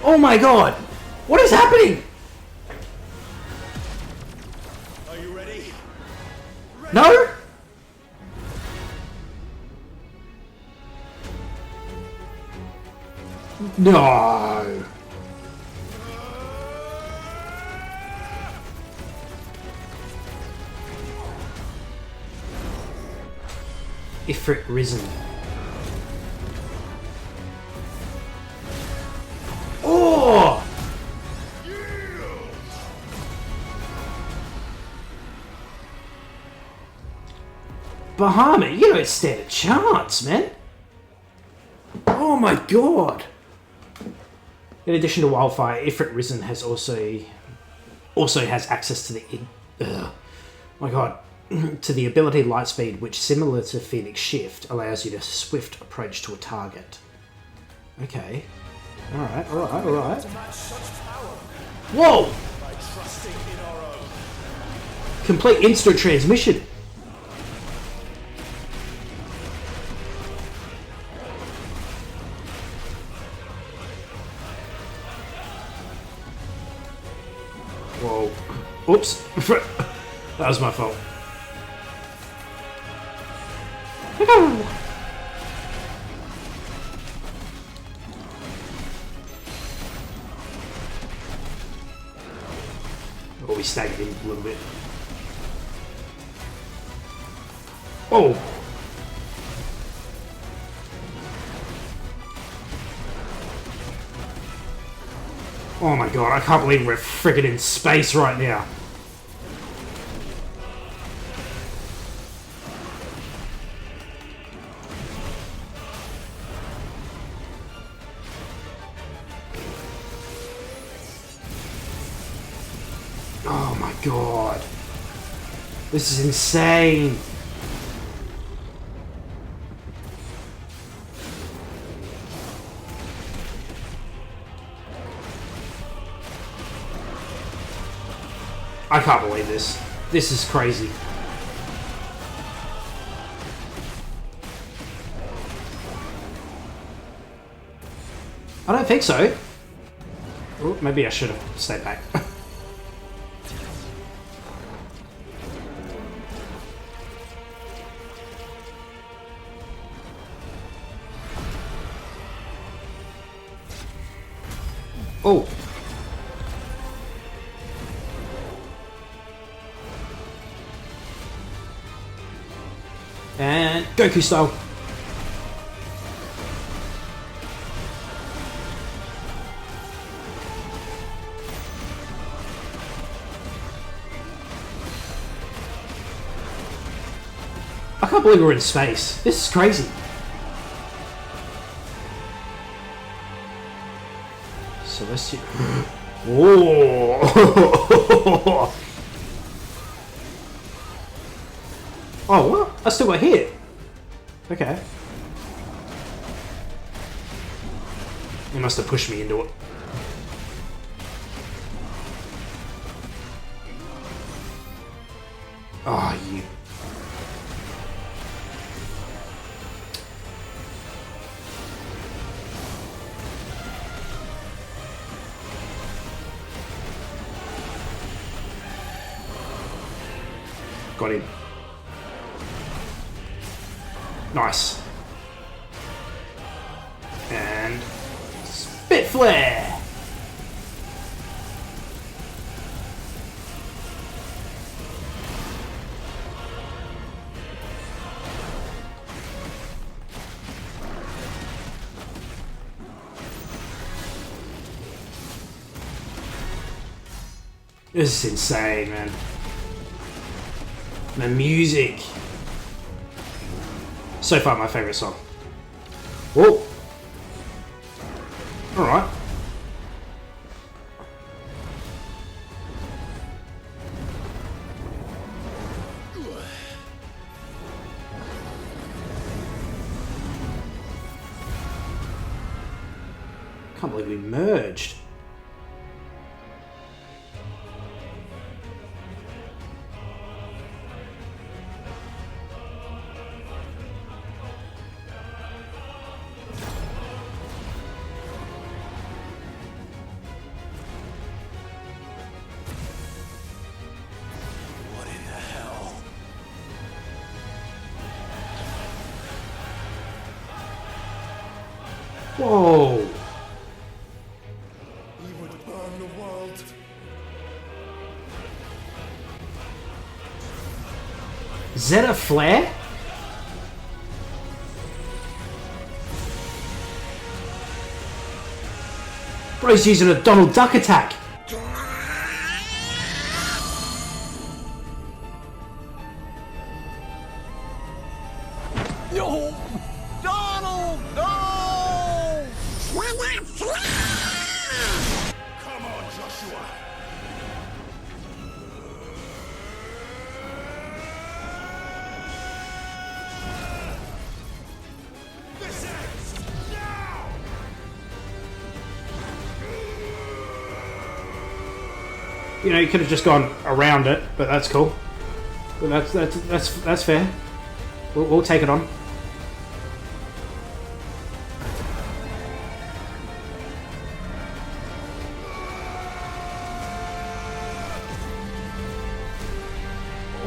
S3: Oh my god. What is happening?
S14: Are you ready?
S3: No? No. Ifrit risen. Oh! Bahamut, you don't stand a chance, man. Oh my god. In addition to Wildfire, Ifrit Risen has also has access to the my god, to the ability Lightspeed, which, similar to Phoenix Shift, allows you to swift approach to a target. Okay. Alright, alright, alright. Whoa! Complete instant transmission. Whoa. Oops. That was my fault. Oh, we staggered him a little bit. Oh! Oh my god, I can't believe we're friggin' in space right now. Oh my god. This is insane. I can't believe this. This is crazy. I don't think so. Oh, maybe I should have stayed back. Oh. And Goku style. I can't believe we're in space. This is crazy. Celestial. Whoa! Oh, what? I still got hit. Okay. He must have pushed me into it. Oh, you. Got him. Nice. And spit flare. This is insane, man. The music. So far, my favourite song. Whoa! Alright. Can't believe we merged. Whoa!
S14: He would burn the world.
S3: Is that a flare? Bro's using a Donald Duck attack.
S14: No! Donald! No! Come on, Joshua! This ends now!
S3: You know, you could have just gone around it, but that's cool. But that's fair. We'll take it on.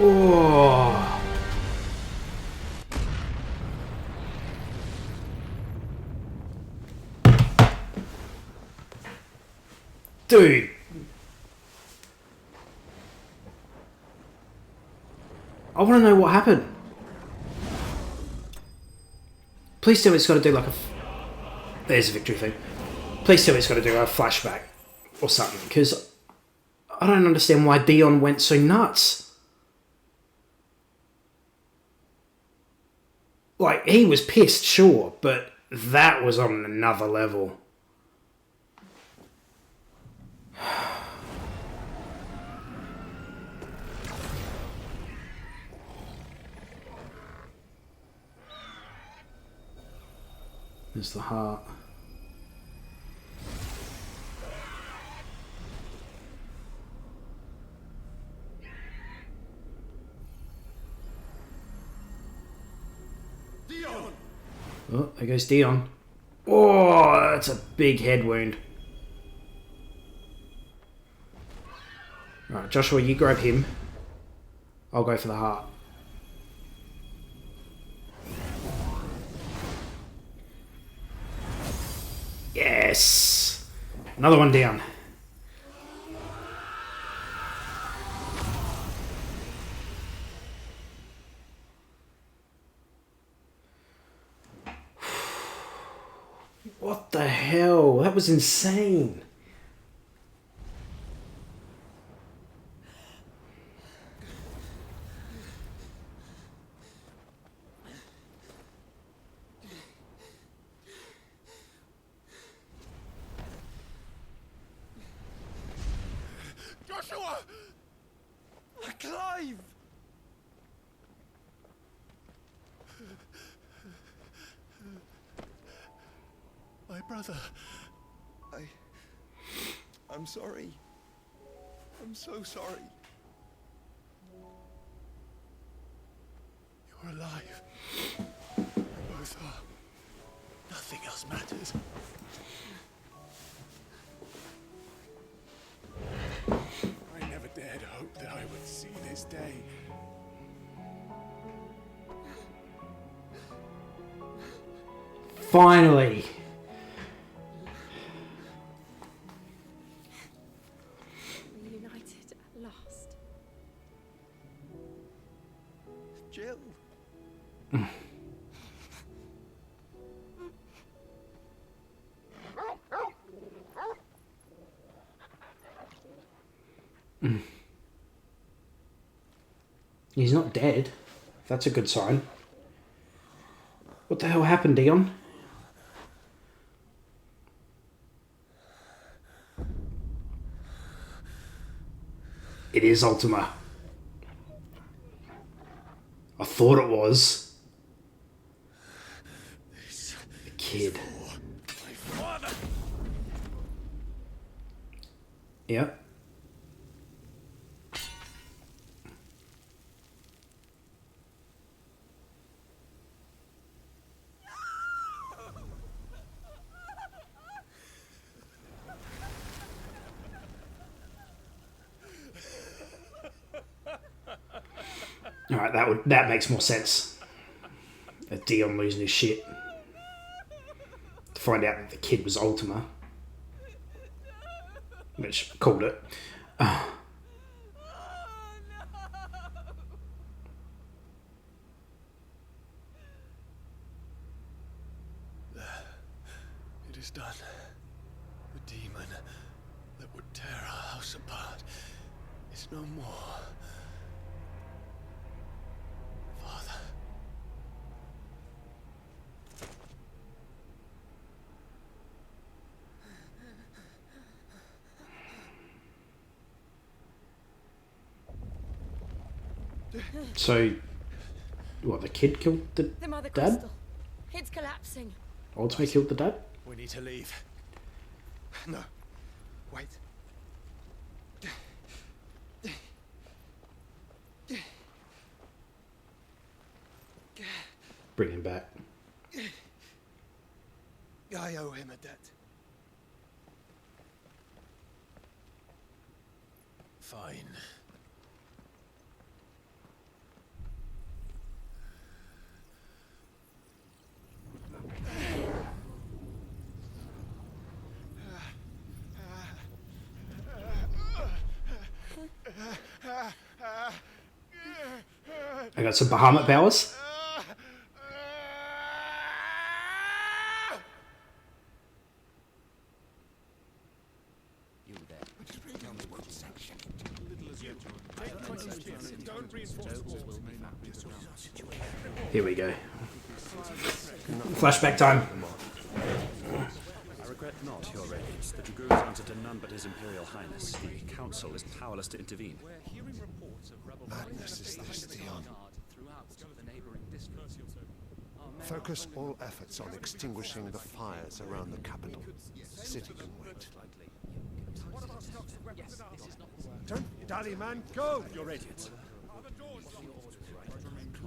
S3: Oh. Dude. I want to know what happened. Please tell me it's got to do like a... There's a victory thing. Please tell me it's got to do a flashback or something, because I don't understand why Dion went so nuts. Like, he was pissed, sure, but that was on another level. There's the heart.
S14: Dion!
S3: Oh, there goes Dion. Oh, that's a big head wound. Right, Joshua, you grab him. I'll go for the heart. Yes! Another one down. What the hell? That was insane.
S14: Joshua! Clive! My brother.
S19: I'm sorry. I'm so sorry.
S14: You're alive. We both are. Nothing else matters. I never dared hope that I would see this day.
S3: Finally.
S6: Reunited at last.
S19: Jill.
S3: He's not dead. That's a good sign. What the hell happened, Dion? It is Ultima. I thought it was. The kid. Yep. Alright, that makes more sense. A Dion losing his shit. To find out that the kid was Ultima. Which called it.
S14: It is done. The demon that would tear our house apart is no more. Father.
S3: So, what, the kid killed the
S6: mother
S3: dad?
S6: crystal. It's collapsing.
S3: Ultima killed the dad?
S14: We need to leave. No. Wait.
S3: Bring him back.
S14: I owe him a debt. Fine.
S3: I got some Bahamut powers.
S14: You there. Tell me what section.
S3: Here we go. Flashback time.
S17: I regret not, Your Radiance. The Dragoons answer to none but His Imperial Highness. The Council is powerless to intervene.
S14: Madness is this, Dion. Focus all efforts on extinguishing the fires around the capital. The city can wait. Don't dally, man. Go!
S17: Your Radiance.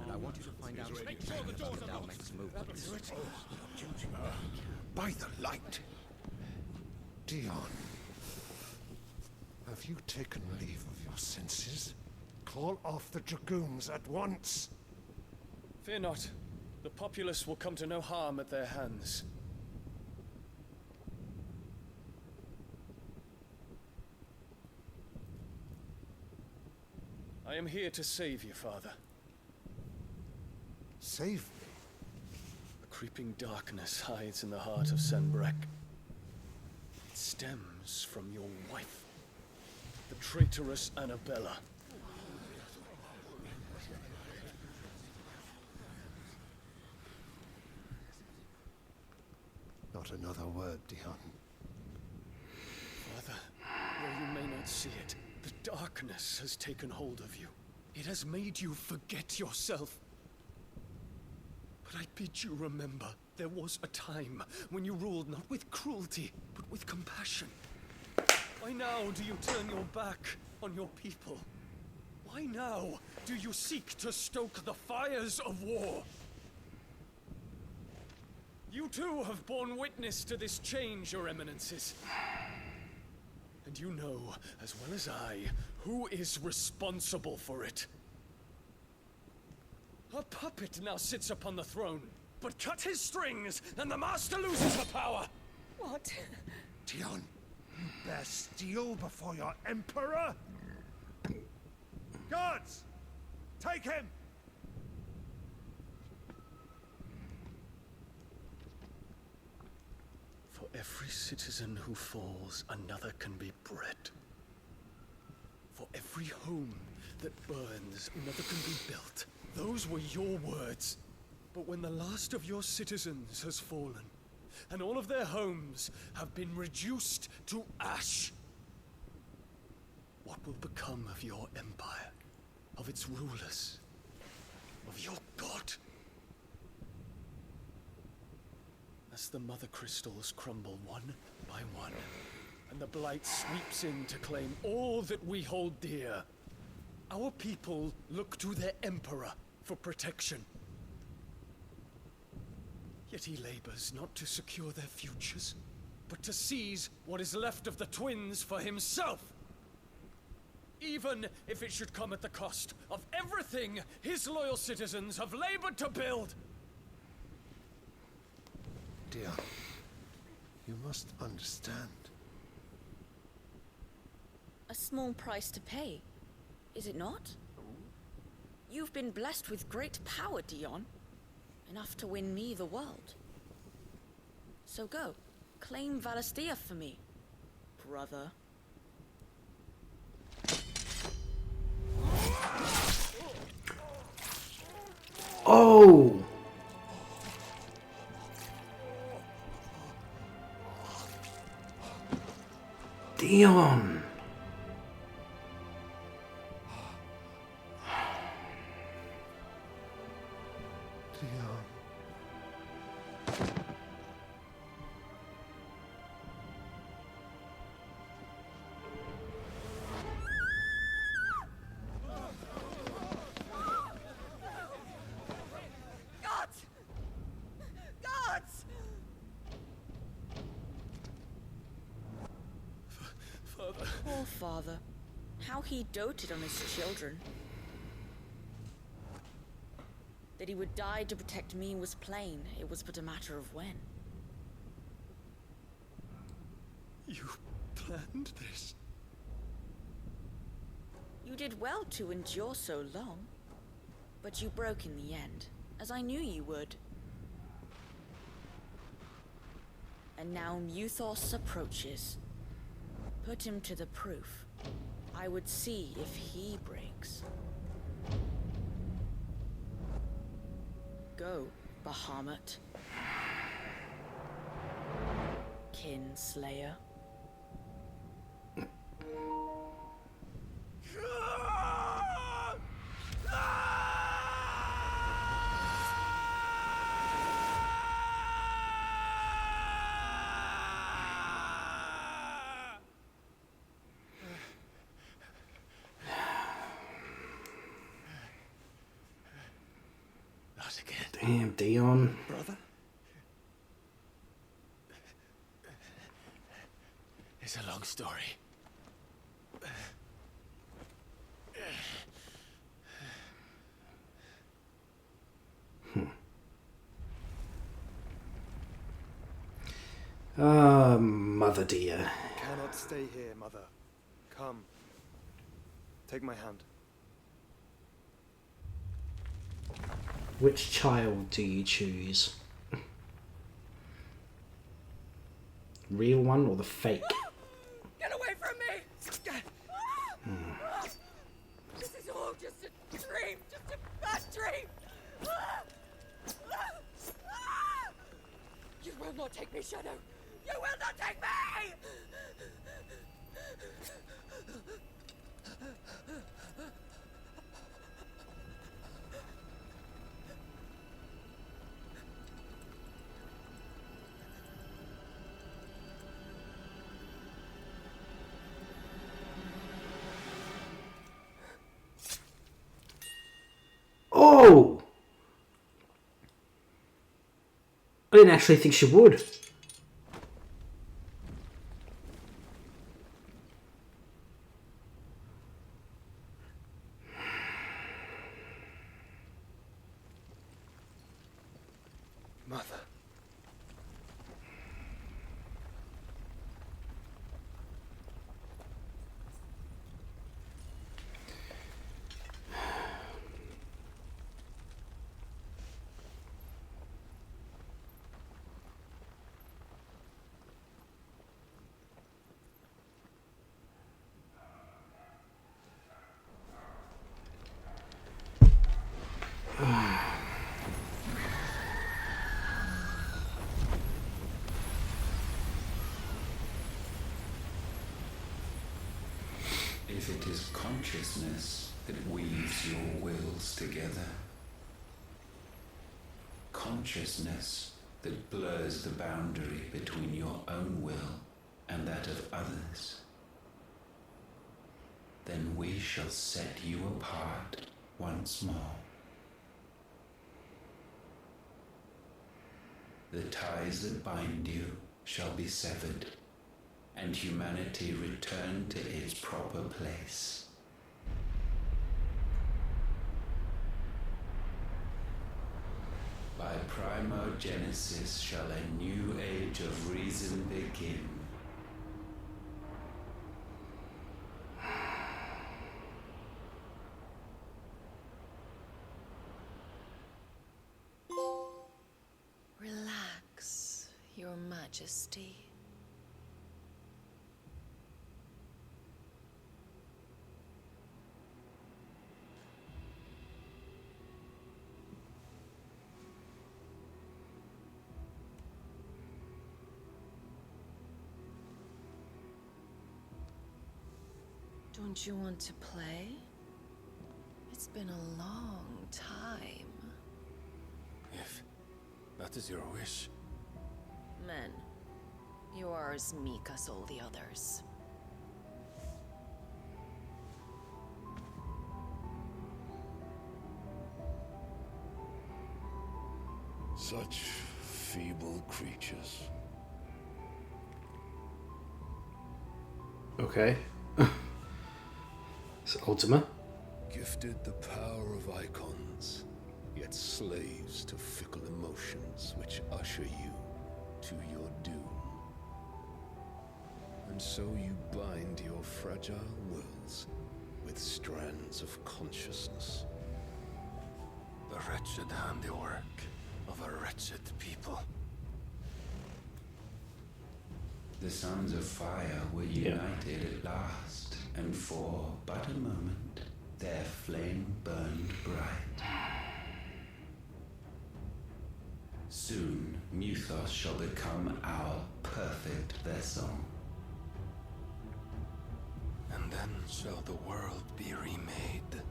S17: And I want you to find out the Dalmec's movements.
S14: By the light. Dion. Have you taken leave of your senses? Call off the Dragoons at once.
S20: Fear not. The populace will come to no harm at their hands. I am here to save you, Father.
S14: Save me?
S20: A creeping darkness hides in the heart of Senbrek. It stems from your wife, the traitorous Annabella.
S14: Not another word, Dion.
S20: Father, though you may not see it, the darkness has taken hold of you. It has made you forget yourself. But I bid you remember, there was a time when you ruled not with cruelty, but with compassion. Why now do you turn your back on your people? Why now do you seek to stoke the fires of war? You too have borne witness to this change, Your Eminences. And you know, as well as I, who is responsible for it. A puppet now sits upon the throne, but cut his strings, and the master loses the power!
S11: What?
S14: Dion, you bear steel before your Emperor? Guards! Take him!
S20: For every citizen who falls, another can be bred. For every home that burns, another can be built. Those were your words. But when the last of your citizens has fallen, and all of their homes have been reduced to ash, what will become of your empire, of its rulers, of your god? As the mother crystals crumble one by one, and the Blight sweeps in to claim all that we hold dear, our people look to their Emperor for protection. Yet he labors not to secure their futures, but to seize what is left of the twins for himself. Even if it should come at the cost of everything his loyal citizens have labored to build.
S14: Dion, you must understand.
S7: A small price to pay, is it not? You've been blessed with great power, Dion. Enough to win me the world. So go, claim Valisthea for me, brother.
S3: Oh! Dion!
S7: Poor father. How he doted on his children. That he would die to protect me was plain. It was but a matter of when.
S20: You planned this?
S7: You did well to endure so long. But you broke in the end, as I knew you would. And now Muthos approaches. Put him to the proof. I would see if he breaks. Go, Bahamut. Kinslayer.
S3: Damn, Dion.
S14: Brother? It's a long story.
S3: Ah, mother dear.
S19: You cannot stay here, mother. Come. Take my hand.
S3: Which child do you choose? Real one or the fake?
S4: Get away from me! This is all just a dream, just a bad dream! You will not take me, Shadow! You will not take me!
S3: Oh! I didn't actually think she would.
S19: Mother.
S8: If it is consciousness that weaves your wills together, consciousness that blurs the boundary between your own will and that of others, then we shall set you apart once more. The ties that bind you shall be severed, and humanity return to its proper place. By primogenesis shall a new age of reason begin.
S1: Relax, Your Majesty. Don't you want to play? It's been a long time.
S14: If that is your wish.
S1: Men, you are as meek as all the others.
S14: Such feeble creatures.
S3: Okay. So Ultima.
S14: Gifted the power of Eikons, yet slaves to fickle emotions which usher you to your doom. And so you bind your fragile wills with strands of consciousness. The wretched handiwork of a wretched people.
S8: The Sons of Fire were united at last, and for but a moment, their flame burned bright. Soon, Muthos shall become our perfect vessel.
S14: And then shall the world be remade.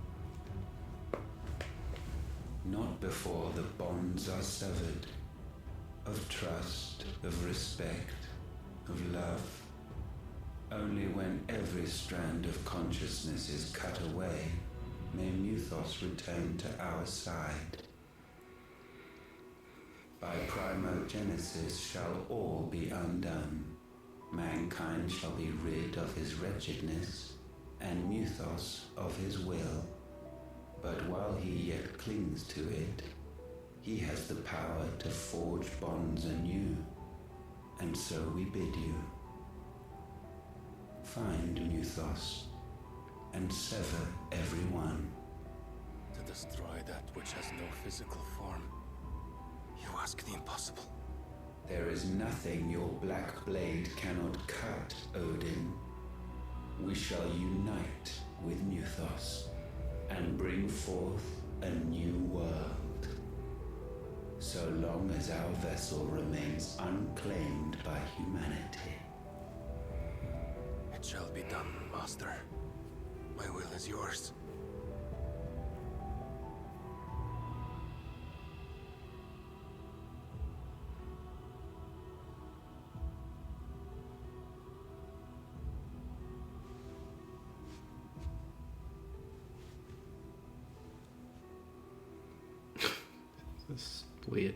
S8: Not before the bonds are severed, of trust, of respect, of love. Only when every strand of consciousness is cut away, may Muthos return to our side. By primogenesis shall all be undone. Mankind shall be rid of his wretchedness, and Muthos of his will. But while he yet clings to it, he has the power to forge bonds anew, and so we bid you. Find Muthos, and sever every one.
S14: To destroy that which has no physical form. You ask the impossible.
S8: There is nothing your black blade cannot cut, Odin. We shall unite with Muthos, and bring forth a new world. So long as our vessel remains unclaimed by humanity.
S14: It shall be done, Master. My will is yours.
S3: That's weird.